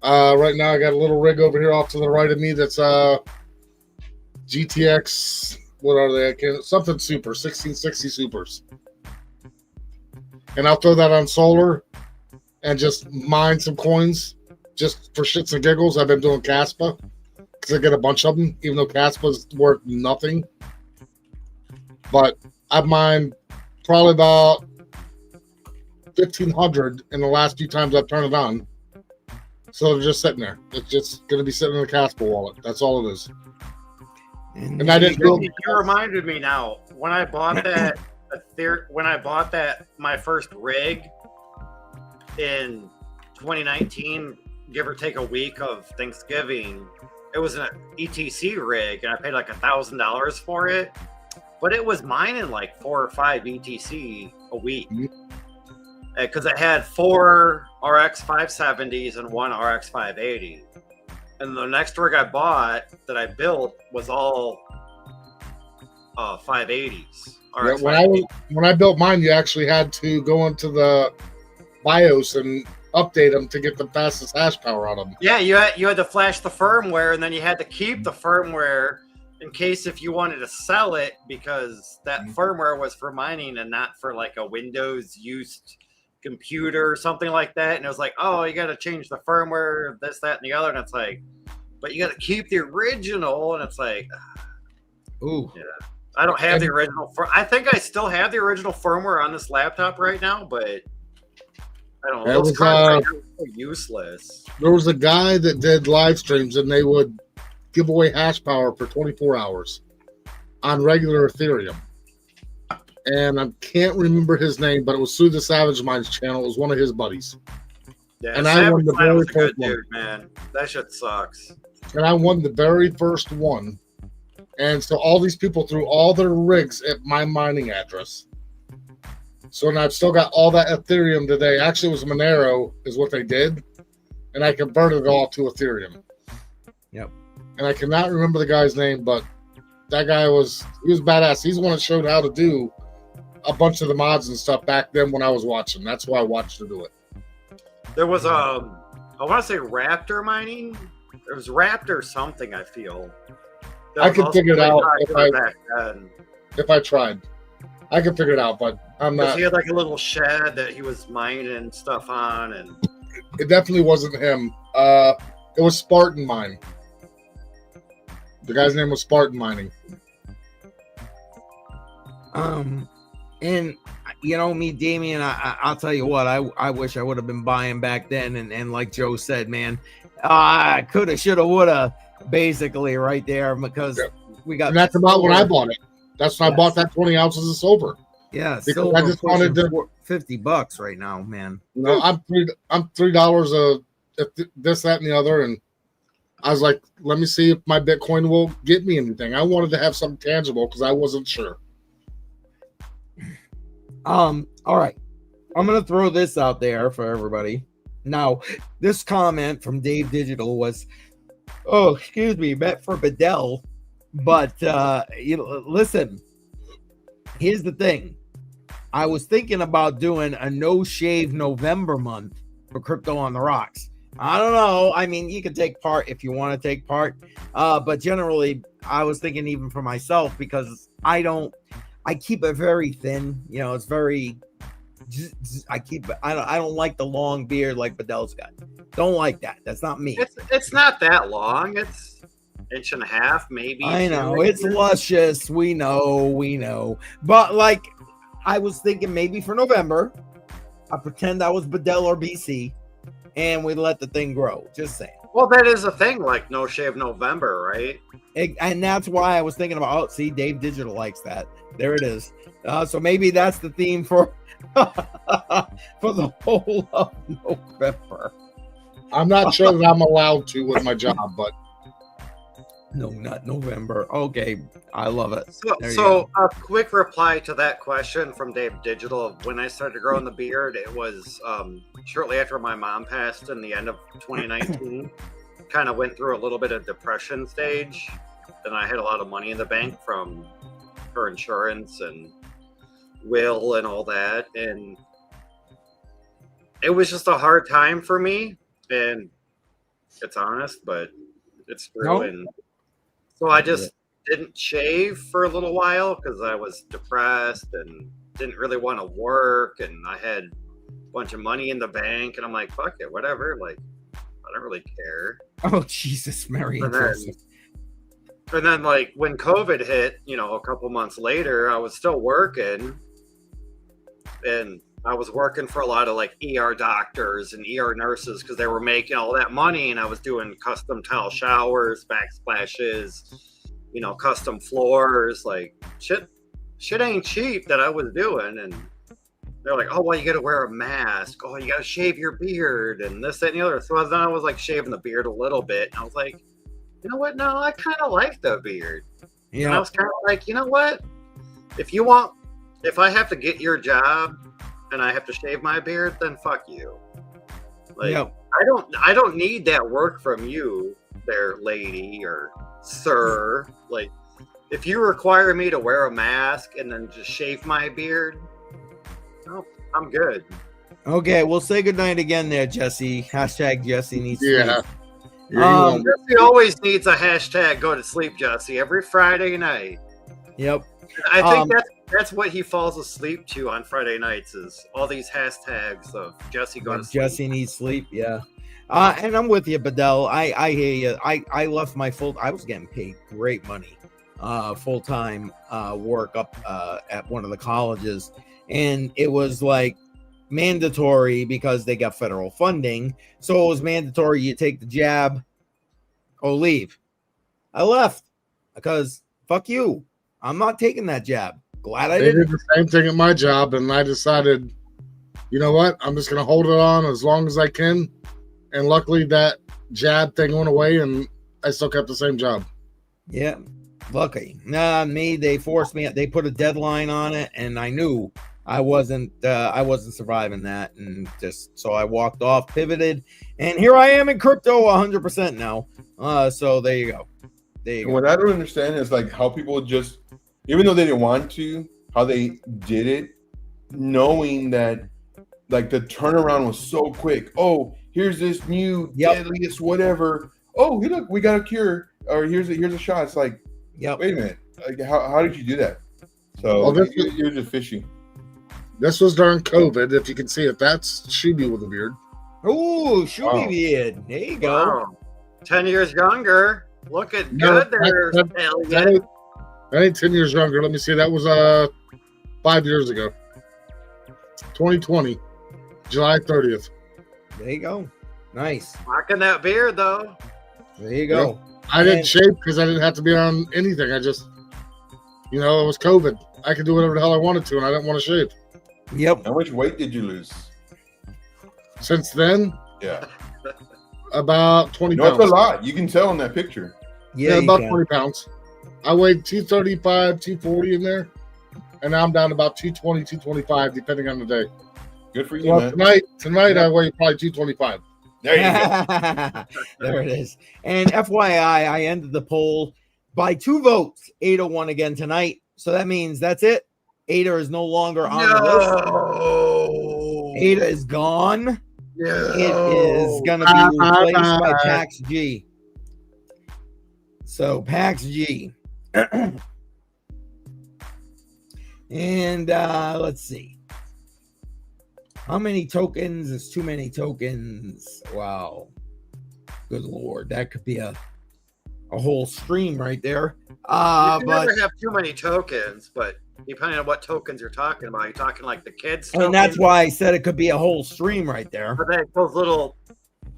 S3: right now I got a little rig over here off to the right of me that's GTX, what are they? Something super, 1660 supers. And I'll throw that on solar and just mine some coins just for shits and giggles. I've been doing Caspa because I get a bunch of them, even though Caspa's worth nothing. But I've mined probably about 1,500 in the last few times I've turned it on. So they're just sitting there. It's just going to be sitting in the Caspa wallet. That's all it is. And I didn't build.
S4: You reminded me now when I bought that. My first rig in 2019, give or take a week of Thanksgiving, it was an ETC rig, and I paid like $1,000 for it, but it was mining like 4 or 5 ETC a week because it had 4 RX 570s and 1 RX 580. And the next rig I bought that I built was all 580s.
S3: Yeah, when I built mine, you actually had to go into the BIOS and update them to get the fastest hash power out of them.
S4: Yeah, you had to flash the firmware, and then you had to keep the firmware in case if you wanted to sell it, because that firmware was for mining and not for like a Windows used computer or something like that. And it was like, oh, you got to change the firmware, this, that, and the other. And it's like, but you got to keep the original. And it's like,
S1: Ooh.
S4: Yeah. I don't have the original. I think I still have the original firmware on this laptop right now, but I don't know.
S3: It
S4: Those
S3: was,
S4: cards are so useless.
S3: There was a guy that did live streams, and they would give away hash power for 24 hours on regular Ethereum. And I can't remember his name, but it was through the Savage Minds channel. It was one of his buddies.
S4: Yeah,
S3: And I won the
S4: Savage Mind was a
S3: very
S4: good
S3: first one.
S4: dude, man. That shit sucks.
S3: And I won the very first one. And so all these people threw all their rigs at my mining address. So now I've still got all that Ethereum today. Actually, it was Monero is what they did. And I converted it all to Ethereum.
S1: Yep.
S3: And I cannot remember the guy's name, but that guy he was badass. He's the one that showed how to do a bunch of the mods and stuff back then when I was watching. That's why I watched him do it.
S4: There was I want to say Raptor mining. There was Raptor something, I feel. That
S3: I
S4: was
S3: could
S4: also
S3: figure it
S4: really
S3: out
S4: popular back then.
S3: if I tried. I could figure it out, but I'm
S4: 'Cause
S3: not.
S4: he had like a little shed that he was mining stuff on, and
S3: It definitely wasn't him. It was Spartan Mine. The guy's name was Spartan Mining.
S1: And you know me, Damien, I'll tell you what, I wish I would have been buying back then, and like Joe said, man, I coulda, shoulda, woulda, basically right there, because we got.
S3: And that's about when I bought it. That's when I bought that 20 ounces of silver.
S1: Yeah,
S3: Because
S1: silver
S3: I just wanted to.
S1: $50 right now, man.
S3: You know, I'm $3 this, that, and the other, and I was like, let me see if my Bitcoin will get me anything. I wanted to have something tangible because I wasn't sure.
S1: All right, I'm gonna throw this out there for everybody. Now, this comment from Dave Digital was, oh, excuse me, meant for Bedell, but you know, listen. Here's the thing. I was thinking about doing a no shave November month for Crypto on the Rocks. I don't know. I mean, you can take part if you want to take part, but generally, I was thinking even for myself, because I keep it very thin. You know, it's very. I don't like the long beard like Bedell's got. Don't like that. That's not me.
S4: it's not that long. It's inch and a half, maybe.
S1: I know it's luscious. We know. But like, I was thinking maybe for November, I pretend I was Bedell or BC, and we let the thing grow. Just saying.
S4: Well, that is a thing, like no shave November, right?
S1: And that's why I was thinking about. Oh, see, Dave Digital likes that. There it is. So maybe that's the theme for for the whole of November.
S3: I'm not sure that I'm allowed to with my job, but
S1: No, not November. Okay, I love it.
S4: So a quick reply to that question from Dave Digital of when I started growing the beard, it was shortly after my mom passed in the end of 2019. Kind of went through a little bit of depression stage, and I had a lot of money in the bank from her insurance and will and all that, and it was just a hard time for me, and it's honest, but it's true.
S1: Nope.
S4: And so I just didn't shave for a little while because I was depressed and didn't really want to work, and I had a bunch of money in the bank, and I'm like, fuck it, whatever, like I don't really care.
S1: Oh, Jesus, Mary.
S4: And then like when COVID hit, you know, a couple months later, I was still working, and I was working for a lot of like ER doctors and ER nurses because they were making all that money, and I was doing custom tile showers, backsplashes, you know, custom floors, like shit ain't cheap that I was doing. And they're like, oh, well, you got to wear a mask. Oh, you got to shave your beard and this, that, and the other. So then I was like shaving the beard a little bit. And I was like, you know what? No, I kind of like the beard.
S1: Yeah.
S4: And I was kind of like, you know what? If I have to get your job and I have to shave my beard, then fuck you. Like,
S1: Yep.
S4: I don't need that work from you there, lady or sir. Like, if you require me to wear a mask and then just shave my beard, no, I'm good.
S1: Okay, we'll say goodnight again there, Jesse. Hashtag Jesse needs
S3: yeah.
S1: sleep.
S4: Jesse always needs a hashtag go to sleep, Jesse, every Friday night.
S1: Yep.
S4: I think that's what he falls asleep to on Friday nights is all these hashtags of Jesse go to sleep.
S1: Jesse needs sleep. Yeah. And I'm with you, Bedell. I hear you. I left my I was getting paid great money full-time work up at one of the colleges, and it was like mandatory because they got federal funding. So it was mandatory you take the jab or leave. I left because fuck you. I'm not taking that jab. Glad I
S3: They
S1: didn't.
S3: did the same thing at my job, and I decided, you know what? I'm just going to hold it on as long as I can. And luckily, that jab thing went away, and I still kept the same job.
S1: Yeah, lucky. Nah, me. They forced me. They put a deadline on it, and I knew I wasn't surviving that, and just so I walked off, pivoted, and here I am in crypto 100% now. So there you go. There you
S5: And
S1: go.
S5: what I don't understand is like how people just, even though they didn't want to, how they did it, knowing that like the turnaround was so quick. Oh, here's this new deadliest whatever. Oh, hey, look, we got a cure, or here's a shot. It's like, wait a minute, like how did you do that? So you're just fishy.
S3: This was during COVID. If you can see it, that's Shuby with a beard.
S1: Ooh, Shuby beard. There you go.
S4: Wow. 10 years younger. Looking
S3: No,
S4: good there.
S3: that ain't 10 years younger. Let me see. That was 5 years ago. 2020, July 30th.
S1: There you go. Nice.
S4: Rocking that beard though.
S1: There you go.
S3: Yep. I didn't shave because I didn't have to be on anything. I just, it was COVID. I could do whatever the hell I wanted to, and I didn't want to shave.
S1: Yep.
S5: How much weight did you lose?
S3: Since then,
S5: Yeah.
S3: about 20
S5: No,
S3: pounds.
S5: it's a lot. You can tell in that picture.
S3: Yeah, about 20 pounds. I weighed 235, 240 in there, and now I'm down to about 220, 225, depending on the day.
S5: Good for you,
S3: Well,
S5: man.
S3: tonight I weigh probably 225.
S5: There you go.
S1: There it is. And FYI, I ended the poll by 2 votes. Ada won again tonight. So that means that's it. Ada is no longer on the list. Ada is gone. It is going to be replaced by Pax G. So Pax G. And let's see. How many tokens is too many tokens? Wow. Good Lord. That could be a whole stream right there.
S4: You
S1: But
S4: never have too many tokens, but depending on what tokens you're talking about, you're talking like the kids.
S1: and that's why I said it could be a whole stream right there.
S4: But then those little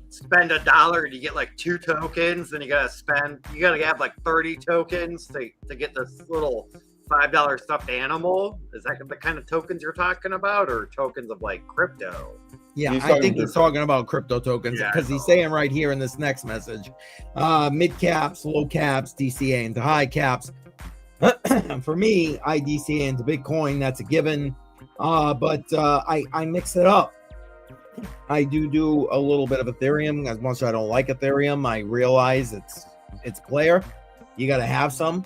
S4: spend $1 and you get like 2 tokens, then you gotta have like 30 tokens to get this little $5 stuffed animal. Is that the kind of tokens you're talking about, or tokens of like crypto?
S1: Yeah,
S5: He's
S1: I
S5: talking
S1: think he's
S5: crypto.
S1: talking about crypto tokens
S4: Yeah,
S1: because he's saying right here in this next message, mid caps, low caps, DCA into high caps. For me, I DCA into Bitcoin. That's a given. But I mix it up. I do a little bit of Ethereum. As much as I don't like Ethereum, I realize it's player. You got to have some.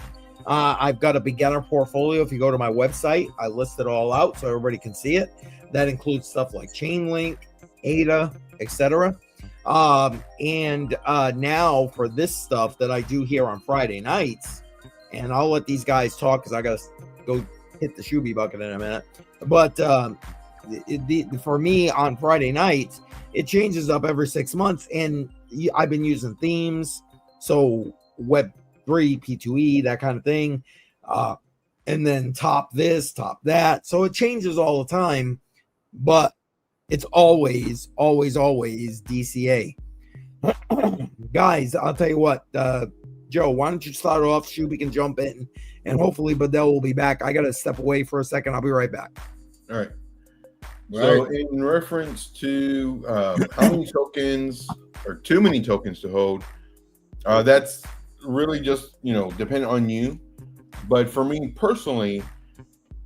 S1: I've got a beginner portfolio. If you go to my website, I list it all out so everybody can see it. That includes stuff like Chainlink, ADA, etc. And now for this stuff that I do here on Friday nights, and I'll let these guys talk because I got to go hit the Shuby bucket in a minute. But for me on Friday nights, it changes up every 6 months, and I've been using themes, so Web3, P2E, that kind of thing, and then top this, top that. So it changes all the time, but it's always DCA. Guys, I'll tell you what, Joe, why don't you start off? Shuby can jump in, and hopefully Badell will be back. I got to step away for a second. I'll be right back.
S5: All right. So in reference to how many tokens or too many tokens to hold, that's really just, dependent on you. But for me personally,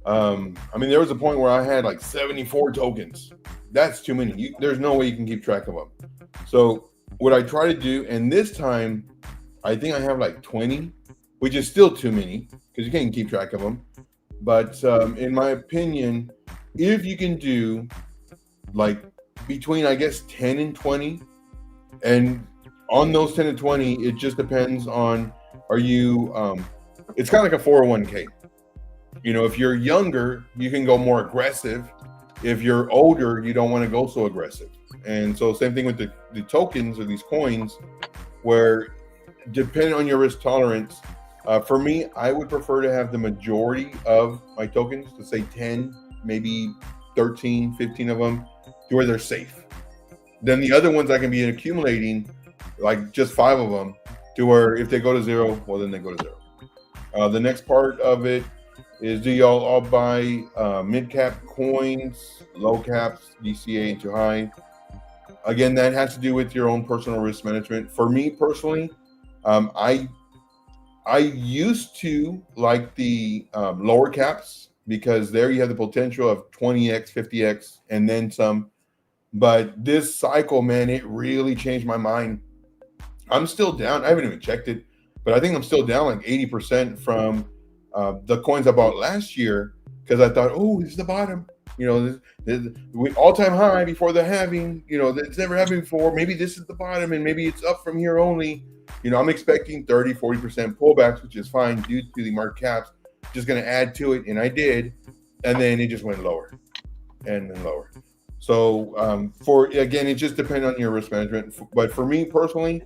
S5: there was a point where I had like 74 tokens. That's too many. There's no way you can keep track of them. So what I try to do, and this time, I think I have like 20, which is still too many because you can't keep track of them. But in my opinion, if you can do like between, I guess, 10 and 20, and on those 10 and 20, it just depends on, are you, it's kind of like a 401k. If you're younger, you can go more aggressive. If you're older, you don't want to go so aggressive. And so same thing with the tokens or these coins, where depending on your risk tolerance, For me, I would prefer to have the majority of my tokens, to say 10, maybe 13, 15 of them, to where they're safe. Then the other ones I can be accumulating, like just 5 of them, to where if they go to 0, well, then they go to 0. The next part of it is, do y'all all buy mid-cap coins, low caps, DCA, and too high? Again, that has to do with your own personal risk management. For me personally, I used to like the lower caps, because there you have the potential of 20x, 50x, and then some. But this cycle, man, it really changed my mind. I'm still down. I haven't even checked it, but I think I'm still down like 80% from the coins I bought last year, because I thought, oh, this is the bottom. You know, this all-time high before the halving. You know, it's never happened before. Maybe this is the bottom, and maybe it's up from here only. You know, I'm expecting 30, 40% pullbacks, which is fine due to the market caps. Just going to add to it, and I did. And then it just went lower and then lower. So again, it just depends on your risk management. But for me personally,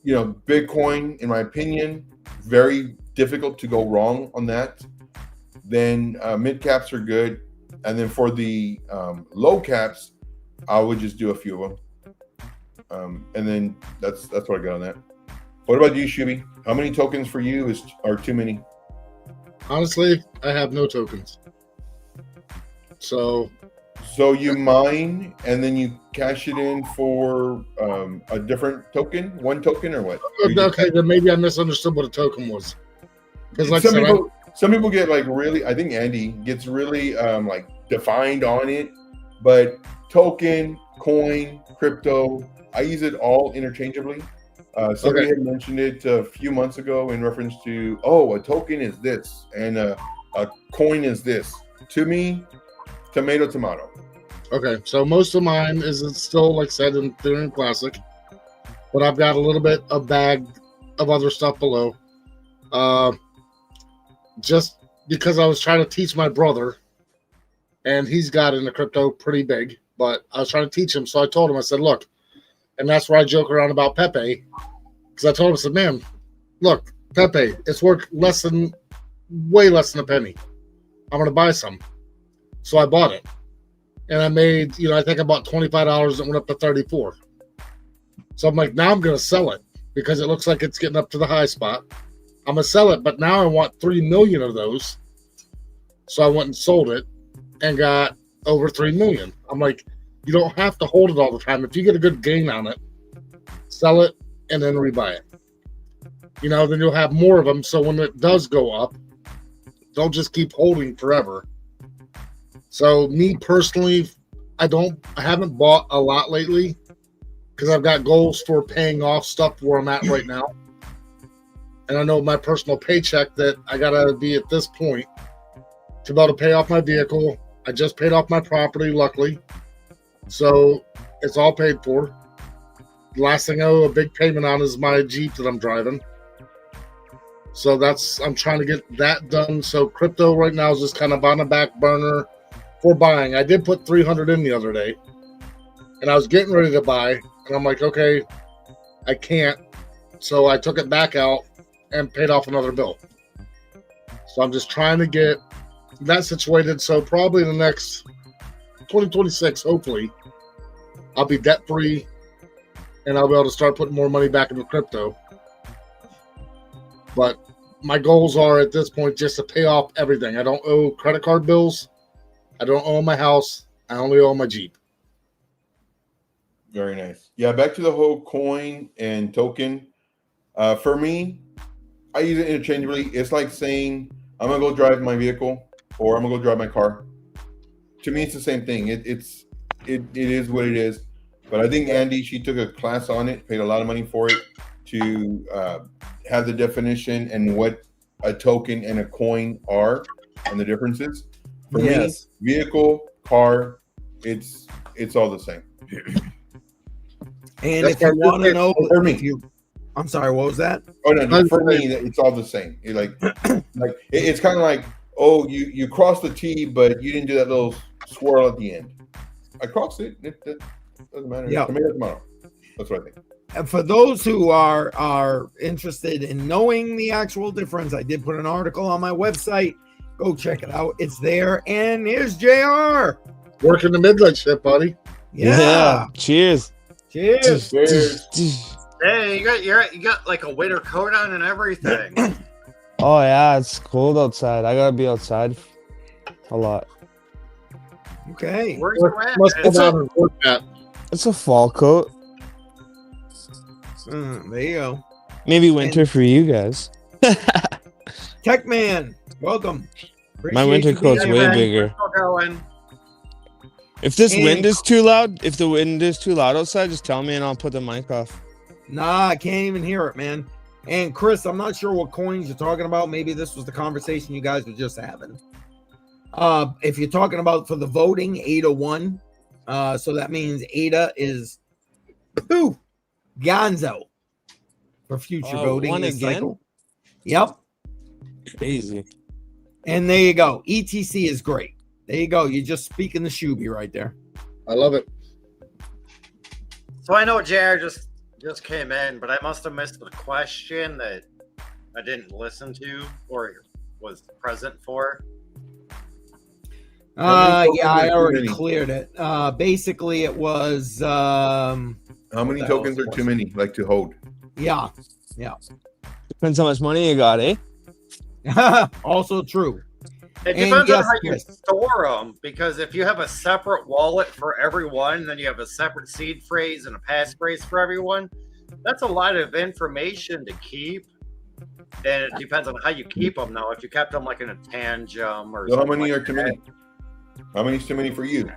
S5: you know, Bitcoin, in my opinion, very difficult to go wrong on that. Then mid caps are good. And then for the low caps, I would just do a few of them. And then that's what I got on that. What about you, Shuby? How many tokens for you are too many?
S3: Honestly, I have no tokens. So
S5: you mine and then you cash it in for a different token, one token, or what?
S3: okay, then maybe I misunderstood what a token was. Because like
S5: some people get like really, I think Andy gets really like defined on it, but token, coin, crypto, I use it all interchangeably. Somebody had mentioned it a few months ago in reference to, a token is this and a coin is this. To me, tomato.
S3: Okay, so most of mine is still, like I said, in Ethereum Classic, but I've got a little bit of bag of other stuff below. Just because I was trying to teach my brother, and he's got into crypto pretty big, but I was trying to teach him, so I told him, I said, look, and that's where I joke around about Pepe, because I told him, I said, man, look, Pepe, it's worth way less than a penny. I'm going to buy some. So I bought it. And I made, I think I bought $25. It went up to 34. So I'm like, now I'm going to sell it because it looks like it's getting up to the high spot. I'm going to sell it, but now I want 3 million of those. So I went and sold it and got over 3 million. I'm like, you don't have to hold it all the time. If you get a good gain on it, sell it and then rebuy it. Then you'll have more of them. So when it does go up, don't just keep holding forever. So me personally, I haven't bought a lot lately because I've got goals for paying off stuff where I'm at right now. And I know my personal paycheck that I got to be at this point to be able to pay off my vehicle. I just paid off my property, luckily. So it's all paid for. The last thing I owe a big payment on is my Jeep that I'm driving. So I'm trying to get that done. So crypto right now is just kind of on the back burner for buying. I did put 300 in the other day, and I was getting ready to buy, and I'm like, okay, I can't. So I took it back out and paid off another bill. So I'm just trying to get that situated. So probably in the next 2026, hopefully, I'll be debt free, and I'll be able to start putting more money back into crypto. But my goals are at this point just to pay off everything. I don't owe credit card bills. I don't own my house. I only own my Jeep.
S5: Very nice. Yeah, back to the whole coin and token. For me, I use it interchangeably. It's like saying I'm gonna go drive my vehicle or I'm gonna go drive my car. To me, it's the same thing. It is what it is. But I think Andy, she took a class on it, paid a lot of money for it to have the definition and what a token and a coin are and the differences. For me, vehicle, car, it's all the same.
S1: And if you want to know,
S5: for me,
S1: I'm sorry, what was that?
S5: Oh no, for me, it's all the same. It's kind of like, you crossed the T, but you didn't do that little swirl at the end. I crossed it. It doesn't matter.
S1: Yeah.
S5: Tomato. That's what I think.
S1: for those who are interested in knowing the actual difference, I did put an article on my website. Go check it out. It's there. And here's JR.
S3: Working the midnight shift, buddy.
S1: Yeah.
S8: Cheers.
S1: Cheers.
S5: Cheers.
S4: Hey, you got like a winter coat on and everything.
S8: Oh yeah, it's cold outside. I gotta be outside a lot.
S1: Okay.
S4: Where's you at?
S3: Must
S4: man?
S3: come out and work that.
S8: It's a fall coat.
S1: There you go.
S8: Maybe winter for you guys.
S1: Tech Man, welcome.
S8: My winter
S1: Appreciate you
S8: coat's
S1: being
S8: way
S1: here.
S8: bigger.
S4: Still going.
S8: If this
S1: And-
S8: wind is too loud, if the wind is too loud outside, just tell me and I'll put the mic off.
S1: Nah, I can't even hear it, man. And Chris, I'm not sure what coins you're talking about. Maybe this was the conversation you guys were just having. If you're talking about for the voting, ADA won. So that means ADA is gonzo for future voting
S8: won
S1: this
S8: again?
S1: cycle. Yep.
S8: Crazy.
S1: And there you go. ETC is great. There you go. You're just speaking the Shuby right there.
S3: I love it.
S4: So I know JR just came in, but I must have missed the question that I didn't listen to or was present for.
S5: How many
S1: Yeah, I
S5: tokens are too
S1: already
S5: many?
S1: cleared it. Basically it was
S5: How many
S1: the hell
S5: tokens
S1: is
S5: are
S1: it?
S5: too many, like to hold?
S1: yeah.
S8: Depends how much money you got, eh?
S1: Also true.
S4: It
S1: And
S4: depends
S1: yes,
S4: on how you
S1: Chris.
S4: store them, because if you have a separate wallet for everyone, then you have a separate seed phrase and a passphrase for everyone. That's a lot of information to keep. And it depends on how you keep them, though. If you kept them like in a tangent or
S5: So how
S4: something
S5: many
S4: like
S5: are too
S4: that.
S5: many? How many is too many for you?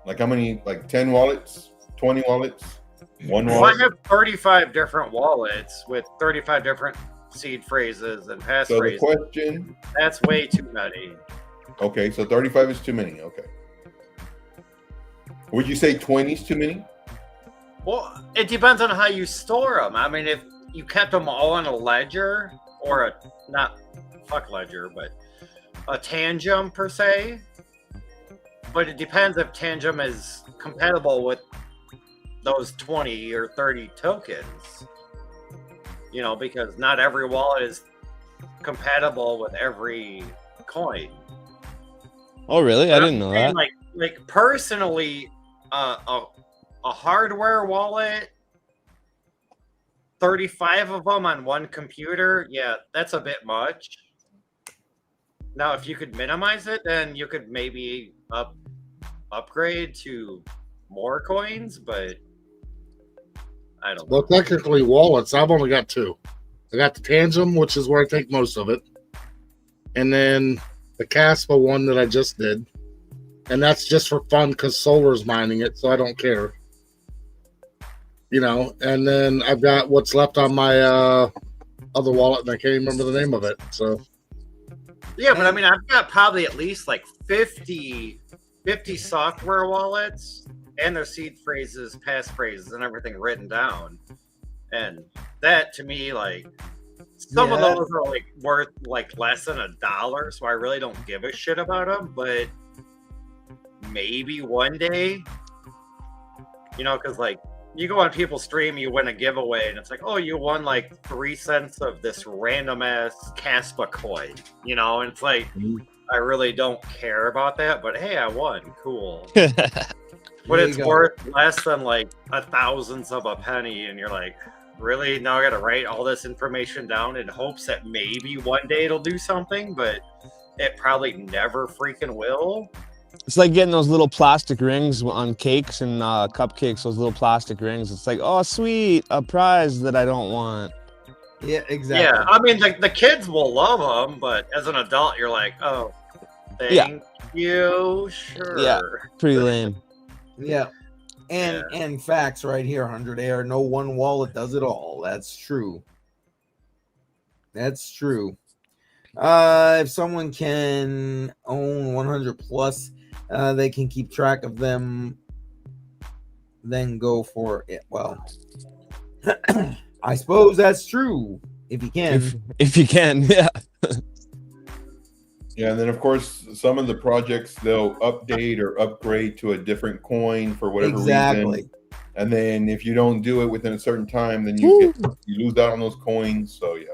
S5: Like how many? Like 10 wallets, 20 wallets, one
S4: Well, I
S5: wallet.
S4: have 35 different wallets with 35 different seed phrases and
S5: So the
S4: passphrases.
S5: question.
S4: That's way too many.
S5: Okay, so 35 is too many. Okay. Would you say 20 is too many?
S4: Well, it depends on how you store them. I mean, if you kept them all on a ledger or a not fuck ledger, but a tangent per se. But it depends if tangent is compatible with those 20 or 30 tokens. You know, because not every wallet is compatible with every coin.
S8: Oh, really? I didn't know that.
S4: Like personally, a hardware wallet, 35 of them on one computer, yeah, that's a bit much. Now, if you could minimize it, then you could maybe upgrade to more coins, but I don't know.
S3: Well, technically, wallets, I've only got two. I got the Tangem, which is where I take most of it. And then the Caspa one that I just did. And that's just for fun because Solar's mining it, so I don't care. You know, and then I've got what's left on my other wallet, and I can't even remember the name of it. So,
S4: Yeah, but I mean, I've got probably at least like 50 software wallets and their seed phrases, passphrases, and everything written down. And that to me, like, some of
S1: Yeah.
S4: those are like worth like less than $1, so I really don't give a shit about them. But maybe one day, you know, because like you go on people's stream, you win a giveaway, and it's like, oh, you won like 3 cents of this random ass Caspa coin, you know, and it's like, I really don't care about that, but hey, I won, cool. But
S1: There
S4: it's
S1: you go.
S4: worth less than like a thousandth of a penny, and you're like, really? Now I gotta write all this information down in hopes that maybe one day it'll do something, but it probably never freaking will.
S8: It's like getting those little plastic rings on cakes and cupcakes, those little plastic rings. It's like, oh, sweet, a prize that I don't want.
S1: Yeah, exactly.
S4: Yeah, I mean, the kids will love them, but as an adult, you're like, oh, thank you, sure.
S8: Yeah. Pretty lame.
S1: Yeah. And facts right here, 100 Air. No one wallet does it all. That's true. That's true. If someone can own 100 plus, they can keep track of them, then go for it. Well, I suppose that's true. If you can.
S8: If you can, yeah.
S5: Yeah, and then of course some of the projects they'll update or upgrade to a different coin for whatever
S1: Exactly.
S5: reason. And then if you don't do it within a certain time, then you lose out on those coins. So yeah.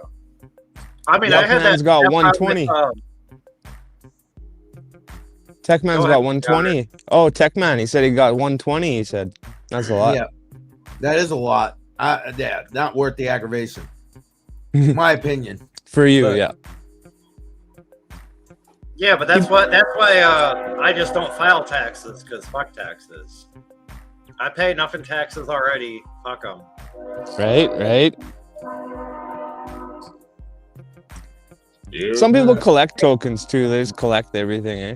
S4: I mean, I had
S8: Techman's got
S4: that
S8: 120. Techman's
S4: Go
S8: got
S4: ahead,
S8: 120. Oh, Techman, he said he got 120. He said that's a lot.
S1: Yeah, that is a lot. Yeah, not worth the aggravation. My opinion.
S8: For you,
S1: But-
S8: yeah.
S4: Yeah, but that's why I just don't file taxes, because fuck taxes. I pay enough in taxes already. Fuck them.
S8: Right. Some people collect tokens too. They just collect everything, eh?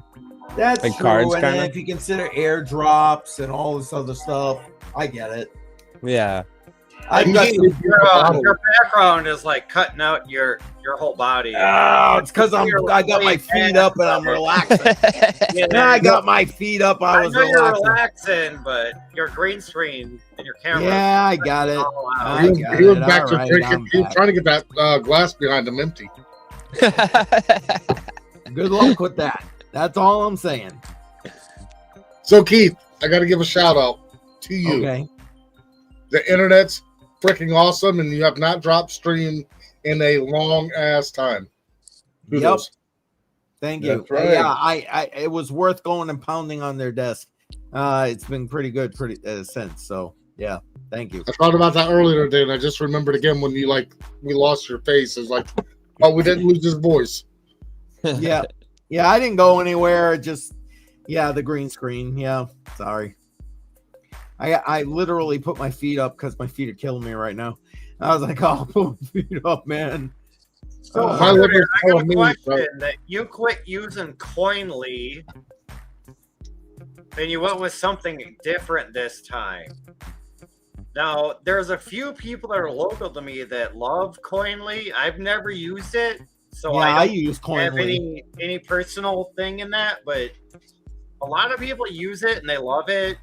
S1: That's
S8: Like
S1: true.
S8: cards,
S1: And then
S8: kinda?
S1: if you consider airdrops and all this other stuff, I get it.
S8: Yeah.
S1: I've got some,
S4: Your background is like cutting out your whole body.
S1: it's because I got my feet up and I'm relaxing. I got my feet up. I was
S4: know you're
S1: relaxing.
S4: relaxing, but your green screen and your camera.
S1: Yeah, I got it.
S4: all out.
S1: I got
S3: He was
S1: it.
S3: back
S1: All
S3: to
S1: right,
S3: drinking.
S1: I'm
S3: He was
S1: back.
S3: trying to get that glass behind him empty.
S1: Good luck with that. That's all I'm saying.
S3: So Keith, I got to give a shout out to you.
S1: Okay.
S3: The internet's freaking awesome, and you have not dropped stream in a long ass time.
S1: Yep.
S3: Kudos.
S1: Thank you.
S5: That's right.
S1: Yeah, I it was worth going and pounding on their desk. It's been pretty good since. So yeah, thank you.
S3: I thought about that earlier today, and I just remembered again when we lost your face. It's like, oh, we didn't lose his voice.
S1: Yeah. Yeah, I didn't go anywhere. Just the green screen. Yeah, sorry. I literally put my feet up because my feet are killing me right now. I was like, oh, put my feet up, man.
S4: So
S3: My
S4: Hunter,
S3: liver's
S4: I got
S3: telling
S4: a
S3: me,
S4: question
S3: right?
S4: that you quit using Coinly and you went with something different this time. Now, there's a few people that are local to me that love Coinly. I've never used it, so
S1: Yeah, I
S4: I don't
S1: use
S4: have
S1: Coinly.
S4: any personal thing in that, but a lot of people use it and they love it.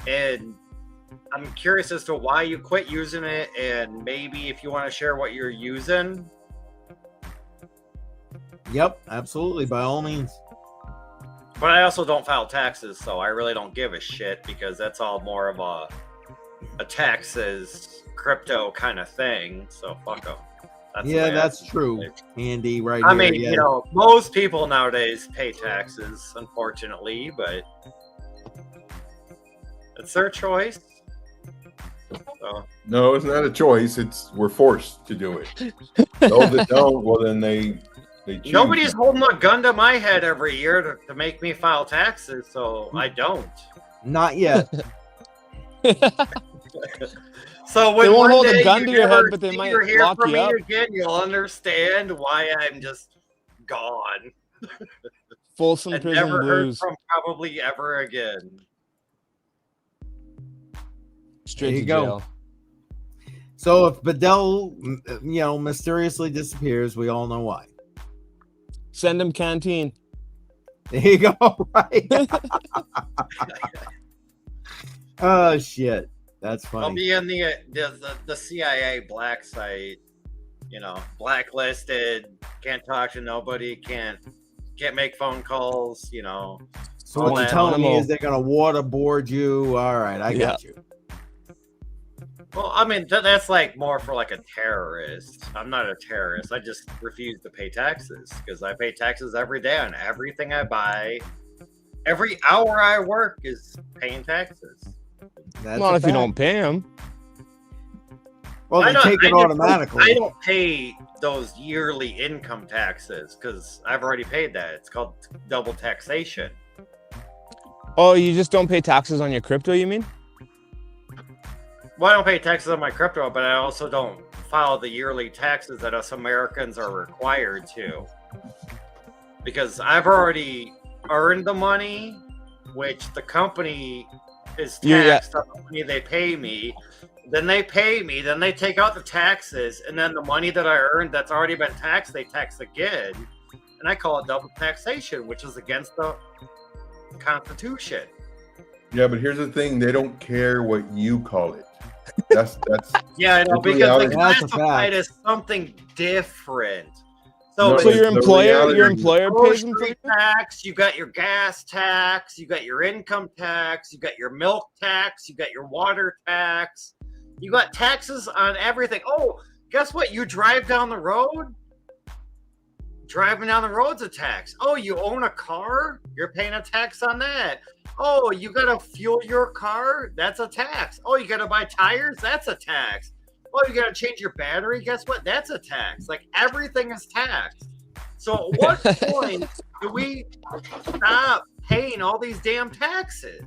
S4: And I'm curious as to why you quit using it, and maybe if you want to share what you're using.
S1: Yep, absolutely, by all means.
S4: But I also don't file taxes, so I really don't give a shit, because that's all more of a taxes crypto kind of thing. So fuck them.
S1: That's true, Andy. Right.
S4: I
S1: here,
S4: mean,
S1: yeah.
S4: most people nowadays pay taxes, unfortunately, but it's their choice. So.
S5: No, it's not a choice. We're forced to do it. Those that don't, well, then they choose.
S4: Nobody's holding a gun to my head every year to make me file taxes, so I don't.
S1: Not yet.
S4: So when
S8: They won't
S4: one
S8: hold a
S4: day
S8: gun
S4: you
S8: to your head,
S4: never
S8: but they
S4: see
S8: might
S4: or hear
S8: lock
S4: from
S8: you
S4: me
S8: up.
S4: again, you'll understand why I'm just gone
S8: Folsom
S4: and
S8: Prison
S4: never
S8: Blues.
S4: heard from probably ever again.
S8: Straight
S1: There
S8: to
S1: you go.
S8: jail.
S1: So if Bedell, mysteriously disappears, we all know why.
S8: Send him canteen.
S1: There you go. Right. Oh shit, that's
S4: I'll
S1: funny.
S4: be in the CIA black site, blacklisted, can't talk to nobody, can't make phone calls,
S1: So what
S4: all
S1: you're
S4: that.
S1: telling me
S8: Animal.
S1: is they're gonna waterboard you? All right, I got you.
S4: Well, I mean, that's like more for like a terrorist. I'm not a terrorist. I just refuse to pay taxes because I pay taxes every day on everything I buy. Every hour I work is paying taxes.
S1: That's
S8: Not
S1: a
S8: if you
S1: fact.
S8: don't pay him.
S1: Well, they take it automatically.
S4: I don't pay those yearly income taxes because I've already paid that. It's called double taxation.
S8: Oh, you just don't pay taxes on your crypto, you mean?
S4: Well, I don't pay taxes on my crypto, but I also don't file the yearly taxes that us Americans are required to. Because I've already earned the money, which the company is taxed on the money they pay me. Then they pay me, then they take out the taxes, and then the money that I earned that's already been taxed, they tax again. And I call it double taxation, which is against the Constitution.
S5: Yeah, but here's the thing: they don't care what you call it. That's
S4: Yeah, I know,
S5: It's
S4: because
S5: reality.
S4: the
S1: That's a
S4: classified
S1: fact.
S4: is something different. So,
S5: No,
S8: So
S5: it's
S8: your
S5: the
S8: employer
S5: reality.
S8: pays them for
S4: grocery
S8: you?
S4: tax, you got your gas tax, you got your income tax, you got your milk tax, you got your water tax, you got taxes on everything. Oh, guess what? You drive down the road. Driving down the road's a tax. Oh, you own a car? You're paying a tax on that. Oh, you gotta fuel your car? That's a tax. Oh, you gotta buy tires? That's a tax. Oh, you gotta change your battery? Guess what? That's a tax. Like everything is taxed. So at what point do we stop paying all these damn taxes?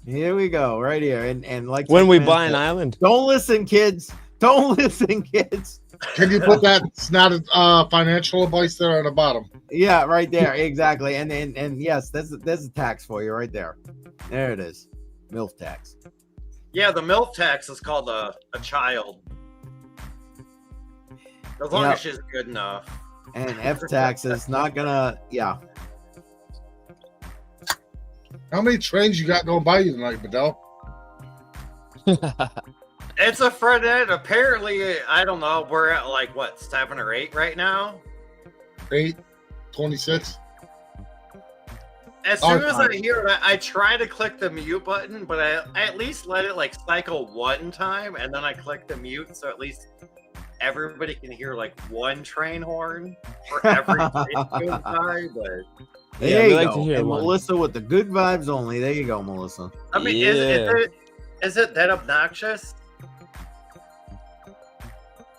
S1: Here we go, right here. And like
S8: When we
S1: Techman
S8: buy an
S1: said,
S8: island.
S1: don't listen, kids. Don't listen, kids.
S3: Can you put that snotted financial advice there on the bottom?
S1: Yeah, right there, exactly. And yes, there's a tax for you right there. There it is, MILF tax.
S4: Yeah, the milk tax is called a child. As long
S1: Yep.
S4: as she's good enough.
S1: And F tax is not gonna. Yeah,
S3: How many trains you got going by you tonight, Bedell?
S4: It's a front end. Apparently, I don't know. We're at like what 7 or 8 right now.
S3: 8, 26.
S4: As soon as I hear that, I try to click the mute button, but I at least let it like cycle one time, and then I click the mute, so at least everybody can hear like one train horn for every train that goes by. But
S1: there
S8: we
S1: you
S8: like
S1: go.
S8: to hear
S1: And
S8: one.
S1: Melissa with the good vibes only. There you go, Melissa.
S4: I mean,
S8: Yeah.
S4: is it that obnoxious?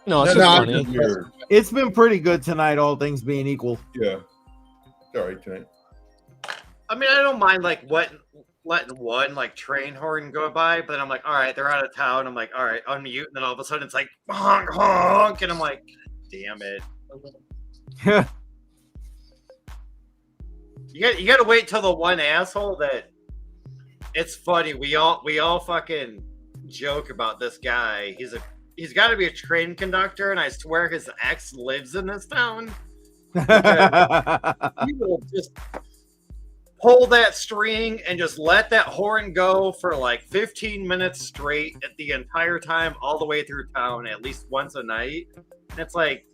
S8: No, it's
S3: No,
S8: just
S3: no,
S8: funny.
S5: You're-
S1: It's been pretty good tonight, all things being equal.
S5: yeah. It's all right tonight.
S4: I mean, I don't mind like letting one like train horn go by, but then I'm like, all right, they're out of town. I'm like, all right, unmute, and then all of a sudden it's like honk honk, and I'm like, damn it. You got to wait till the one asshole that. It's funny. We all fucking joke about this guy. He's got to be a train conductor, and I swear his ex lives in this town. He will just pull that string and just let that horn go for like 15 minutes straight at the entire time, all the way through town, at least once a night. And it's like,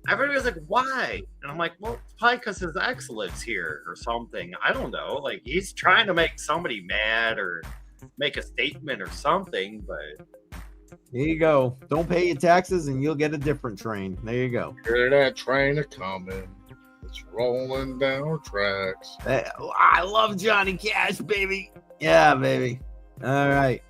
S4: everybody's like, why? And I'm like, well, it's probably because his ex lives here or something. I don't know. Like, he's trying to make somebody mad or make a statement or something, but
S1: There you go. Don't pay your taxes and you'll get a different train. There you go.
S3: Hear that train a coming. It's rolling down tracks.
S1: I love Johnny Cash, baby. Yeah, baby. All right.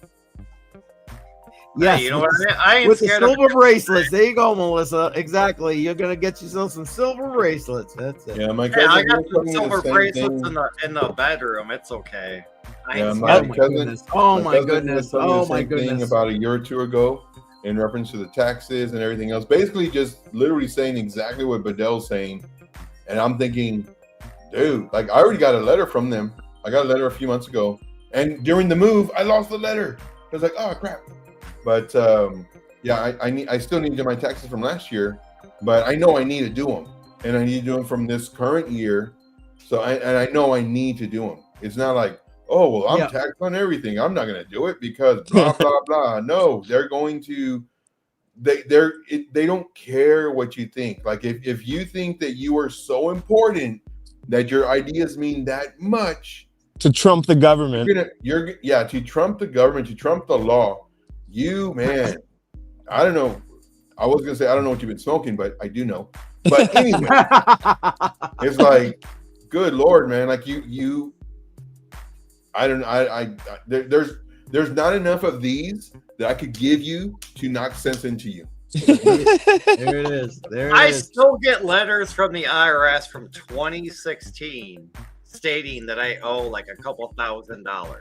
S1: Yes,
S4: hey, you know what I mean? I ain't
S1: with the
S4: scared of
S1: silver bracelets. There you go, Melissa. Exactly. You're gonna get yourself some silver bracelets. That's it.
S5: Yeah, my
S4: Yeah,
S5: cousin
S4: I got
S5: was
S4: some
S5: telling me
S4: silver
S5: the same
S4: bracelets
S5: thing.
S4: in the bedroom. It's okay. I
S5: Yeah,
S4: ain't
S5: my
S1: Oh my
S5: cousin-
S1: goodness. Oh my
S5: cousin was
S1: goodness.
S5: telling me
S1: Oh
S5: the
S1: my
S5: same thing
S1: goodness.
S5: about a year or two ago in reference to the taxes and everything else. Basically, just literally saying exactly what Bedell's saying. And I'm thinking, dude, like I already got a letter from them. I got a letter a few months ago, and during the move, I lost the letter. I was like, oh crap. But yeah, I still need to do my taxes from last year, but I know I need to do them, and I need to do them from this current year. So I know I need to do them. It's not like, oh well, I'm
S1: Yeah.
S5: taxed on everything. I'm not going to do it because blah blah blah. No, they're going to. They don't care what you think. Like if you think that you are so important that your ideas mean that much,
S8: To trump the government.
S5: you're to trump the government, to trump the law. You man, I don't know. I was gonna say I don't know what you've been smoking, but I do know. But anyway, it's like, good Lord, man. Like you. I don't. There's not enough of these that I could give you to knock sense into you.
S1: There it is. There it
S4: I
S1: is.
S4: still get letters from the IRS from 2016 stating that I owe like a couple $1,000.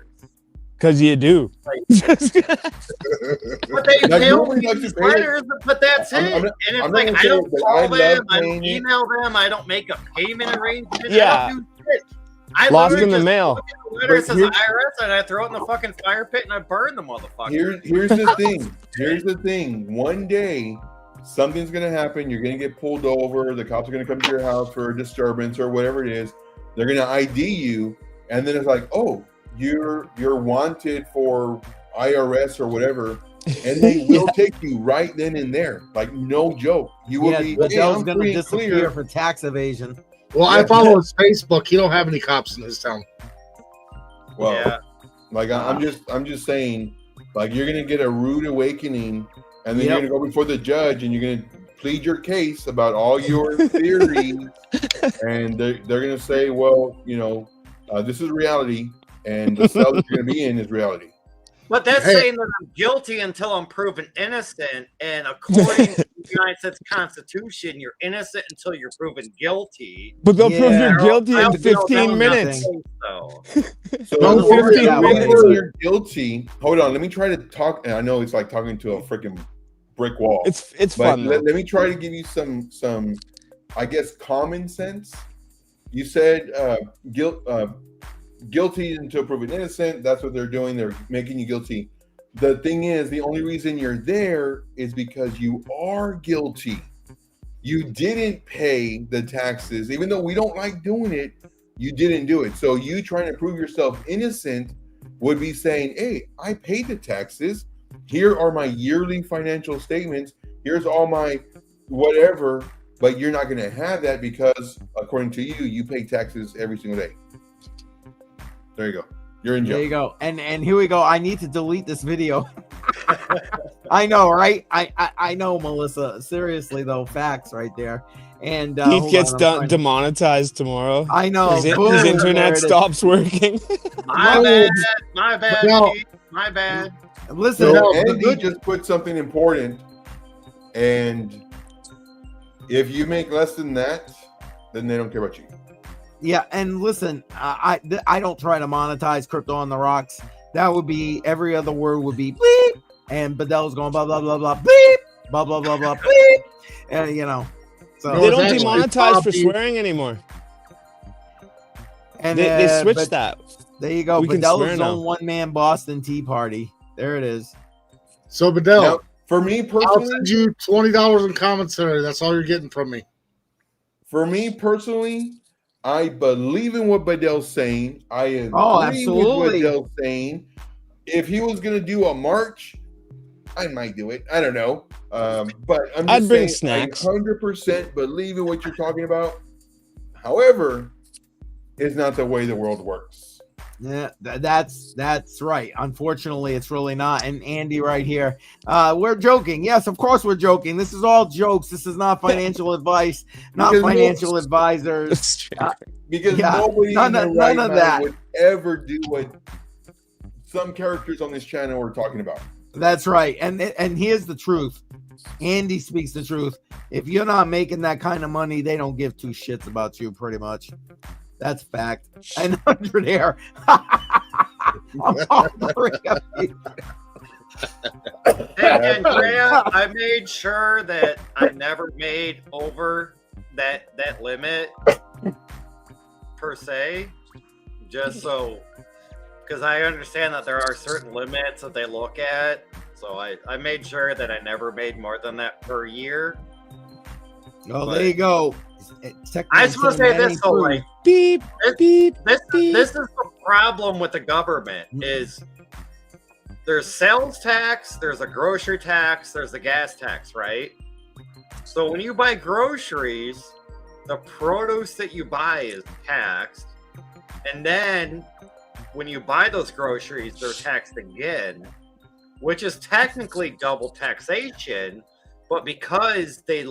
S8: Because you do.
S4: But they
S5: Like,
S4: mail
S5: nobody
S4: me
S5: likes to
S4: these
S5: pay it.
S4: letters, but that's
S5: I'm
S4: it.
S5: not-
S4: And it's
S5: I'm not
S4: like
S5: gonna
S4: I
S5: say
S4: don't
S5: it, but
S4: call
S5: I love
S4: them, I don't
S5: paying it.
S4: email them, I don't make a payment arrangement.
S8: Yeah.
S4: I don't do shit. I
S8: Lost
S4: literally
S8: in the
S4: just
S8: mail.
S4: look at the letter that
S5: But
S4: says
S5: here-
S4: IRS and I throw it in the fucking fire pit and I burn the motherfucker.
S5: Here's the thing. Here's the thing. One day, something's gonna happen. You're gonna get pulled over. The cops are gonna come to your house for a disturbance or whatever it is. They're gonna ID you, and then it's like, oh, you're wanted for IRS or whatever. and they will take you right then and there. Like, no joke. You will be. Hey,
S1: Dell's
S5: I'm
S1: gonna
S5: free and
S1: disappear
S5: clear.
S1: for tax evasion.
S3: Well, I follow his Facebook. He don't have any cops in his town.
S5: Well,
S4: Yeah.
S5: like I'm just saying, like you're gonna get a rude awakening, and then you're gonna go before the judge, and you're gonna plead your case about all your theories, and they're gonna say, well, this is reality, and the cell that you're gonna be in is reality.
S4: But that's saying that I'm guilty until I'm proven innocent. And according to the United States Constitution, you're innocent until you're proven guilty.
S8: But they'll prove you're guilty in 15 minutes.
S5: So
S3: Don't worry
S5: if
S3: about
S5: you're guilty. Hold on, let me try to talk. And I know it's like talking to a freaking brick wall.
S8: It's
S5: but
S8: fun.
S5: Let me try to give you some I guess common sense. You said guilty until proven innocent. That's what they're doing. They're making you guilty. The thing is, the only reason you're there is because you are guilty. You didn't pay the taxes, even though we don't like doing it. You didn't do it. So you trying to prove yourself innocent would be saying, hey, I paid the taxes. Here are my yearly financial statements. Here's all my whatever. But you're not going to have that because, according to you, you pay taxes every single day. There you go. You're in jail.
S1: There you go. And here we go. I need to delete this video. I know, right? I know, Melissa. Seriously, though, facts right there. And
S8: Keith gets demonetized tomorrow.
S1: I know.
S8: His internet stops working.
S4: My bad,
S3: No.
S4: Keith. My bad.
S1: Listen,
S5: So Andy just put something important, and if you make less than that, then they don't care about you.
S1: yeah, and listen, I don't try to monetize crypto on the rocks. That would be every other word would be bleep, and Badel's going blah blah blah blah bleep, blah blah blah blah bleep, and so
S8: They don't
S3: actually
S8: demonetize for swearing anymore.
S1: and
S8: They switched that.
S1: There you go.
S8: We can swear
S1: Badel's
S8: now.
S1: own one-man Boston Tea Party. There it is.
S3: So, Bedell,
S5: Now, for me
S3: I'll
S5: personally,
S3: send you $20 in commentary. That's all you're getting from me.
S5: I believe in what Badel's saying. I agree
S1: absolutely.
S5: with what Badel's saying. If he was going to do a march, I might do it. I don't know. But I'm just
S8: I'd bring
S5: saying,
S8: snacks.
S5: I 100% believe in what you're talking about. However, it's not the way the world works.
S1: Yeah, that's right. Unfortunately, it's really not. And Andy right here, we're joking. Yes, of course we're joking. This is all jokes. This is not financial advice, not
S5: Because
S1: financial advisors.
S5: Because
S1: Yeah,
S5: nobody
S1: none
S5: in
S1: of
S5: their right
S1: that.
S5: mind would ever do what some characters on this channel are talking about.
S1: That's right. And here's the truth. Andy speaks the truth. If you're not making that kind of money, they don't give two shits about you, pretty much. That's fact. And 100 here. I'm offering up you.
S4: Hey, Andrea, I made sure that I never made over that limit per se, just so, because I understand that there are certain limits that they look at. So I made sure that I never made more than that per year.
S1: Oh, there you go.
S4: I just want to say this though, like
S8: Beep, beep,
S4: this
S8: beep.
S4: is the problem with the government is there's sales tax, there's a grocery tax, there's a gas tax, right? So when you buy groceries, the produce that you buy is taxed, and then when you buy those groceries, they're taxed again, which is technically double taxation. But because they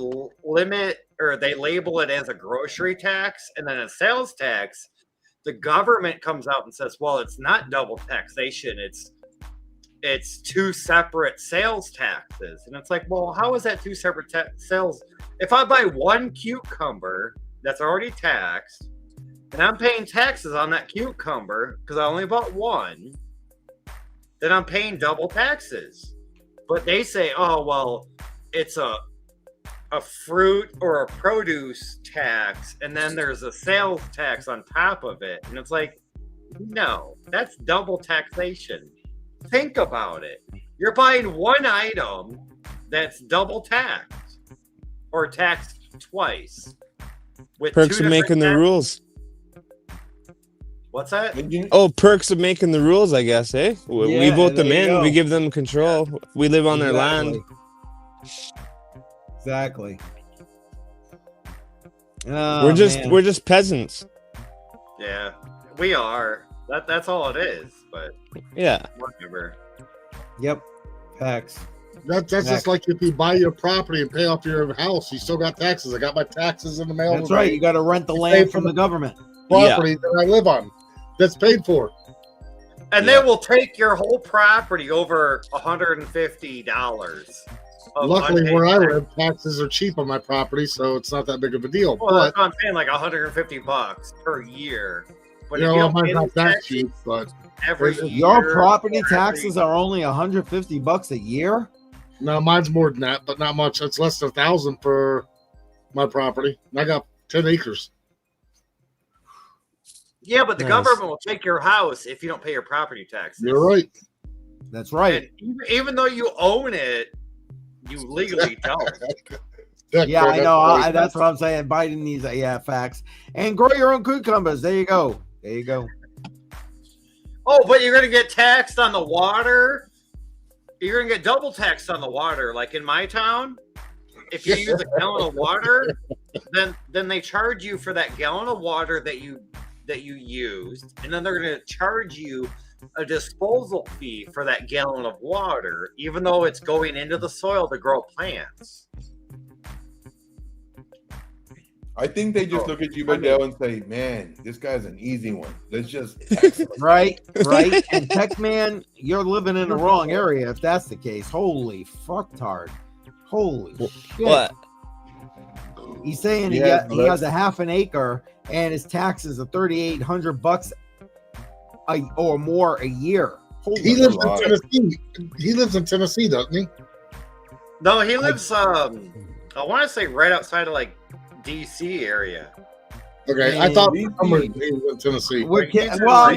S4: limit or they label it as a grocery tax and then a sales tax, the government comes out and says, well, it's not double taxation. It's two separate sales taxes. And it's like, well, how is that two separate sales? If I buy one cucumber that's already taxed and I'm paying taxes on that cucumber because I only bought one, then I'm paying double taxes. But they say, oh, well, it's a fruit or a produce tax, and then there's a sales tax on top of it. And it's like, no, that's double taxation. Think about it. You're buying one item that's double taxed or taxed twice. With
S8: Perks
S4: two
S8: of making the
S4: different
S8: rules.
S4: What's that?
S8: Oh, perks of making the rules, I guess, eh? We
S1: Yeah,
S8: vote them
S1: there you
S8: in.
S1: go.
S8: We give them control. We live on their land.
S1: Exactly.
S8: We're just peasants.
S4: Yeah, we are. That's all it is. But
S8: Yeah.
S4: whatever.
S1: Yep. Facts.
S3: That's just like if you buy your property and pay off your house, you still got taxes. I got my taxes in the mail.
S1: That's right. You got to rent the
S3: You
S1: land
S3: pay
S1: from
S3: for
S1: the government.
S3: property that I live on. That's paid for.
S4: And they will take your whole property over $150.
S3: Luckily, where I live, taxes are cheap on my property, so it's not that big of a deal.
S4: Well,
S3: but
S4: that's what I'm saying, like $150 per year. But
S3: you
S4: if you
S3: know,
S4: don't
S3: mine's
S4: pay
S3: not
S4: these
S3: that
S4: taxes
S3: cheap. But
S4: every
S1: Your
S4: year,
S1: property
S4: every-
S1: taxes are only $150 a year.
S3: no, mine's more than that, but not much. It's less than 1,000 for my property. And I got 10 acres.
S4: Yeah, but the
S2: Nice.
S4: government will take your house if you don't pay your property taxes.
S3: You're right.
S1: That's right.
S4: And even though you own it, you legally don't.
S1: Yeah, I know. That's what I'm saying. Biden needs that. Yeah, facts. And grow your own cucumbers. There you go. There you go.
S4: Oh, but you're gonna get taxed on the water. You're gonna get double taxed on the water. Like in my town, if you use a gallon of water, then they charge you for that gallon of water that you used, and then they're gonna charge you a disposal fee for that gallon of water, even though it's going into the soil to grow plants.
S5: I think they just look at you, Badell, and say, "Man, this guy's an easy one. Let's just tax him."
S1: Right. And Tech Man, you're living in the wrong area if that's the case. Holy fucktard. Holy shit.
S8: What?
S1: He's saying he has a half an acre and his taxes are $3,800 or more a year. Holy
S3: He lives
S5: lot.
S3: in Tennessee. He lives in Tennessee, doesn't he?
S4: No, he lives I want to say right outside of like DC area.
S3: Okay, I
S1: And
S3: thought
S5: DC.
S3: somewhere he was in Tennessee.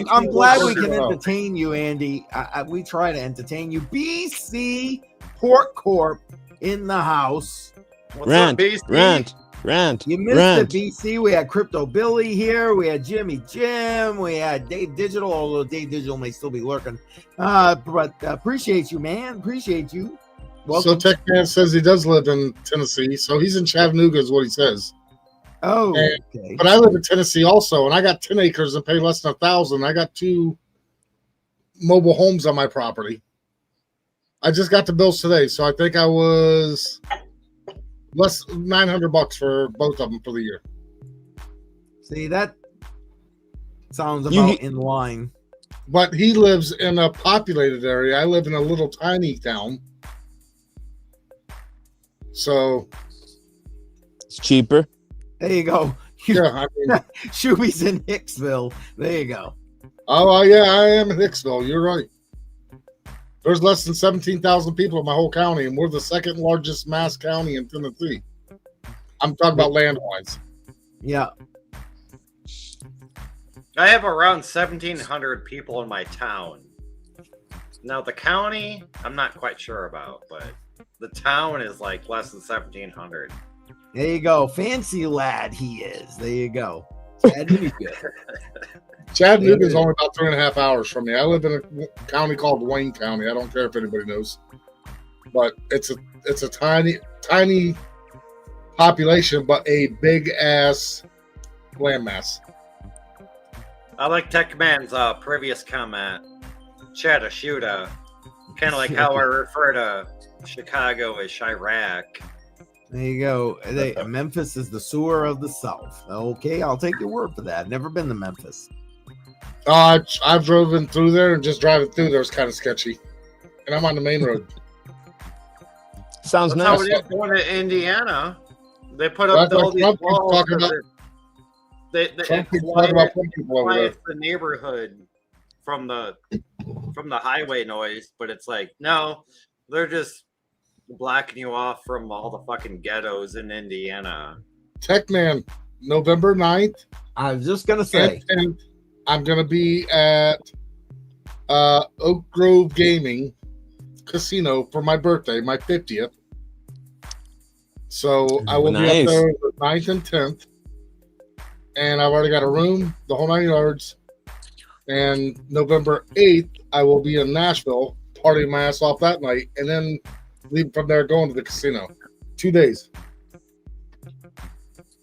S1: I'm glad we can
S5: Wow.
S1: entertain you, Andy. We try to entertain you. BC Port Corp in the house.
S4: What's
S8: Rant,
S4: up, BC?
S8: rant.
S1: You missed
S8: Rant.
S1: it, BC. We had Crypto Billy here. We had Jimmy Jim. We had Dave Digital, although Dave Digital may still be lurking. But appreciate you, man. Appreciate you.
S3: So
S1: Welcome.
S3: Tech Man says he does live in Tennessee, so he's in Chattanooga, is what he says.
S1: Oh,
S3: and-
S1: okay.
S3: But I live in Tennessee also, and I got 10 acres and pay less than 1,000. I got 2 mobile homes on my property. I just got the bills today, so I think I was less $900 for both of them for the year.
S1: See, that sounds
S8: You-
S1: about in line.
S3: But he lives in a populated area. I live in a little tiny town. So,
S8: It's cheaper.
S1: There you go.
S3: yeah, I mean,
S1: Shuby's in Hicksville. There you go.
S3: oh, yeah, I am in Hicksville. You're right. There's less than 17,000 people in my whole county, and we're the second largest mass county in Tennessee. I'm talking about land-wise.
S1: Yeah.
S4: I have around 1,700 people in my town. Now the county, I'm not quite sure about, but the town is like less than 1,700.
S1: There you go. Fancy lad he is. There you go. Chattanooga.
S3: Chattanooga is only about 3.5 hours from me. I live in a county called Wayne County. I don't care if anybody knows, but it's a tiny population, but a big ass landmass.
S4: I like Techman's previous comment. Chattahoochee, kind of like how I refer to Chicago as Chirac.
S1: There you go. Memphis is the sewer of the South. Okay, I'll take your word for that. Never been to Memphis.
S3: I've driven through there, and just driving through there is kind of sketchy. And I'm on the main road.
S8: Sounds
S4: That's how
S8: nice.
S4: it is going to Indiana. They put up
S3: That's
S4: all
S3: what
S4: these
S3: Trump keeps
S4: walls.
S3: talking about. Trump keeps talking about putting people over there.
S4: Quiets the neighborhood from the highway noise, but it's like no, they're just blocking you off from all the fucking ghettos in Indiana.
S3: Techman, November 9th.
S1: I was just gonna say.
S3: And I'm going to be at Oak Grove Gaming Casino for my birthday, my 50th. So I will be
S8: Nice.
S3: up there the 9th and 10th. And I've already got a room, the whole 9 yards. And November 8th, I will be in Nashville, partying my ass off that night, and then leave from there going to the casino. 2 days.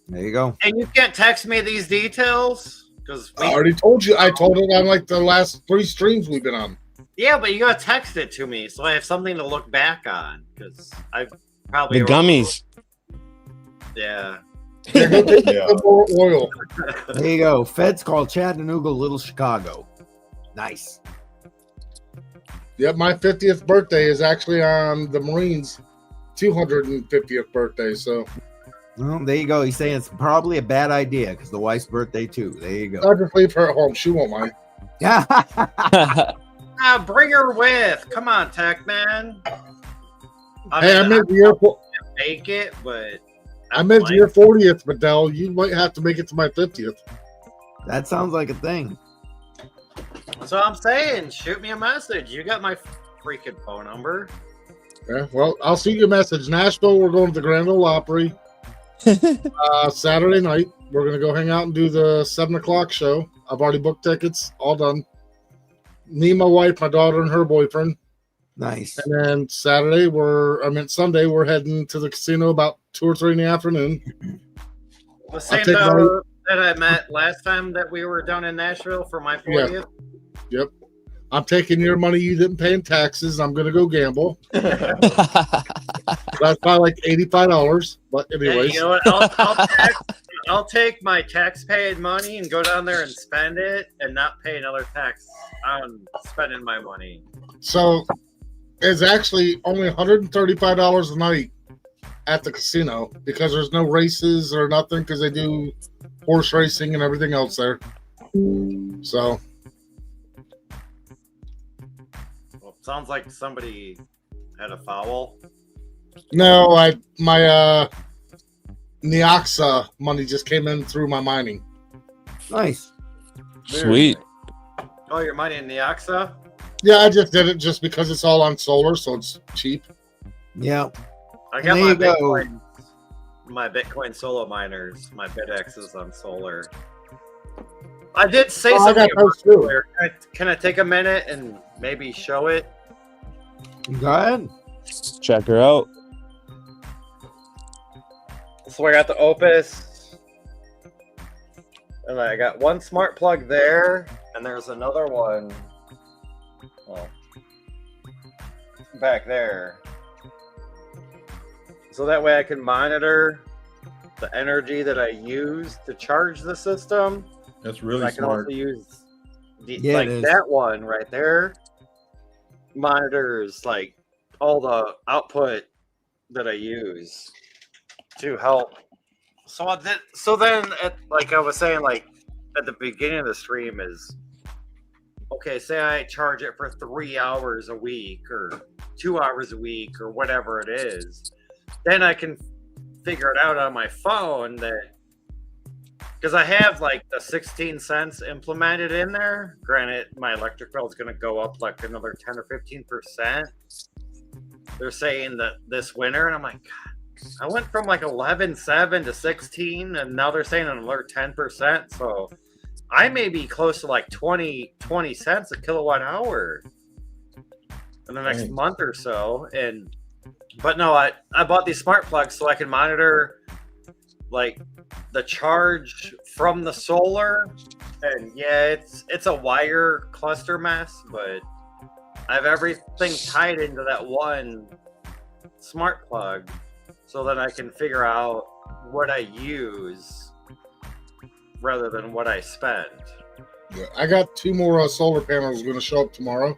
S1: There you go.
S4: And you can't text me these details because
S3: I already told you. I told it on like the last 3 streams we've been on.
S4: yeah, but you gotta text it to me so I have something to look back on because I've probably
S8: The gummies.
S4: Yeah.
S3: Yeah, go take
S5: Yeah.
S3: some more oil.
S1: There you go. Feds call Chattanooga Little Chicago. Nice.
S3: Yep, my 50th birthday is actually on the Marines' 250th birthday. So
S1: Well, there you go. He's saying it's probably a bad idea because the wife's birthday too. There you go.
S3: I'll just leave her at home. She won't mind.
S1: Yeah.
S4: Bring her with. Come on, Tech Man.
S3: Hey, I meant your
S4: make it, but
S3: I meant your 40th, Madell. You might have to make it to my 50th.
S1: That sounds like a thing.
S4: That's what I'm saying. Shoot me a message. You got my freaking phone number.
S3: Yeah, well, I'll see you a message. Nashville, we're going to the Grand Ole Opry. Saturday night, we're going to go hang out and do the 7 o'clock show. I've already booked tickets, all done. Me, my wife, my daughter, and her boyfriend.
S1: Nice.
S3: And then Sunday, we're heading to the casino about 2 or 3 in the afternoon.
S4: The same fellow that I met last time that we were down in Nashville for my 40th.
S3: Yep. I'm taking your money you didn't pay in taxes. I'm going to go gamble. That's probably like $85. But anyways.
S4: Hey, you know what? I'll take my tax-paid money and go down there and spend it and not pay another tax on spending my money.
S3: So it's actually only $135 a night at the casino because there's no races or nothing because they do horse racing and everything else there. So
S4: Well, sounds like somebody had a foul.
S3: no, my Neoxa money just came in through my mining.
S1: Nice.
S8: Sweet.
S4: Oh, your money in the Oxa?
S3: Yeah, I just did it just because it's all on solar, so it's cheap.
S1: Yeah.
S4: I got
S1: There
S4: my
S1: you go.
S4: Bitcoin solo miners, my BitXs on solar. I did say
S3: I
S4: something
S3: got those too.
S4: earlier. Can I take a minute and maybe show it?
S1: Go ahead.
S8: Check her out.
S4: So I got the Opus, and I got one smart plug there, and there's another one back there. So that way I can monitor the energy that I use to charge the system.
S5: That's really
S4: I can
S5: smart.
S4: also use
S1: Yeah, it is.
S4: that one right there monitors like all the output that I use to help. So then, like I was saying, like at the beginning of the stream is, okay, say I charge it for 3 hours a week or 2 hours a week or whatever it is, then I can figure it out on my phone that, because I have like the 16 cents implemented in there. Granted, my electric bill is going to go up like another 10 or 15%. They're saying that this winter, and I'm like, God, I went from like 11.7 to 16, and now they're saying another 10%. So I may be close to like 20 cents a kilowatt hour in the next month or so. But no, I bought these smart plugs so I can monitor like the charge from the solar. And yeah, it's a wire cluster mess, but I have everything tied into that one smart plug so that I can figure out what I use rather than what I spend.
S3: Yeah, I got 2 more solar panels going to show up tomorrow.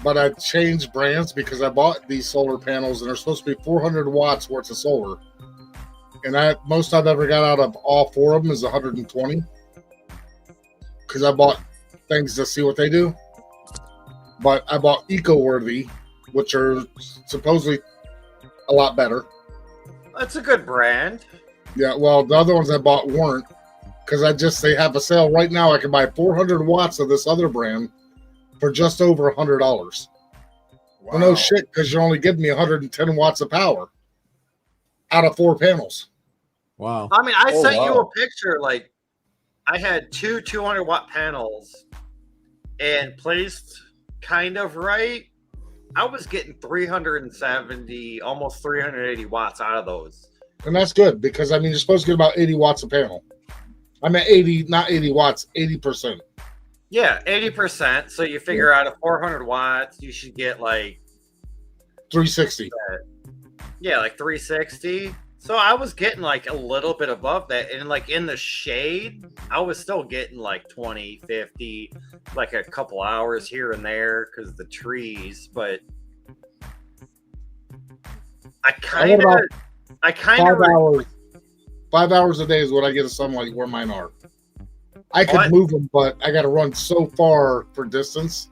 S3: But I changed brands because I bought these solar panels and they're supposed to be 400 watts worth of solar. And most I've ever got out of all 4 of them is 120. Because I bought things to see what they do. But I bought EcoWorthy, which are supposedly a lot better.
S4: That's a good brand.
S3: Yeah, well, the other ones I bought weren't. Because they have a sale right now. I can buy 400 watts of this other brand for just over $100.
S5: Wow.
S3: Well, no shit, because you're only giving me 110 watts of power out of 4 panels.
S1: Wow.
S4: I mean, I
S5: Oh,
S4: sent you
S5: wow.
S4: a picture. Like, I had two 200-watt panels, and placed kind of right, I was getting 370, almost 380 watts out of those.
S3: And that's good because, I mean, you're supposed to get about 80 watts a panel. I mean, 80, not 80 watts, 80%.
S4: Yeah, 80%. So you figure out at 400 watts, you should get like
S3: 360.
S4: Yeah, like 360. So I was getting like a little bit above that. And like in the shade, I was still getting like 20, 50, like a couple hours here and there because of the trees. But I kind of
S3: 5 hours a day is what I get of sunlight where mine are. I could move them, but I got to run so far for distance.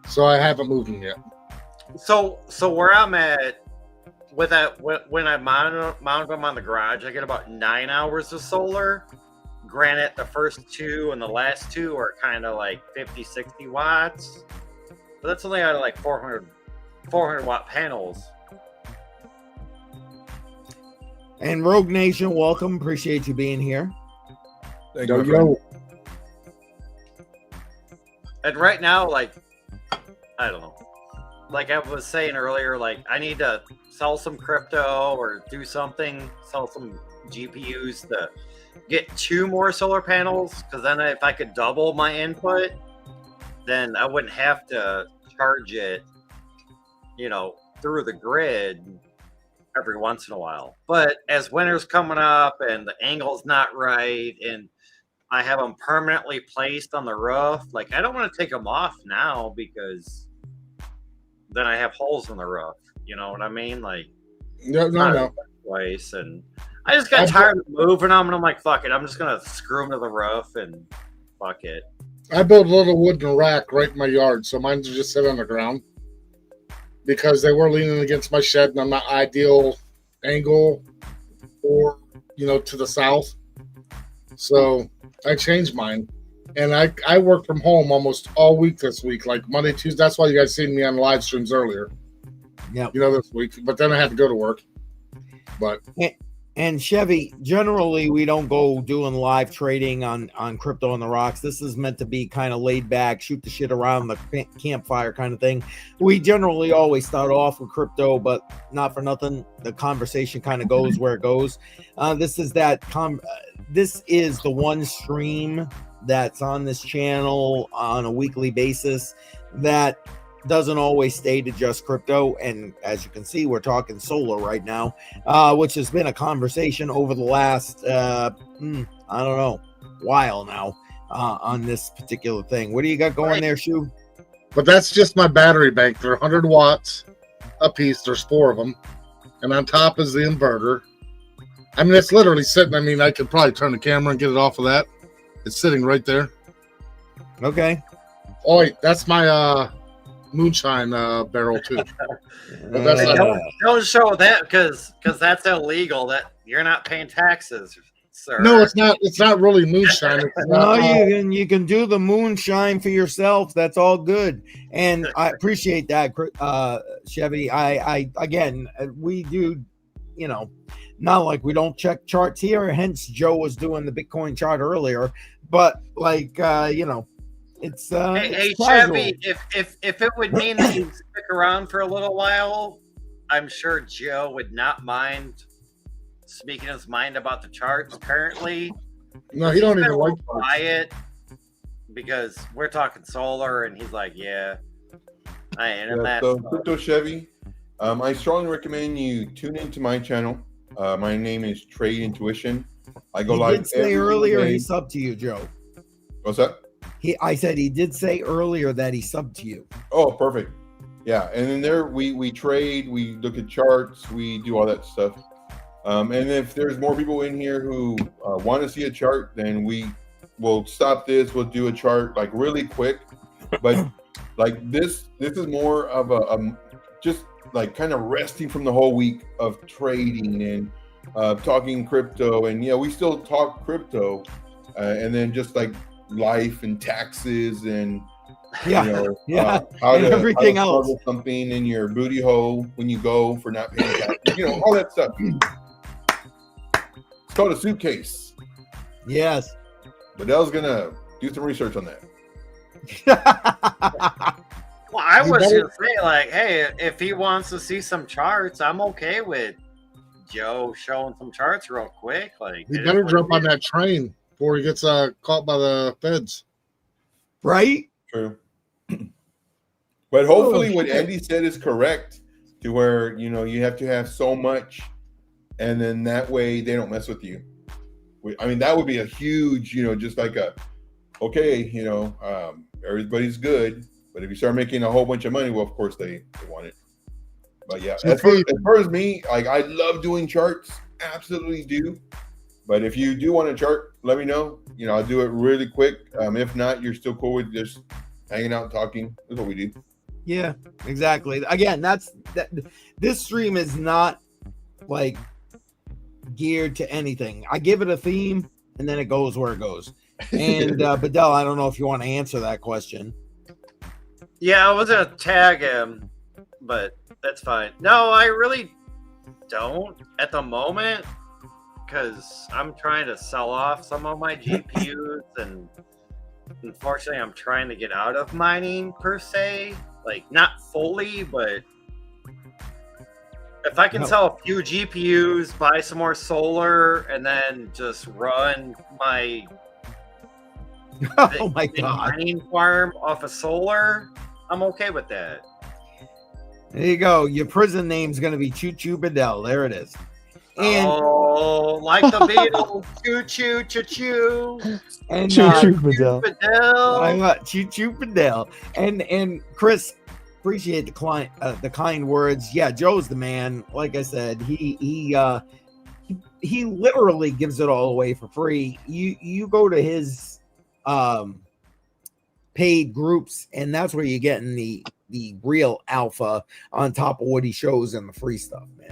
S3: So I haven't moved them yet.
S4: So where I'm at, with that, when I mount them on the garage, I get about 9 hours of solar. Granted, the first two and the last two are kind of like 50, 60 watts. But that's only out of like 400 watt panels.
S1: And Rogue Nation, welcome. Appreciate you being here.
S5: Thank you, my friend.
S4: And right now, like, I don't know. Like I was saying earlier, like I need to sell some crypto or do something, sell some GPUs to get 2 more solar panels. Because then if I could double my input, then I wouldn't have to charge it, through the grid every once in a while. But as winter's coming up and the angle's not right and I have them permanently placed on the roof, like I don't want to take them off now because then I have holes in the roof. You know what I mean? Like,
S3: no.
S4: Place, and I just got tired of moving them, and I'm like, fuck it. I'm just gonna screw them to the roof and fuck it.
S3: I built a little wooden rack right in my yard, so mine just sit on the ground because they were leaning against my shed, and I'm not ideal angle or to the south. So I changed mine. And I work from home almost all week this week, like Monday, Tuesday. That's why you guys seen me on live streams earlier.
S1: Yeah.
S3: This week. But then I had to go to work. But
S1: and Chevy, generally we don't go doing live trading on Crypto on the Rocks. This is meant to be kind of laid back, shoot the shit around the campfire kind of thing. We generally always start off with crypto, but not for nothing. The conversation kind of goes where it goes. This is the one stream that's on this channel on a weekly basis that doesn't always stay to just crypto. And as you can see, we're talking solar right now, which has been a conversation over the last while now on this particular thing. What do you got going there, Shu?
S3: But that's just my battery bank. They're 100 watts a piece. There's 4 of them, and on top is the inverter. I mean, it's literally sitting. I mean, I could probably turn the camera and get it off of that. It's sitting right there.
S1: Okay.
S3: Oh, wait, that's my moonshine barrel too. But that's
S4: don't show that because that's illegal. That you're not paying taxes, sir.
S3: No, it's not. It's not really moonshine. It's
S1: no, you can do the moonshine for yourself. That's all good, and I appreciate that, Chevy. I again, we do, not like we don't check charts here. Hence, Joe was doing the Bitcoin chart earlier, but like it's
S4: hey
S1: it's
S4: Chevy, if it would mean that you stick around for a little while, I'm sure Joe would not mind speaking his mind about the charts currently.
S3: No, he don't even like
S4: quiet because we're talking solar, and he's like, "Yeah, I am that."
S5: So, Crypto Chevy, I strongly recommend you tune into my channel. My name is Trade Intuition. I go live.
S1: He did say earlier he subbed to you, Joe.
S5: What's that?
S1: I said he did say earlier that he subbed to you.
S5: Oh, perfect. Yeah, and then there we trade, we look at charts, we do all that stuff. And if there's more people in here who want to see a chart, then we will stop this. We'll do a chart like really quick. But like this is more of a just like kind of resting from the whole week of trading and talking crypto. And we still talk crypto, and then just like life and taxes and how to
S1: everything else,
S5: something in your booty hole when you go for not paying taxes, all that stuff. It's called a suitcase.
S1: Yes.
S5: But Dell's gonna do some research on that.
S4: Well, I
S3: You
S4: was
S3: better-
S4: gonna say, like, hey, if he wants to see some charts, I'm okay with Joe showing some charts real quick. Like,
S3: He
S4: it
S3: better
S4: is what
S3: jump
S4: it
S3: on
S4: is.
S3: that train before he gets caught by the feds.
S1: Right?
S5: True. But hopefully
S1: Oh,
S5: what
S1: shit.
S5: Andy said is correct, to where, you know, you have to have so much, and then that way they don't mess with you. I mean, that would be a huge, you know, just like a, okay, you know, everybody's good, but if you start making a whole bunch of money, well, of course they want it. But yeah,
S3: So
S5: as far as me, like, I love doing charts, absolutely do. But if you do want a chart, let me know. You know, I'll do it really quick. If not, you're still cool with just hanging out and talking. That's what we do.
S1: Yeah, exactly. Again, this stream is not like geared to anything. I give it a theme and then it goes where it goes. And Bedell, I don't know if you want to answer that question.
S4: Yeah, I was gonna tag him, but that's fine. No, I really don't at the moment because I'm trying to sell off some of my GPUs, and unfortunately, I'm trying to get out of mining per se. Like, not fully, but if I can
S1: No.
S4: sell a few GPUs, buy some more solar, and then just run my
S1: Oh my
S4: big
S1: god.
S4: mining farm off of solar, I'm okay with that.
S1: There you go. Your prison name's gonna be Choo Choo Bedell. There it is. And
S4: Oh, like the Beatles, choo choo choo choo.
S1: and
S8: Choo choo,
S1: uh,
S8: Bedell.
S1: I
S4: Fidel.
S1: got Choo Choo Bedell. And Chris, appreciate the kind words. Yeah, Joe's the man. Like I said, he literally gives it all away for free. You go to his paid groups, and that's where you're getting the real alpha on top of what he shows in the free stuff, man.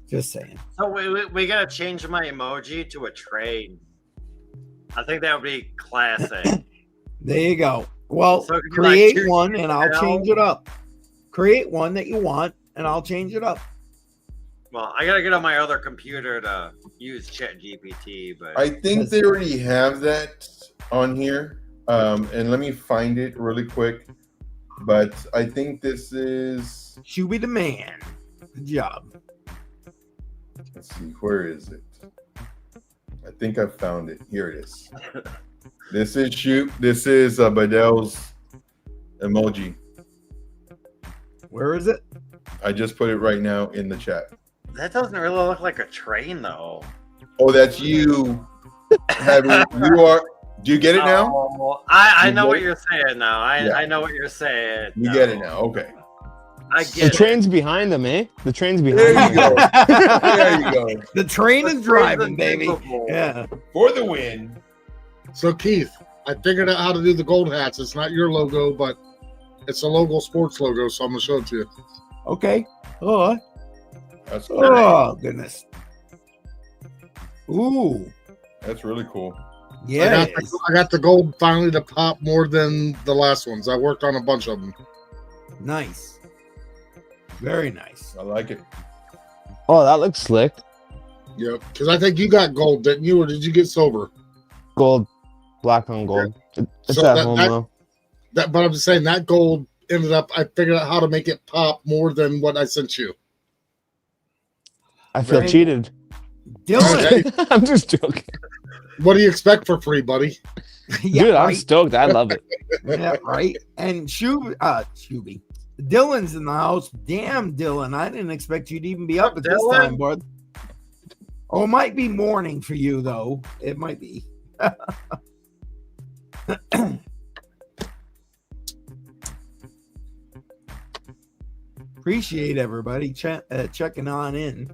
S1: Just saying.
S4: So we gotta change my emoji to a train. I think that would be classic.
S1: There you go. Well,
S4: So it could be
S1: create
S4: like
S1: one and I'll
S4: $2
S1: change it up. Create one that you want and I'll change it up.
S4: Well, I gotta get on my other computer to use ChatGPT, but
S5: I think they already have that on here. And let me find it really quick. But I think this is,
S1: Should be the man. Good job.
S5: let's see, where is it? I think I found it. Here it is. This is Bedell's emoji.
S1: Where is it?
S5: I just put it right now in the chat.
S4: that doesn't really look like a train though.
S5: Oh, that's you. Do you get it now?
S4: Oh, I
S5: You
S4: know
S5: get
S4: what
S5: it?
S4: you're saying now.
S5: Yeah.
S4: I know what you're saying.
S5: You get it now. Okay.
S4: I
S8: The
S4: get it.
S8: train's behind them, eh? The train's behind
S5: There you
S8: them.
S5: go. There you go.
S1: The train is
S4: The train's
S1: driving, baby.
S4: invincible.
S1: Yeah.
S5: For the win.
S3: So Keith, I figured out how to do the gold hats. It's not your logo, but it's a local sports logo, so I'm gonna show it to you.
S1: Okay. Oh,
S5: That's cool.
S1: oh goodness. Ooh.
S5: That's really cool.
S1: Yeah.
S3: I got the gold finally to pop more than the last ones. I worked on a bunch of them.
S1: Nice. Very nice.
S5: I like it.
S8: Oh, that looks slick.
S3: Yep. Because I think you got gold, didn't you, or did you get silver?
S8: Gold, black on gold. It's
S3: So
S8: at
S3: that-
S8: home
S3: that-
S8: though.
S3: But I'm just saying that gold ended up. I figured out how to make it pop more than what I sent you.
S8: I feel
S1: Right.
S8: cheated.
S1: Dylan.
S3: Okay.
S8: I'm just joking.
S3: What do you expect for free, buddy?
S1: Yeah,
S8: Dude, I'm
S1: right.
S8: stoked. I love it.
S1: Yeah, right. And Shuby. Dylan's in the house. Damn, Dylan. I didn't expect you to even be up at this
S4: Dylan?
S1: time, bud. Oh, it might be morning for you, though. It might be. Appreciate everybody checking on in.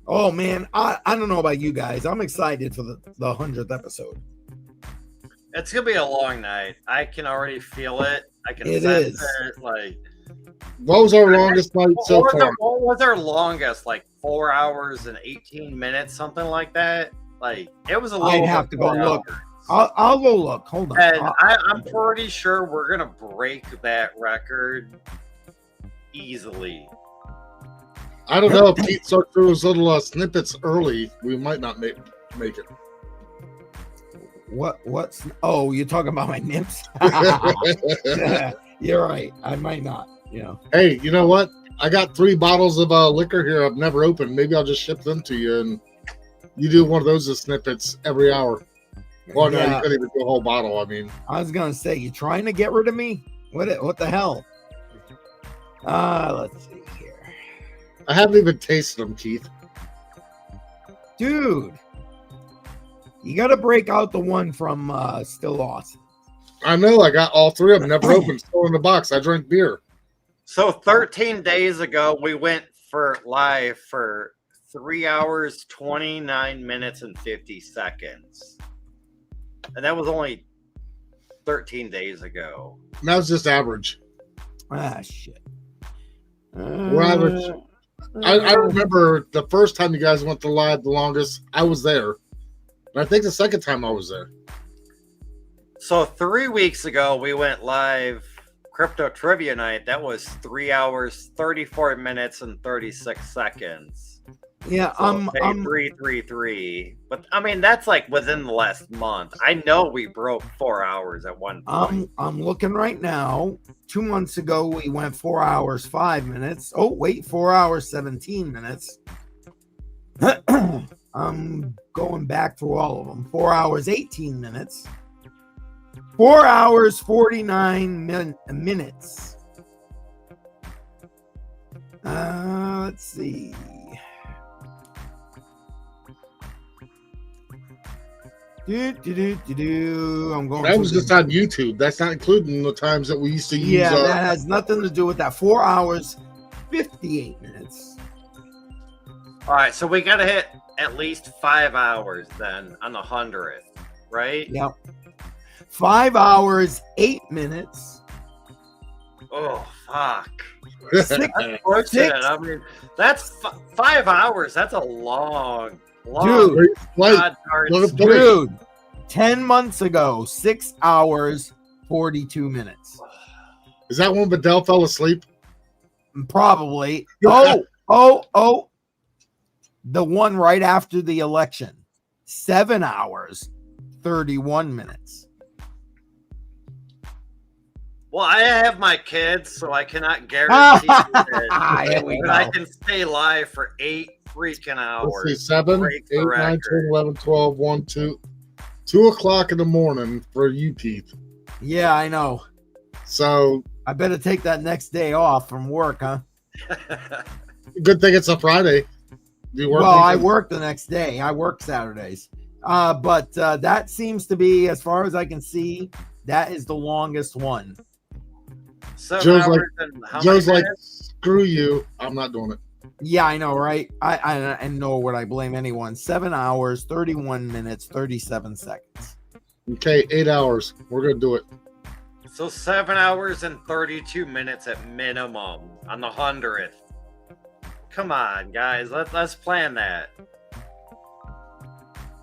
S1: Oh, man. I don't know about you guys. I'm excited for the 100th episode.
S4: It's gonna be a long night. I can already feel it. I can
S1: It
S4: sense
S1: is.
S4: it. Like,
S3: What was our longest night so
S4: what
S3: far?
S4: was our longest? Like 4 hours and 18 minutes, something like that. Like, it was a little.
S1: I'd have
S4: bit
S1: to go
S4: 4
S1: look.
S4: hours.
S1: I'll go look. Hold on.
S4: And I'm pretty sure we're gonna break that record easily.
S3: I don't know if Keith starts through his little snippets early. We might not make it.
S1: What's? Oh, you're talking about my nips? You're right. I might not. You know.
S3: Hey, you know what? I got 3 bottles of liquor here I've never opened. Maybe I'll just ship them to you, and you do one of those as snippets every hour. Well, no, you couldn't even do a whole bottle. I mean,
S1: I was gonna say, you trying to get rid of me? What the hell? Let's see here,
S3: I haven't even tasted them, Keith.
S1: dude. You got to break out the one from Still Awesome.
S3: I know. I got all 3 of them. Never opened. Still in the box. I drink beer.
S4: So 13 days ago, we went for live for 3 hours, 29 minutes, and 50 seconds. And that was only 13 days ago.
S3: And that was just average.
S1: Ah, shit.
S3: We're average. I remember the first time you guys went to live the longest. I was there. And I think the second time I was there.
S4: So 3 weeks ago, we went live Crypto Trivia Night. That was 3 hours, 34 minutes, and 36 seconds.
S1: Yeah,
S4: So 333. But I mean, that's like within the last month. I know we broke 4 hours at one point.
S1: I'm looking right now. 2 months ago, we went 4 hours, 5 minutes. Oh, wait, 4 hours, 17 minutes. I'm going back through all of them. 4 hours, 18 minutes. 4 hours, 49 minutes. Let's see. I'm going.
S3: That was just on YouTube. That's not including the times that we used to use.
S1: Yeah, that has nothing to do with that. 4 hours, 58 minutes.
S4: All right, so we got to hit at least 5 hours then on the 100th, right?
S1: Yep. 5 hours, 8 minutes.
S4: Oh, fuck.
S1: Six,
S4: Unfortunate. I mean, that's 5 hours. That's a long.
S1: Dude,
S4: God darn
S1: dude, 10 months ago, 6 hours, 42 minutes.
S3: Is that when Bedell fell asleep?
S1: Probably. Oh. The one right after the election. 7 hours, 31 minutes.
S4: Well, I have my kids, so I cannot guarantee that I can stay live for 8 freaking hours.
S3: Let's see, 7, 8, 9, 10, 11, 12, 1, 2. 2 o'clock in the morning for you, Keith.
S1: Yeah, I know.
S3: So
S1: I better take that next day off from work, huh?
S3: Good thing it's a Friday. Do you work
S1: well, I
S3: weekends?
S1: work the next day. I work Saturdays. But that seems to be, as far as I can see, that is the longest one.
S4: 7
S3: Joe's
S4: hours
S3: like,
S4: and how
S3: Joe's
S4: many
S3: like,
S4: minutes?
S3: screw you. I'm not doing it.
S1: Yeah, I know, right? I know what I blame anyone. 7 hours, 31 minutes, 37 seconds.
S3: Okay, 8 hours. We're going to do it.
S4: So 7 hours and 32 minutes at minimum on the 100th. Come on, guys. Let's plan that.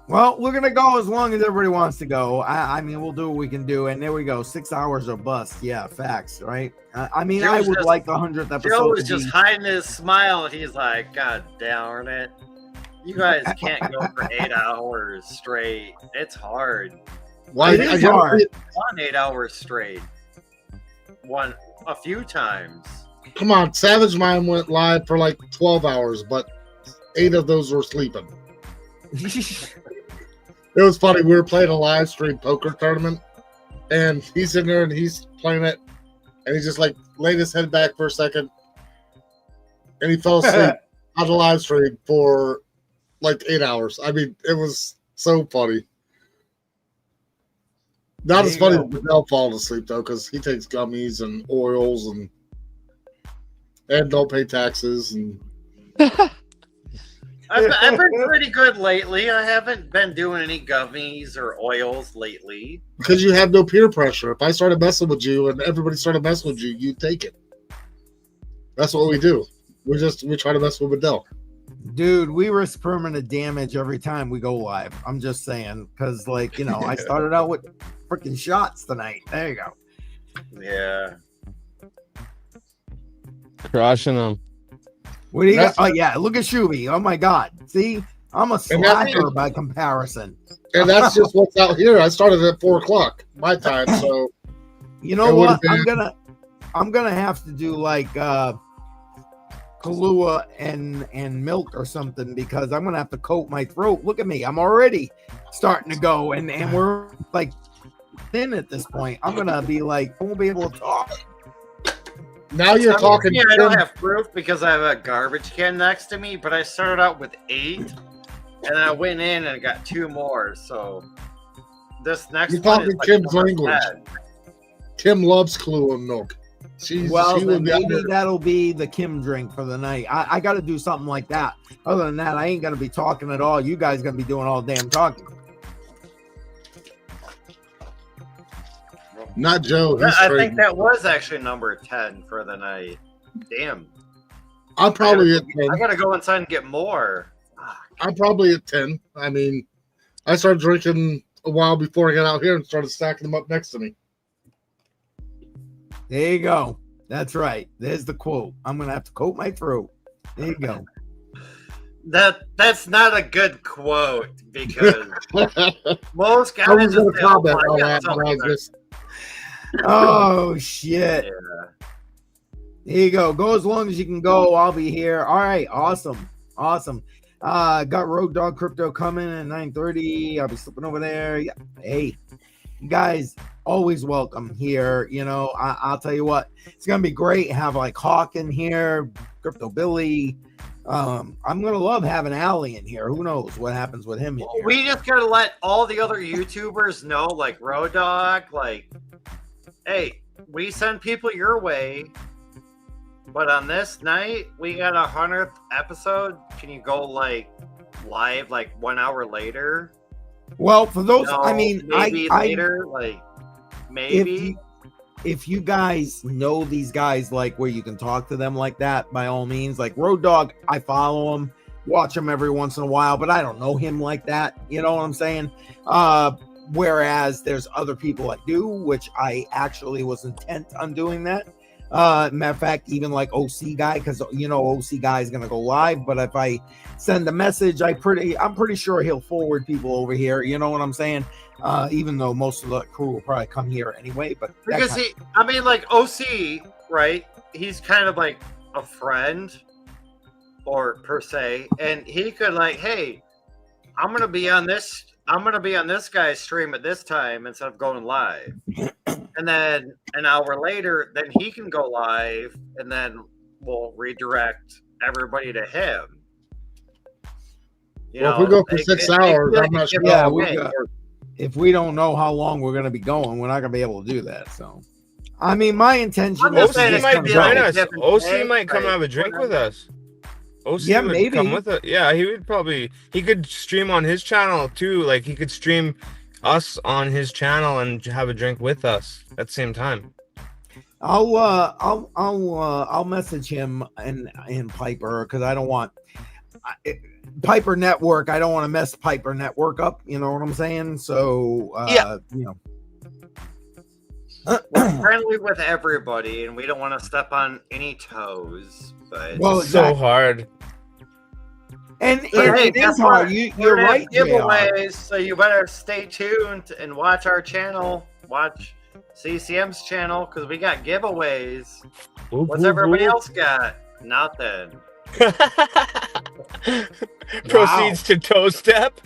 S1: Well, we're gonna go as long as everybody wants to go. I mean, we'll do what we can do, and there we go. 6 hours or bust. Yeah, facts, right? I mean, I would like the 100th episode.
S4: Joe was just hiding his smile, and he's like, "God darn it, you guys can't go for 8 hours straight. It's hard.
S3: Why
S1: it is hard.
S4: 8 hours straight. A few times.
S3: Come on, Savage Mind went live for like 12 hours, but 8 of those were sleeping. It was funny. We were playing a live stream poker tournament, and he's in there and he's playing it, and he just like laid his head back for a second, and he fell asleep on the live stream for like 8 hours. I mean, it was so funny. Not as funny as Bedell falling asleep though, because he takes gummies and oils and don't pay taxes and.
S4: I've been pretty good lately. I haven't been doing any gummies or oils lately.
S3: Because you have no peer pressure. If I started messing with you and everybody started messing with you, you take it. That's what we do. We try to mess with Bedell.
S1: Dude, we risk permanent damage every time we go live. I'm just saying, because like, you know, I started out with freaking shots tonight. There you go.
S4: Yeah.
S8: Crushing them.
S1: What do you got? Oh yeah, look at Shuby. Oh my god. See, I'm a
S3: And that's-
S1: slacker by comparison.
S3: And that's just what's out here. I started at 4:00 my time, so
S1: You know
S3: It would've
S1: what? I'm gonna have to do like Kahlua and milk or something, because I'm gonna have to coat my throat. Look at me, I'm already starting to go, and we're like thin at this point. I'm gonna be like, I won't be able to talk.
S3: now you're talking.
S4: Yeah, I don't have proof because I have a garbage can next to me, but I started out with 8, and I went in and got 2 more. So this next
S3: You're
S4: one
S3: talking
S4: is like
S3: Kim's
S4: number
S3: language.
S4: 10.
S3: Kim loves Kahlua milk.
S1: Well,
S3: she
S1: then
S3: would be
S1: maybe that'll be the Kim drink for the night. I got to do something like that. Other than that, I ain't gonna be talking at all. You guys gonna be doing all damn talking.
S3: not Joe. He's
S4: I
S3: straight.
S4: think that was actually number 10 for the night. Damn.
S3: I'm probably at 10.
S4: I gotta go inside and get more.
S3: I'm probably at 10. I mean, I started drinking a while before I got out here and started stacking them up next to me.
S1: There you go. That's right. There's the quote. I'm gonna have to coat my throat. There you go.
S4: That's not a good quote because most guys
S3: I was
S4: just
S3: going to
S4: say, "Oh,
S3: comment
S4: I
S3: on
S4: got
S3: that, but I
S4: something
S3: was just
S1: Oh shit.
S4: Yeah.
S1: There you go. Go as long as you can go. I'll be here. All right. Awesome. Got Road Dog Crypto coming at 9:30. I'll be slipping over there. Yeah. Hey, you guys always welcome here. You know, I'll tell you what, it's gonna be great. Have like Hawk in here, Crypto Billy. I'm gonna love having Allie in here. Who knows what happens with him in here?
S4: We just gotta let all the other YouTubers know, like Road Dog, like, hey, we send people your way, but on this night we got 100th episode. Can you go like live like 1 hour later?
S1: Well, for those,
S4: No,
S1: I mean,
S4: maybe
S1: I
S4: later, like maybe.
S1: if you guys know these guys, like where you can talk to them like that, by all means. Like Road Dog, I follow him, watch him every once in a while, but I don't know him like that. You know what I'm saying? Whereas there's other people that do, which I actually was intent on doing that. Matter of fact, even like OC guy, because you know OC guy is gonna go live. But if I send a message, I'm pretty sure he'll forward people over here. You know what I'm saying? Even though most of the crew will probably come here anyway. But
S4: Because I mean, like OC, right? He's kind of like a friend, or per se, and he could like, hey, I'm gonna be on this guy's stream at this time instead of going live. And then an hour later, then he can go live, and then we'll redirect everybody to him. You
S3: well,
S4: know,
S3: if we go for 6 hours, I'm not sure.
S1: Yeah,
S3: how
S1: if we don't know how long we're going to be going, we're not going to be able to do that. So, I mean, my intention
S4: I'm
S1: is
S4: just
S1: to
S4: saying,
S1: just
S8: OC might
S1: come
S8: join
S1: down.
S8: us.
S4: Different
S8: OC
S4: day,
S8: might come
S4: right?
S8: have a drink with us. OC
S1: Yeah,
S8: would
S1: maybe.
S8: come with us. Yeah, he would probably. He could stream on his channel too. Like he could stream us on his channel and have a drink with us at the same time.
S1: I'll message him and Piper, because I don't want Piper Network. I don't want to mess Piper Network up. You know what I'm saying? So
S8: Yeah.
S1: you know.
S4: We're friendly with everybody, and we don't want to step on any toes. But
S1: Well,
S8: It's so
S1: exactly.
S8: hard.
S1: And
S4: hey,
S1: it is
S4: guess
S1: hard.
S4: what?
S1: You're
S4: We're gonna have
S1: right, JR.
S4: giveaways, so you better stay tuned and watch our channel. Watch CCM's channel, because we got giveaways.
S8: Whoop,
S4: What's
S8: whoop,
S4: everybody
S8: whoop.
S4: else got? Nothing.
S8: Proceeds to toe step.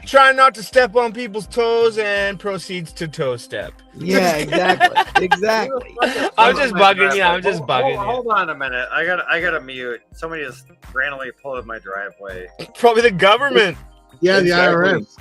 S8: Try not to step on people's toes and proceeds to toe step.
S1: Yeah, exactly. Exactly.
S8: I'm just bugging you. I'm just
S4: Hold-
S8: bugging
S4: Hold on a minute. I gotta mute. Somebody just randomly pulled in my driveway.
S8: you. Probably the government.
S3: Yeah, the
S5: Exactly.
S3: IRS.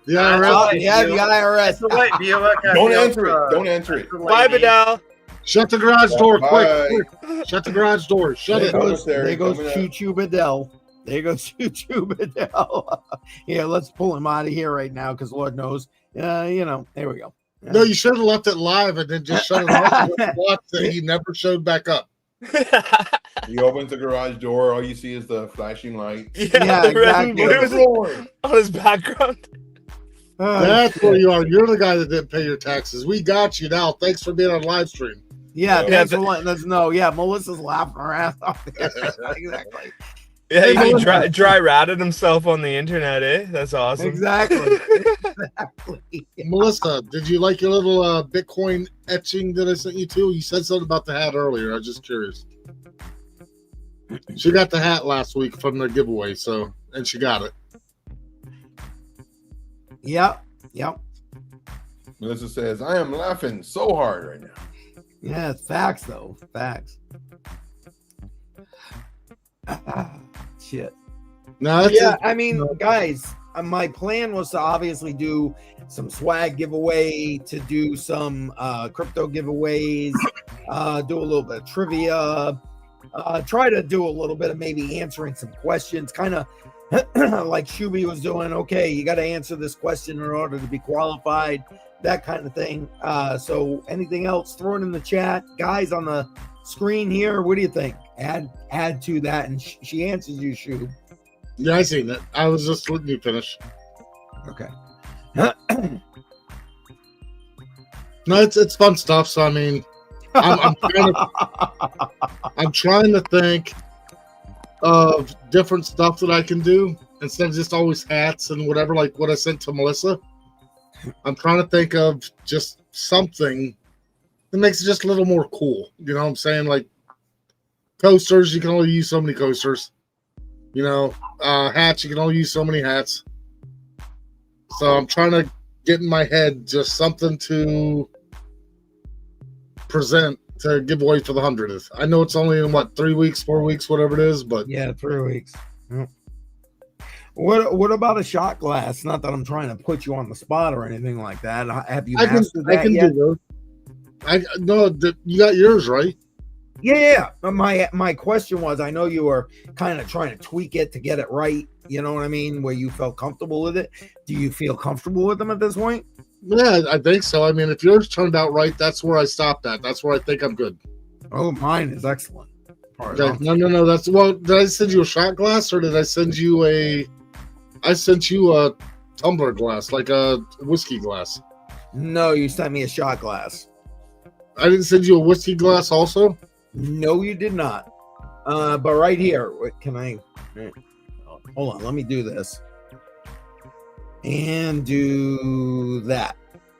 S3: The
S4: Oh,
S3: IRS.
S1: Yeah, the
S4: It's
S1: IRS.
S4: a white Buick. I
S5: Don't
S4: feel
S5: answer
S4: for-
S5: it. Don't answer it.
S4: for
S8: Bye,
S4: lady.
S8: Badal.
S3: Shut the garage door,
S5: Bye.
S3: quick. Shut the garage door. Shut
S1: There
S3: it.
S1: goes,
S5: Commentary
S1: there goes
S5: coming up.
S1: Choo Choo Bedell. There goes Choo Choo Bedell. Yeah, let's pull him out of here right now, because Lord knows, you know, there we go.
S3: No, you should have left it live and then just shut it off and watch that he never showed back up.
S5: He opens the garage door. All you see is the flashing light.
S1: Yeah,
S8: the red and
S1: exactly.
S8: blue on his background.
S3: That's where you are. You're the guy that didn't pay your taxes. We got you now. Thanks for being on live stream.
S1: Yeah,
S5: Yeah,
S1: thanks for letting us know. Yeah, Melissa's laughing her ass off there. Exactly.
S8: Yeah,
S3: Hey,
S8: he
S3: Melissa.
S8: dry ratted himself on the internet, eh? That's awesome.
S1: Exactly. Exactly.
S3: Melissa, did you like your little Bitcoin etching that I sent you to? You said something about the hat earlier. I was just curious. She got the hat last week from the giveaway, and she got it.
S1: Yep. Yep.
S5: Melissa says, I am laughing so hard right now.
S1: Yeah, it's facts though. Facts. Shit.
S3: No, that's
S1: Yeah, I mean, guys, my plan was to obviously do some swag giveaway, to do some crypto giveaways, do a little bit of trivia, try to do a little bit of maybe answering some questions, kind of like Shuby was doing. Okay, you got to answer this question in order to be qualified, that kind of thing. So anything else, throw it in the chat. Guys on the screen here, what do you think? Add to that, and she answers you, Shub.
S3: Yeah, I seen it. I was just letting you finish.
S1: Okay.
S3: No, it's fun stuff. So I mean, I'm trying to think of different stuff that I can do instead of just always hats and whatever, like what I sent to Melissa. I'm trying to think of just something that makes it just a little more cool. You know what I'm saying? Like coasters, you can only use so many coasters. You know, hats, you can only use so many hats. So I'm trying to get in my head just something to present to give away for the 100th. I know it's only in 3 weeks, 4 weeks, whatever it is, but
S1: Yeah, 3 weeks. Yep. What about a shot glass? Not that I'm trying to put you on the spot or anything like that. Have you mastered that yet?
S3: do those. You got yours right.
S1: Yeah. My question was, I know you were kind of trying to tweak it to get it right. You know what I mean? Where you felt comfortable with it. Do you feel comfortable with them at this point?
S3: Yeah, I think so. I mean, if yours turned out right, that's where I stopped at. That's where I think I'm good.
S1: Oh, mine is excellent.
S3: Okay. No. That's did I send you a shot glass or did I send you a tumbler glass, like a whiskey glass?
S1: No, you sent me a shot glass.
S3: I didn't send you a whiskey glass also?
S1: No, you did not. But right here, can I? Hold on, let me do this and do that.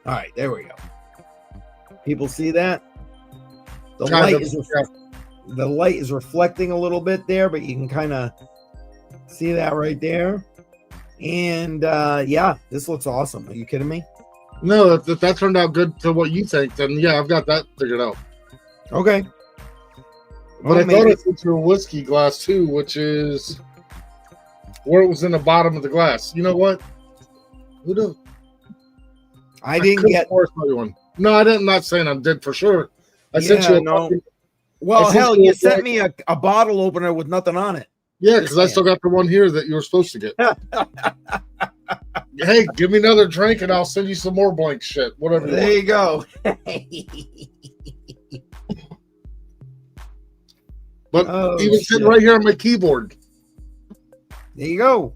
S1: All right, there we go. People see that? The light is reflecting a little bit there, but you can kind of see that right there. And yeah, this looks awesome. Are you kidding me?
S3: No, if that turned out good to what you think, then yeah, I've got that figured out.
S1: Okay.
S3: But I thought I sent you a whiskey glass too, which is where it was in the bottom of the glass. You know what? Who knew?
S1: I didn't get
S3: one. No, I didn't. I'm not saying I did for sure. I sent you a fucking,
S1: well, hell, you sent me a bottle opener with nothing on it.
S3: Yeah, because I still got the one here that you were supposed to get. Hey, give me another drink and I'll send you some more blank shit. Whatever.
S1: There you go.
S3: But even sitting right here on my keyboard.
S1: There you go.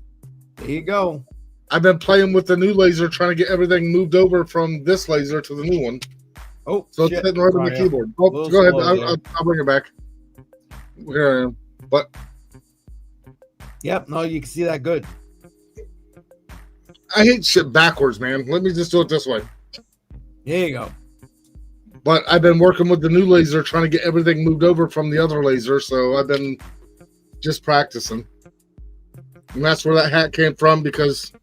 S1: There you go.
S3: I've been playing with the new laser, trying to get everything moved over from this laser to the new one.
S1: Oh,
S3: so it's sitting right on the keyboard. Oh, go ahead. I'll bring it back. Here I am. But
S1: yep, no, you can see that good.
S3: I hate shit backwards, man. Let me just do it this way.
S1: There you go.
S3: But I've been working with the new laser, trying to get everything moved over from the other laser. So I've been just practicing. And that's where that hat came from, because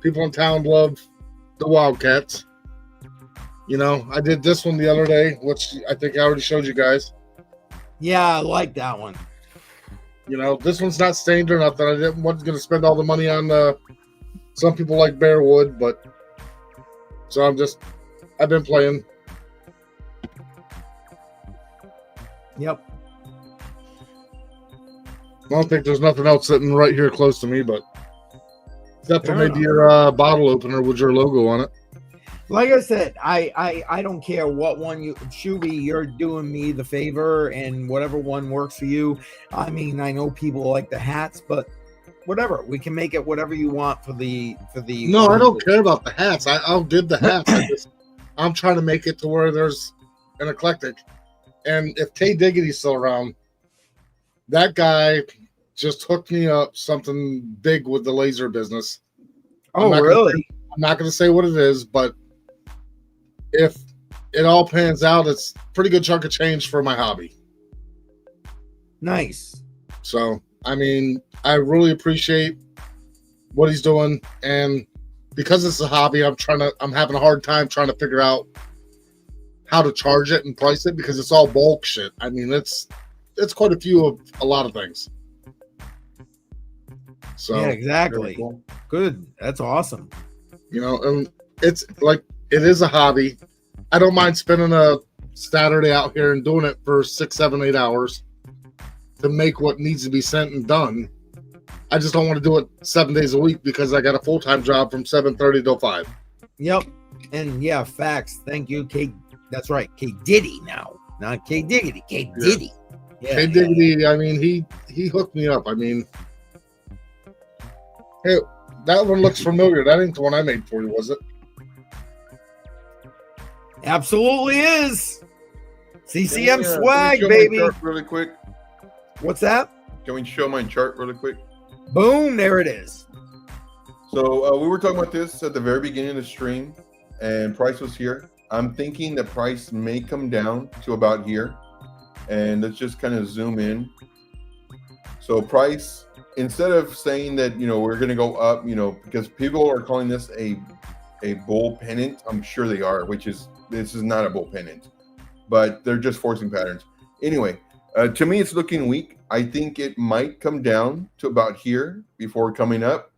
S3: people in town love the Wildcats. You know, I did this one the other day, which I think I already showed you guys.
S1: Yeah, I like that one.
S3: You know, this one's not stained or nothing. I wasn't going to spend all the money on some people like Bearwood, but so I've been playing.
S1: Yep.
S3: I don't think there's nothing else sitting right here close to me, but except for maybe your bottle opener with your logo on it.
S1: Like I said, I don't care what one you, Shuby, you're doing me the favor, and whatever one works for you. I mean, I know people like the hats, but whatever, we can make it whatever you want for the.
S3: No, I don't care about the hats. I'll give the hats. I'm trying to make it to where there's an eclectic. And if K Diggity's still around, that guy just hooked me up something big with the laser business.
S1: Oh, really?
S3: I'm not going to say what it is, but if it all pans out, it's a pretty good chunk of change for my hobby.
S1: Nice.
S3: So, I mean, I really appreciate what he's doing, and because it's a hobby, I'm having a hard time trying to figure out how to charge it and price it because it's all bulk shit. I mean, it's quite a few of a lot of things. So
S1: yeah, exactly.
S5: Cool.
S1: Good. That's awesome.
S3: You know, and it's like it is a hobby. I don't mind spending a Saturday out here and doing it for 6, 7, 8 hours to make what needs to be sent and done. I just don't want to do it 7 days a week because I got a full-time job from 7:30 till 5.
S1: Yep. And yeah, facts. Thank you, K. That's right. K Diddy now. Not K Diggity. K Diddy. Yeah.
S3: Hey Diggity, I mean, he hooked me up. I mean, hey, that one looks familiar. That ain't the one I made for you, was it?
S1: Absolutely is. CCM
S5: Can we
S1: swag,
S5: show my
S1: baby.
S5: chart really quick.
S1: What's that?
S5: Can we show my chart really quick?
S1: Boom. There it is.
S5: So we were talking about this at the very beginning of the stream, and price was here. I'm thinking the price may come down to about here, and let's just kind of zoom in. So price, instead of saying that, you know, we're going to go up, you know, because people are calling this a bull pennant. I'm sure they are, this is not a bull pennant, but they're just forcing patterns. Anyway, to me, it's looking weak. I think it might come down to about here before coming up.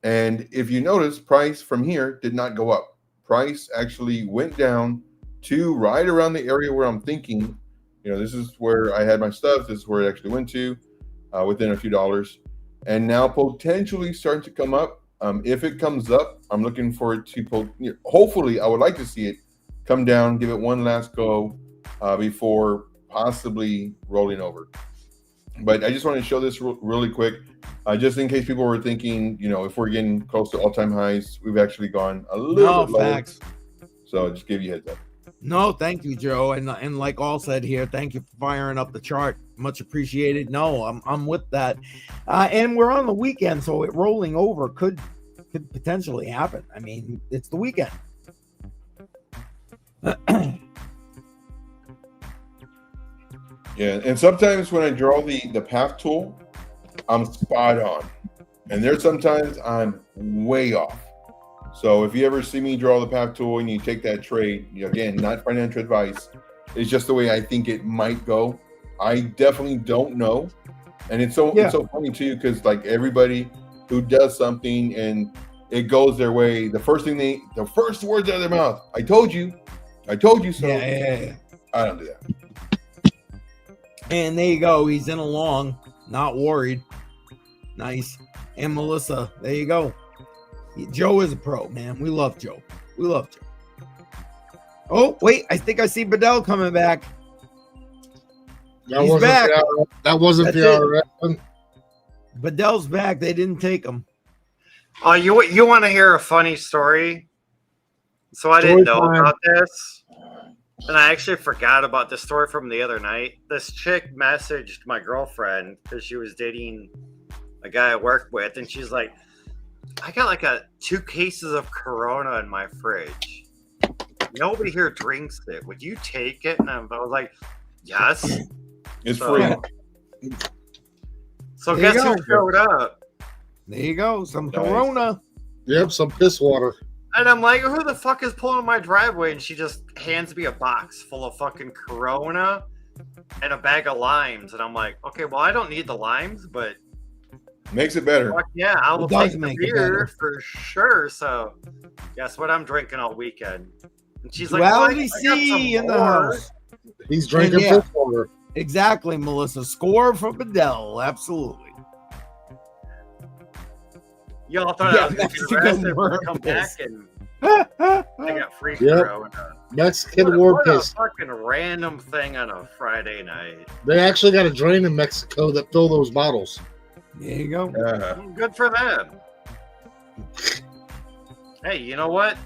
S5: And if you notice, price from here did not go up. Price actually went down to right around the area where I'm thinking, you know, this is where I had my stuff. This is where it actually went to within a few dollars. And now potentially starting to come up. If it comes up, I'm looking for it to, hopefully, I would like to see it come down, give it one last go before possibly rolling over. But I just want to show this really quick, just in case people were thinking, you know, if we're getting close to all-time highs, we've actually gone a little bit lower.
S1: Facts.
S5: So just give you a heads up.
S1: No, thank you, Joe. And like all said here, thank you for firing up the chart. Much appreciated. No, I'm with that. And we're on the weekend, so it rolling over could potentially happen. I mean, it's the weekend.
S5: Yeah, and sometimes when I draw the path tool, I'm spot on. And there's sometimes I'm way off. So if you ever see me draw the path tool and you take that trade, you know, again, not financial advice, it's just the way I think it might go. I definitely don't know. And it's so funny too, because like everybody who does something and it goes their way, the first words out of their mouth, I told you so.
S1: Yeah.
S5: I don't do that.
S1: And there you go. He's in along, not worried. Nice. And Melissa, there you go. Joe is a pro, man. We love Joe. Oh, wait. I think I see Bedell coming back. He's back.
S3: That wasn't the RF.
S1: Bedell's back. They didn't take him.
S4: Oh, you want to hear a funny story? So I didn't know about this. And I actually forgot about this story from the other night. This chick messaged my girlfriend because she was dating a guy I work with. And she's like, I got like 2 cases of Corona in my fridge. Nobody here drinks it. Would you take it? And I was like, yes.
S5: It's free.
S4: So guess who showed up?
S1: There you go. Some Corona.
S3: Yep, some piss water.
S4: And I'm like, who the fuck is pulling my driveway? And she just hands me a box full of fucking Corona and a bag of limes. And I'm like, okay, well, I don't need the limes, but
S5: makes it better.
S4: Fuck yeah, I will take the beer for sure. So guess what I'm drinking all weekend? And she's like,
S1: Duality C in the house.
S3: He's drinking piss water.
S1: Exactly, Melissa. Score for Bedell. Absolutely.
S4: Y'all thought I was going to come back and I got free Corona.
S3: Mexican war piss.
S4: What a fucking random thing on a Friday night.
S3: They actually got a drain in Mexico that fill those bottles.
S1: There you go.
S4: Good for them. Hey, you know what?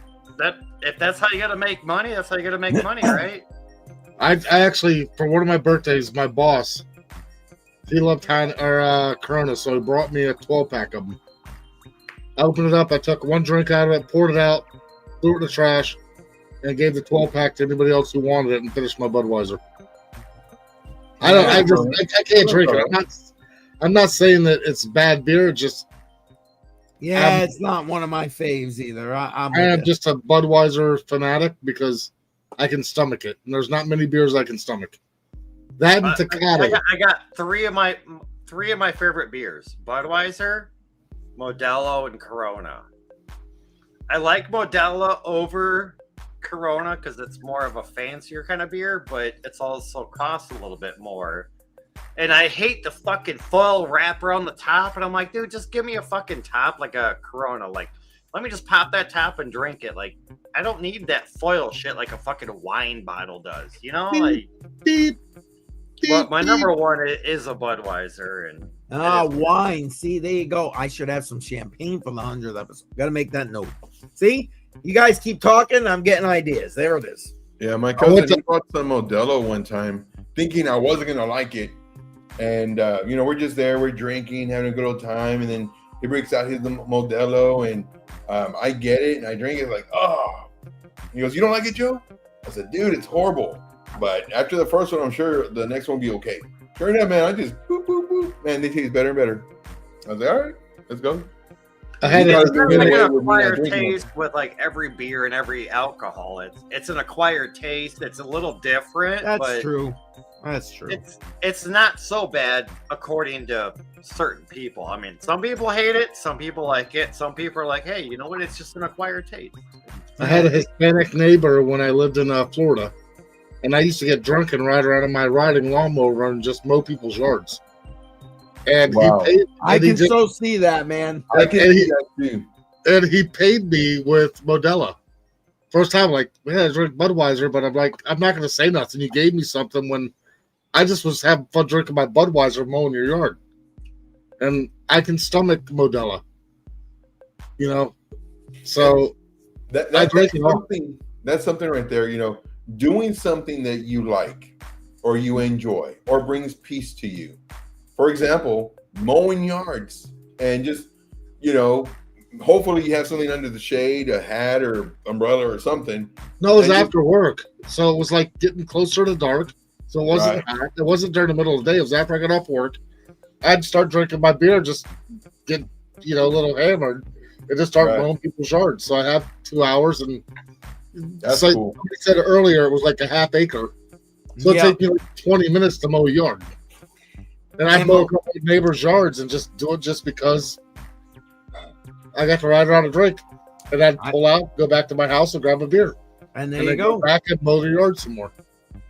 S4: If that's how you got to make money, that's how you got to make money, right?
S3: I actually, for one of my birthdays, my boss he loved Corona, so he brought me a 12-pack of them. I opened it up. I took one drink out of it, poured it out, threw it in the trash, and gave the 12-pack to anybody else who wanted it, and finished my Budweiser. I can't drink it. I'm not saying that it's bad beer. Just
S1: it's not one of my faves either. I
S3: am just a Budweiser fanatic because I can stomach it, and there's not many beers I can stomach. That and Tecate.
S4: I got three of my favorite beers: Budweiser, Modelo, and Corona. I like Modelo over Corona because it's more of a fancier kind of beer, but it's also costs a little bit more. And I hate the fucking foil wrapper on the top. And I'm like, dude, just give me a fucking top like a Corona. Like, let me just pop that top and drink it. Like, I don't need that foil shit like a fucking wine bottle does. You know, like. But my number one is a Budweiser. And
S1: wine. See, there you go. I should have some champagne for the 100th episode. Got to make that note. See, you guys keep talking. I'm getting ideas. There it is.
S5: Yeah, my cousin he bought some Modelo one time, thinking I wasn't gonna like it, and we're just there, we're drinking, having a good old time, and then he breaks out his Modelo, and I get it, and I drink it, like, oh. He goes, "You don't like it, Joe?" I said, "Dude, it's horrible." But after the first one, I'm sure the next one will be okay. Sure enough, man, I just boop, boop, boop. Man, they taste better and better. I was like, all right, let's go.
S4: I had an acquired taste with like every beer and every alcohol. It's an acquired taste. It's a little different.
S1: That's true. That's true.
S4: It's not so bad according to certain people. I mean, some people hate it. Some people like it. Some people are like, hey, you know what? It's just an acquired taste.
S3: I had a Hispanic neighbor when I lived in Florida, and I used to get drunk and ride around in my riding lawnmower and just mow people's yards. And
S5: wow.
S1: I can so see that, man.
S5: I can see that too.
S3: And he paid me with Modelo. First time, like, man, I drink Budweiser, but I'm like, I'm not going to say nothing. You gave me something when I just was having fun drinking my Budweiser, mowing your yard. And I can stomach Modelo. You know? So
S5: that's something right there, doing something that you like or you enjoy or brings peace to you. For example, mowing yards and just, hopefully you have something under the shade, a hat or umbrella or something.
S3: No, it was after work. So it was like getting closer to dark. So it wasn't hot. It wasn't during the middle of the day. It was after I got off work. I'd start drinking my beer, just get, a little hammered and just start mowing people's yards. So I have 2 hours, and
S5: that's
S3: like
S5: cool.
S3: I said earlier, it was like a half acre. So it takes me like 20 minutes to mow a yard. And I mow a couple of neighbors' yards and just do it just because I got to ride around and drink. And I'd pull out, go back to my house and grab a beer.
S1: And there you go.
S3: Back and mow the yard some more.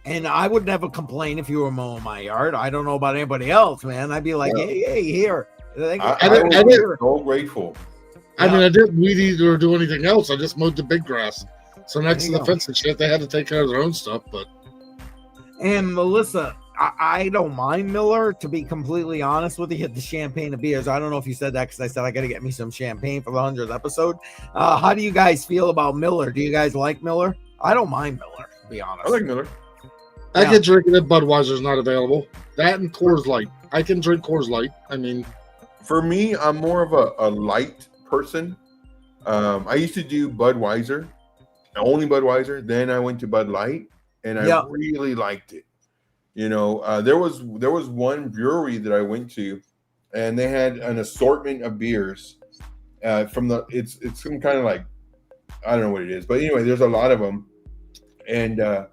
S1: And I would never complain if you were mowing my yard. I don't know about anybody else, man. I'd be like, hey, here.
S5: I was so grateful.
S3: I mean, I didn't weed eat or do anything else. I just mowed the big grass. So next to the fence and shit, they had to take care of their own stuff.
S1: And Melissa, I don't mind Miller, to be completely honest with you. The champagne and beers. I don't know if you said that because I said I got to get me some champagne for the 100th episode. How do you guys feel about Miller? Do you guys like Miller? I don't mind Miller, to be honest.
S5: I like Miller.
S3: I can drink it if Budweiser's not available. That and Coors Light. I can drink Coors Light. I mean,
S5: for me, I'm more of a light person. I used to do Budweiser, only Budweiser. Then I went to Bud Light, and I really liked it. There was one brewery that I went to, and they had an assortment of beers. It's some kind of like, I don't know what it is, but anyway, there's a lot of them, and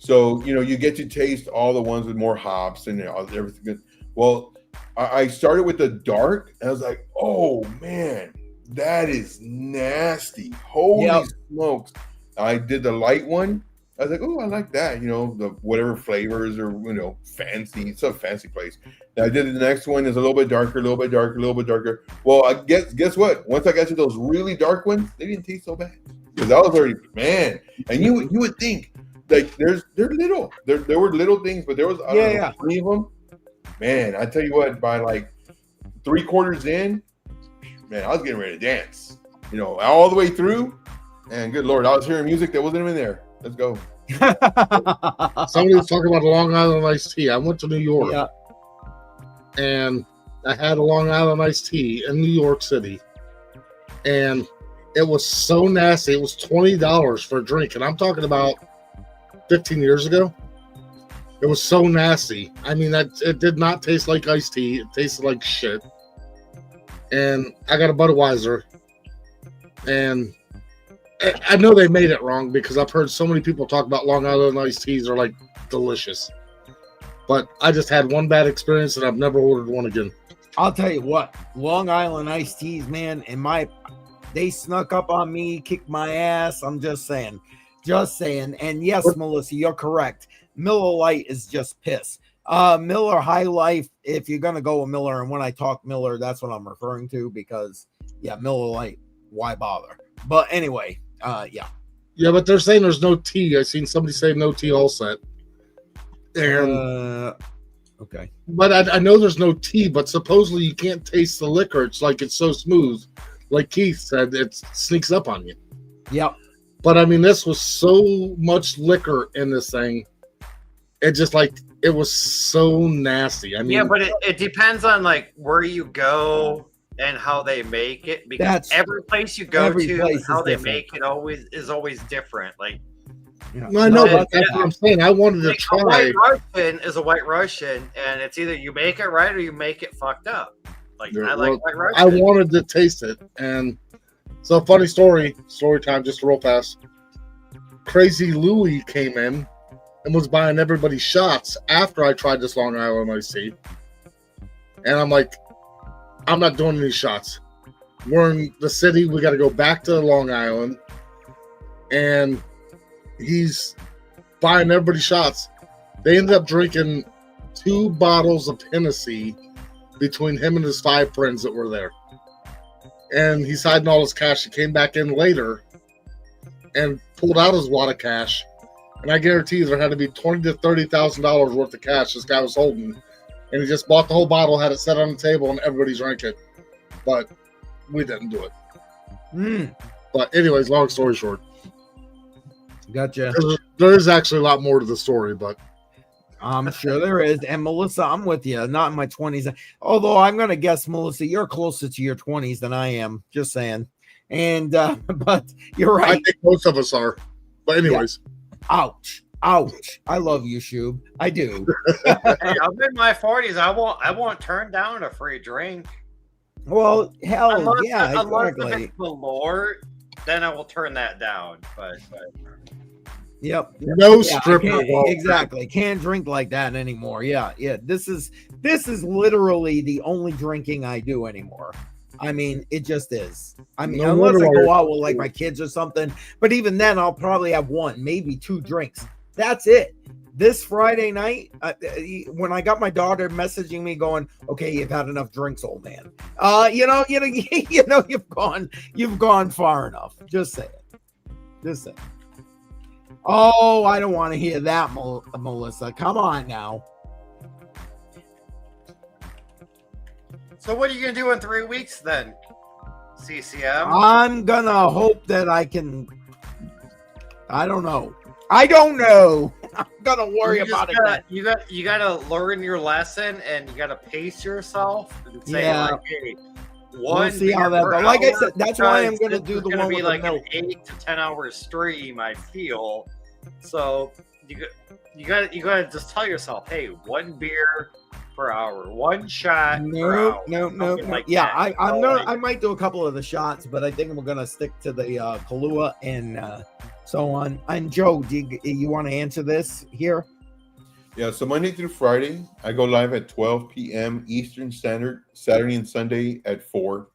S5: so you get to taste all the ones with more hops and everything good. Well, I started with the dark, and I was like, oh man, that is nasty. Holy smokes! I did the light one. I was like, oh, I like that, the whatever flavors or, fancy. It's a fancy place. Now I did the next one is a little bit darker, a little bit darker, a little bit darker. Well, I guess what? Once I got to those really dark ones, they didn't taste so bad. Because I was already, man. And you would think, like, they're little. There were little things, but there was, I don't know, 3 of them. Man, I tell you what, by like 3/4 in, man, I was getting ready to dance. All the way through. And good Lord, I was hearing music that wasn't even there. Let's go.
S3: Somebody was talking about Long Island iced tea. I went to New York. and I had a Long Island iced tea in New York City, and it was so nasty. It was $20 for a drink, and I'm talking about 15 years ago. It was so nasty. I mean, it did not taste like iced tea. It tasted like shit. And I got a Budweiser, and I know they made it wrong because I've heard so many people talk about Long Island iced teas are like delicious. But I just had one bad experience, and I've never ordered one again.
S1: I'll tell you what, Long Island iced teas, man, they snuck up on me, kicked my ass. I'm just saying. And yes, Melissa, you're correct. Miller Lite is just piss. Miller High Life, if you're gonna go with Miller, and when I talk Miller, that's what I'm referring to, because Miller Lite, why bother? But anyway, yeah,
S3: but they're saying there's no tea. I seen somebody say no tea all set. And
S1: okay,
S3: but I know there's no tea, but supposedly you can't taste the liquor. It's like it's so smooth, like Keith said, it sneaks up on you.
S1: Yep.
S3: But I mean, this was so much liquor in this thing. It just it was so nasty. I mean,
S4: but it depends on like where you go and how they make it, because every place you go to and how they make it is always different. Like,
S3: I know, but that's what I'm saying. I wanted to try.
S4: A White Russian is a White Russian, and it's either you make it right or you make it fucked up. Like, I like White Russian.
S3: I wanted to taste it, and so funny story time, just real fast. Crazy Louie came in and was buying everybody shots after I tried this Long Island iced tea. And I'm like, I'm not doing any shots. We're in the city. We got to go back to Long Island. And he's buying everybody shots. They ended up drinking 2 bottles of Hennessy between him and his 5 friends that were there. And he's hiding all his cash. He came back in later and pulled out his wad of cash. And I guarantee you there had to be $20,000 to $30,000 worth of cash this guy was holding. And he just bought the whole bottle, had it set on the table, and everybody drank it. But we didn't do it. But anyways, long story short.
S1: Gotcha.
S3: There is actually a lot more to the story, but
S1: I'm sure there is. And Melissa, I'm with you. Not in my 20s. Although I'm going to guess, Melissa, you're closer to your 20s than I am. Just saying. And but you're right.
S3: I think most of us are. But anyways.
S1: Yeah. Ouch. I love you, Shub. I do.
S4: Hey, I'm in my 40s. I won't turn down a free drink.
S1: Well, hell,
S4: unless
S1: exactly.
S4: If it's the Lord, then I will turn that down. But
S1: yep.
S3: No stripper.
S1: Exactly. Can't drink like that anymore. Yeah. This is literally the only drinking I do anymore. I mean, it just is. I mean, unless I go out with like my kids or something, but even then I'll probably have 1, maybe 2 drinks. That's it. This Friday night, when I got my daughter messaging me going, okay, you've had enough drinks, old man. You've gone far enough. Just say it. Oh, I don't want to hear that, Melissa. Come on now.
S4: So what are you going to do in 3 weeks then, CCM?
S1: I'm going to hope that I can. I don't know. I'm going to worry about it.
S4: You got to learn your lesson, and you got to pace yourself and say, like, hey,
S1: we'll see how that goes. Like I said, that's why I'm going to do the one with
S4: like
S1: the milk.
S4: An 8 to 10 hour stream, I feel. So you got to just tell yourself, hey, 1 beer per hour, 1 shot per hour.
S1: No.
S4: Like
S1: yeah, I might do a couple of the shots, but I think we're gonna stick to the Kahlua and so on. And Joe, do you want to answer this here?
S5: Yeah, so Monday through Friday, I go live at 12 p.m. Eastern Standard, Saturday and Sunday at 4.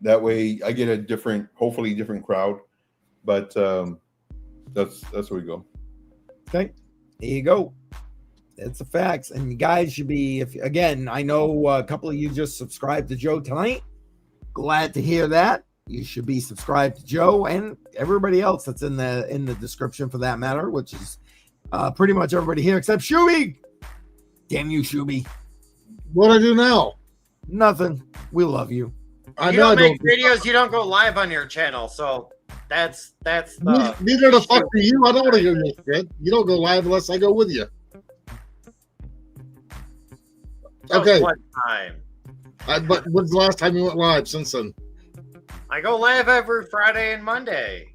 S5: That way I get a hopefully different crowd. But that's where we go.
S1: Okay, there you go. It's the facts. And you guys should be, I know a couple of you just subscribed to Joe tonight. Glad to hear that. You should be subscribed to Joe and everybody else that's in the description for that matter, which is pretty much everybody here except Shuby. Damn you, Shuby.
S3: What I do now?
S1: Nothing. We love you.
S4: You don't make videos. You don't go live on your channel, so that's
S3: neither the fuck do you. I don't want to hear your shit. You don't go live unless I go with you.
S4: That was
S3: Okay.
S4: one time.
S3: But when's the last time you went live since then?
S4: I go live every Friday and Monday.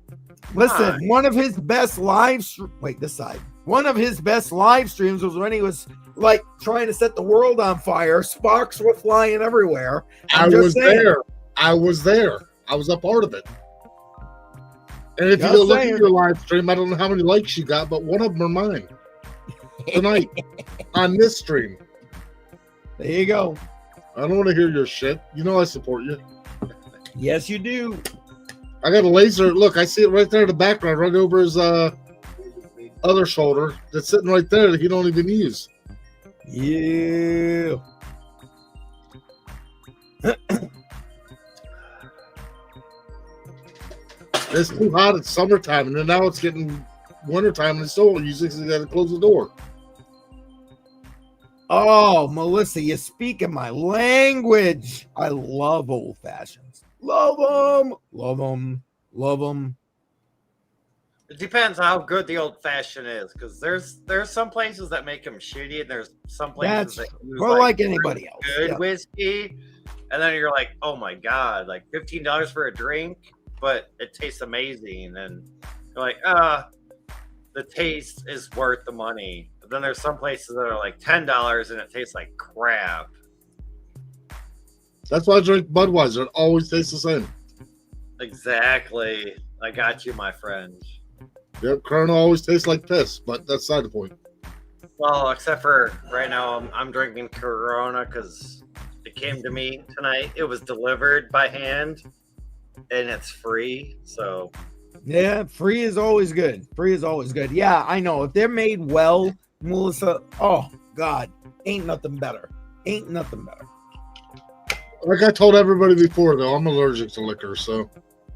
S1: Listen,
S4: Fine.
S1: one of his best One of his best live streams was when he was like trying to set the world on fire. Sparks were flying everywhere.
S3: I was there. I was there. I was a part of it. And if you
S1: Just
S3: go look
S1: saying.
S3: at your live stream, I don't know how many likes you got, but one of them are mine tonight on this stream.
S1: There you go.
S3: I don't want to hear your shit. You know I support you.
S1: Yes, you do.
S3: I got a laser. Look, I see it right there in the background, right over his other shoulder. That's sitting right there that he don't even use.
S1: Yeah.
S3: It's too hot. It's summertime, and then now it's getting wintertime, and it's still using because they got to close the door.
S1: Oh, Melissa, you're speaking my language. I love old fashions. Love them. Love them. Love them.
S4: It depends on how good the old fashioned is, because there's some places that make them shitty, and there's some places
S1: That's
S4: that use
S1: well, like anybody else.
S4: good
S1: Yeah.
S4: whiskey, and then you're like, oh my god, like $15 for a drink, but it tastes amazing, and you're like, the taste is worth the money. But then there's some places that are like $10 and it tastes like crap.
S3: That's why I drink Budweiser. It always tastes the same.
S4: Exactly. I got you, my friend.
S3: Yep, Corona always tastes like piss, but that's not the point.
S4: Well, except for right now, I'm drinking Corona because it came to me tonight. It was delivered by hand, and it's free. So
S1: Yeah, free is always good. Free is always good. Yeah, I know. If they're made well, Melissa, oh God, ain't nothing better. Ain't nothing better.
S3: Like I told everybody before, though, I'm allergic to liquor, so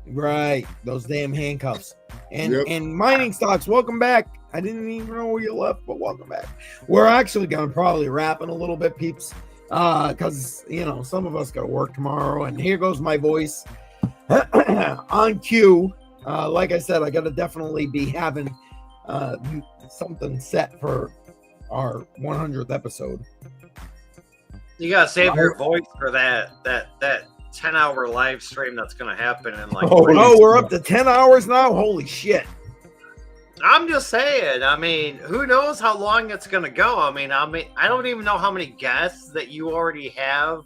S1: Right. Those damn handcuffs. And
S3: Yep.
S1: and mining stocks, welcome back. I didn't even know where you left, but welcome back. We're actually gonna probably wrap in a little bit, peeps. Because some of us gotta work tomorrow, and here goes my voice on cue. Like I said, I gotta definitely be having something set for our 100th episode.
S4: you gotta save your voice for that 10-hour live stream that's gonna happen in like.
S1: Oh, we're up to 10 hours now. Holy shit.
S4: I'm just saying. I mean, who knows how long it's gonna go? I mean, I don't even know how many guests that you already have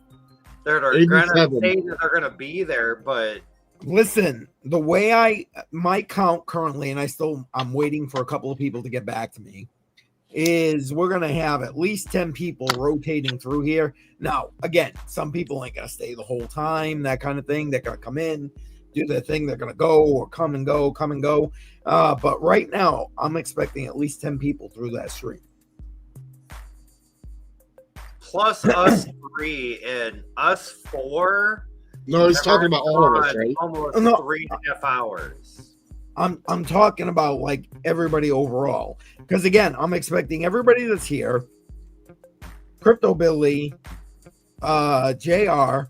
S4: that are gonna
S3: 87.
S4: say that they're gonna be there, but
S1: Listen, the way my count currently, and I'm waiting for a couple of people to get back to me, is we're gonna have at least 10 people rotating through here. Now, again, some people ain't gonna stay the whole time, that kind of thing. They're gonna come in, do their thing, they're gonna go or come and go. But right now, I'm expecting at least 10 people through that stream.
S4: plus us 3 and us 4.
S3: no, he's talking about all of us,
S4: on
S3: right?
S4: Almost
S1: No.
S4: 3.5 hours.
S1: I'm talking about like everybody overall, because again, I'm expecting everybody that's here, Crypto Billy, JR,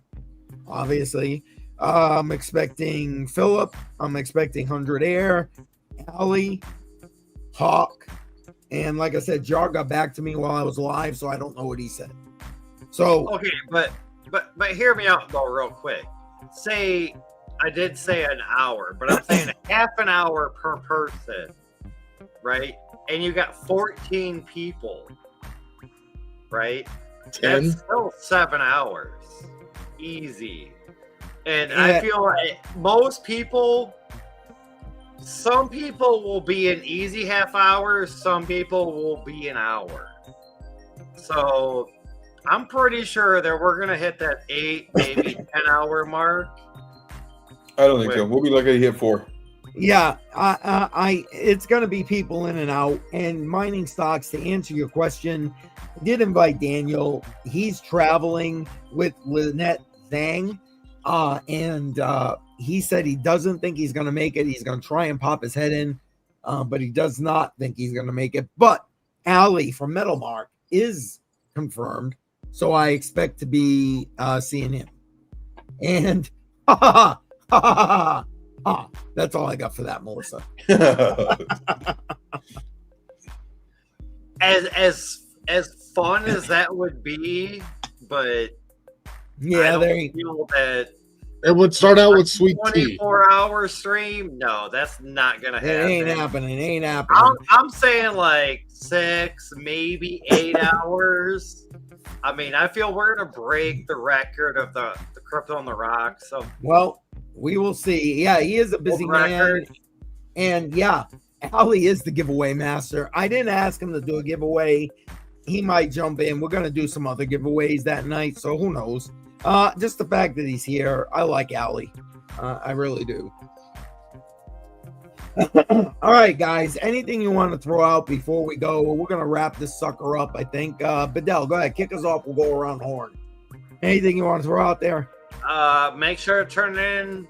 S1: obviously. I'm expecting Philip. I'm expecting 100 Air, Ali, Hawk, and like I said, Jar got back to me while I was live, so I don't know what he said. So
S4: Okay, but hear me out though, real quick. Say I did say an hour, but I'm saying half an hour per person, right? And you got 14 people, right?
S3: 10.
S4: That's still 7 hours, easy. And
S1: Yeah.
S4: I feel like some people will be an easy half hour, some people will be an hour. So I'm pretty sure that we're gonna hit that 8, maybe 10-hour mark.
S5: I don't think so. We'll be lucky to hit 4.
S1: yeah, it's gonna be people in and out. And mining stocks, to answer your question, I did invite Daniel. He's traveling with Lynette Zhang, and he said he doesn't think he's gonna make it. He's gonna try and pop his head in, but he does not think he's gonna make it. But Ali from Metalmark is confirmed, so I expect to be seeing him. And that's all I got for that, Melissa.
S4: As fun as that would be, but
S1: Yeah,
S4: I
S1: there
S4: don't
S1: you
S4: feel that
S3: It would start out with sweet tea.
S4: 24-hour stream. No, that's not gonna
S1: It
S4: happen.
S1: ain't happening. It ain't happening.
S4: I'm saying like 6, maybe 8 hours. I mean, I feel we're gonna break the record of the crypto on the rocks. So
S1: Well, we will see. Yeah, he is a busy man. And yeah, Ali is the giveaway master. I didn't ask him to do a giveaway. He might jump in. We're going to do some other giveaways that night. So who knows? Just the fact that he's here. I like Ali. I really do. All right, guys. Anything you want to throw out before we go? We're going to wrap this sucker up, I think. Bedell, go ahead. Kick us off. We'll go around the horn. Anything you want to throw out there?
S4: Make sure to turn in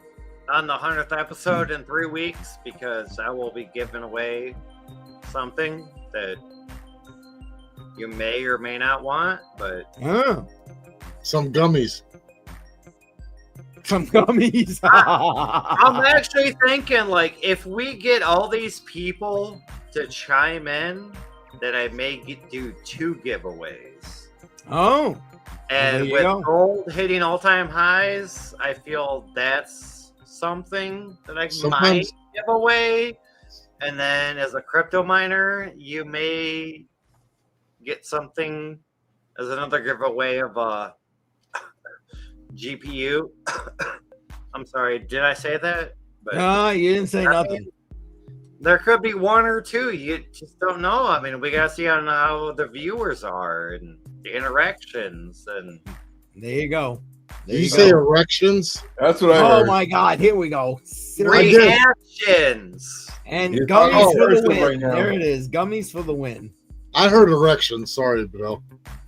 S4: on the 100th episode in 3 weeks, because I will be giving away something that you may or may not want, but
S3: Some gummies.
S1: Some gummies.
S4: I'm actually thinking, like, if we get all these people to chime in, that I may do 2 giveaways.
S1: Oh.
S4: And
S1: There
S4: with
S1: you go.
S4: gold hitting all-time highs, I feel that's something that I might give away. And then as a crypto miner, you may get something as another giveaway of a GPU. I'm sorry, did I say that? But
S1: No, you didn't say nothing.
S4: there could be 1 or 2. You just don't know. I mean, we got to see on how the viewers are and the interactions. And
S1: There you go. There
S3: Did you
S1: you
S3: say
S1: go.
S3: erections?
S5: That's what I
S1: Oh
S5: heard.
S1: my God! Here we go.
S4: reactions.
S1: And
S5: You're
S1: gummies
S5: talking
S1: for the
S5: person
S1: win.
S5: right now.
S1: There it is. Gummies for the win.
S3: I heard erections. Sorry, Bill.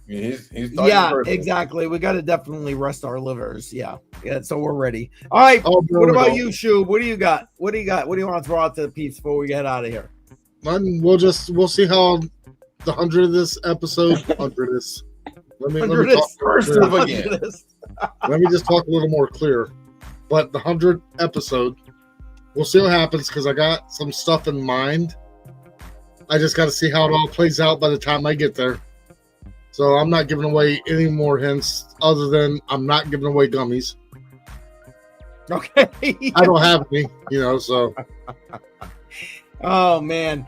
S5: He's talking
S1: Yeah,
S5: person.
S1: exactly. We got to definitely rest our livers. Yeah. So we're ready. All right.
S3: Oh,
S1: What about
S3: Bill.
S1: you, Shub? What do you got? What do you got? What do you want to throw out to the peeps before we get out of here?
S3: We'll see how the 100th episode. 100th. Let me talk.
S1: First
S5: Clear.
S1: of
S5: Again.
S3: Let me just talk a little more clear. But the 100th episode, we'll see what happens, because I got some stuff in mind. I just got to see how it all plays out by the time I get there. So I'm not giving away any more hints other than I'm not giving away gummies.
S1: Okay.
S3: I don't have any, so.
S1: Oh man,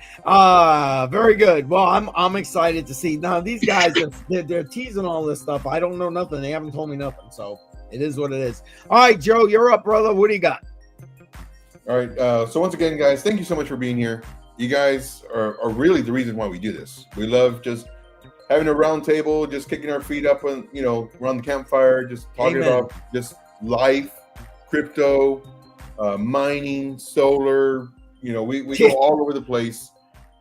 S1: very good. Well, I'm excited to see. Now these guys, they're teasing all this stuff. I don't know nothing. They haven't told me nothing, so it is what it is. All right, Joe, you're up, brother. What do you got?
S5: All right. So once again, guys, thank you so much for being here. You guys are really the reason why we do this. We love just having a round table, just kicking our feet up on, around the campfire, just talking
S1: Amen.
S5: about just life, crypto, mining, solar. We go all over the place,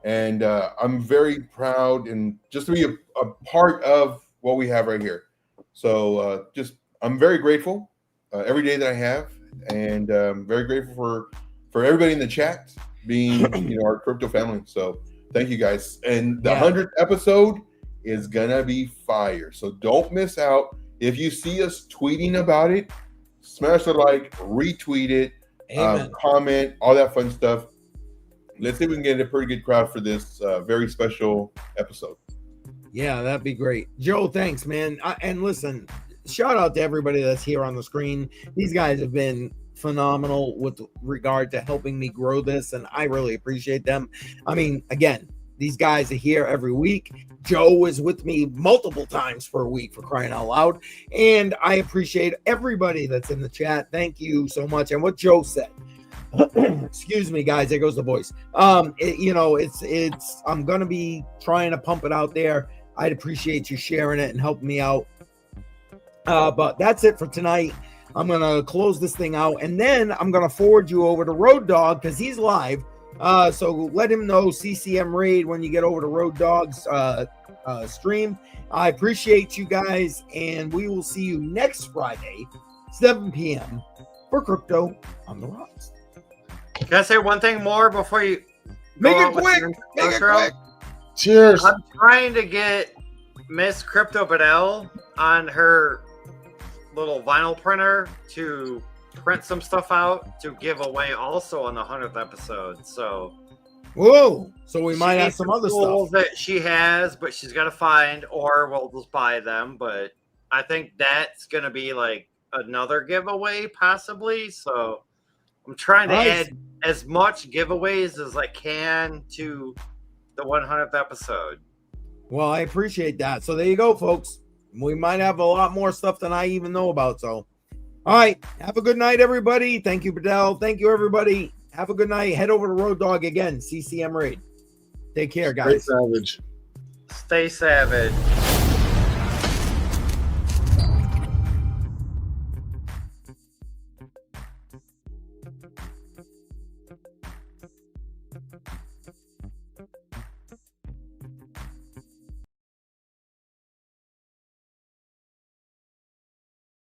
S5: and I'm very proud and just to be a part of what we have right here. So I'm very grateful every day that I have, and very grateful for everybody in the chat being our crypto family. So thank you guys. And the 100th episode is gonna be fire. So don't miss out. If you see us tweeting about it, smash the like, retweet it, comment, all that fun stuff. Let's see if we can get a pretty good crowd for this very special episode.
S1: Yeah, that'd be great. Joe, thanks, man. And listen, shout out to everybody that's here on the screen. These guys have been phenomenal with regard to helping me grow this, and I really appreciate them. I mean, again, these guys are here every week. Joe is with me multiple times per week, for crying out loud. And I appreciate everybody that's in the chat. Thank you so much. And what Joe said, excuse me, guys, there goes the voice. It's I'm gonna be trying to pump it out there. I'd appreciate you sharing it and helping me out. But that's it for tonight. I'm gonna close this thing out, and then I'm gonna forward you over to Road Dog because he's live. So let him know CCM Raid when you get over to Road Dog's stream. I appreciate you guys, and we will see you next Friday, 7 p.m. for Crypto on the Rocks.
S4: Can I say one thing more before you
S1: Make
S4: go
S1: it
S4: on with
S1: quick.
S4: your
S1: Make it
S4: intro?
S1: quick.
S3: Cheers.
S4: I'm trying to get Miss Crypto Badell on her little vinyl printer to print some stuff out to give away also on the 100th episode. So
S1: Whoa! So we
S4: she
S1: might have
S4: needs
S1: some other
S4: tools
S1: stuff.
S4: that she has, but she's got to find, or we'll just buy them. But I think that's gonna be like another giveaway possibly. So I'm trying to
S1: Nice.
S4: add as much giveaways as I can to the 100th episode.
S1: Well, I appreciate that. So there you go, folks. We might have a lot more stuff than I even know about. So, all right. Have a good night, everybody. Thank you, Bedell. Thank you, everybody. Have a good night. Head over to Road Dog again, CCM Raid. Take care, guys.
S3: Great savage.
S4: Stay savage.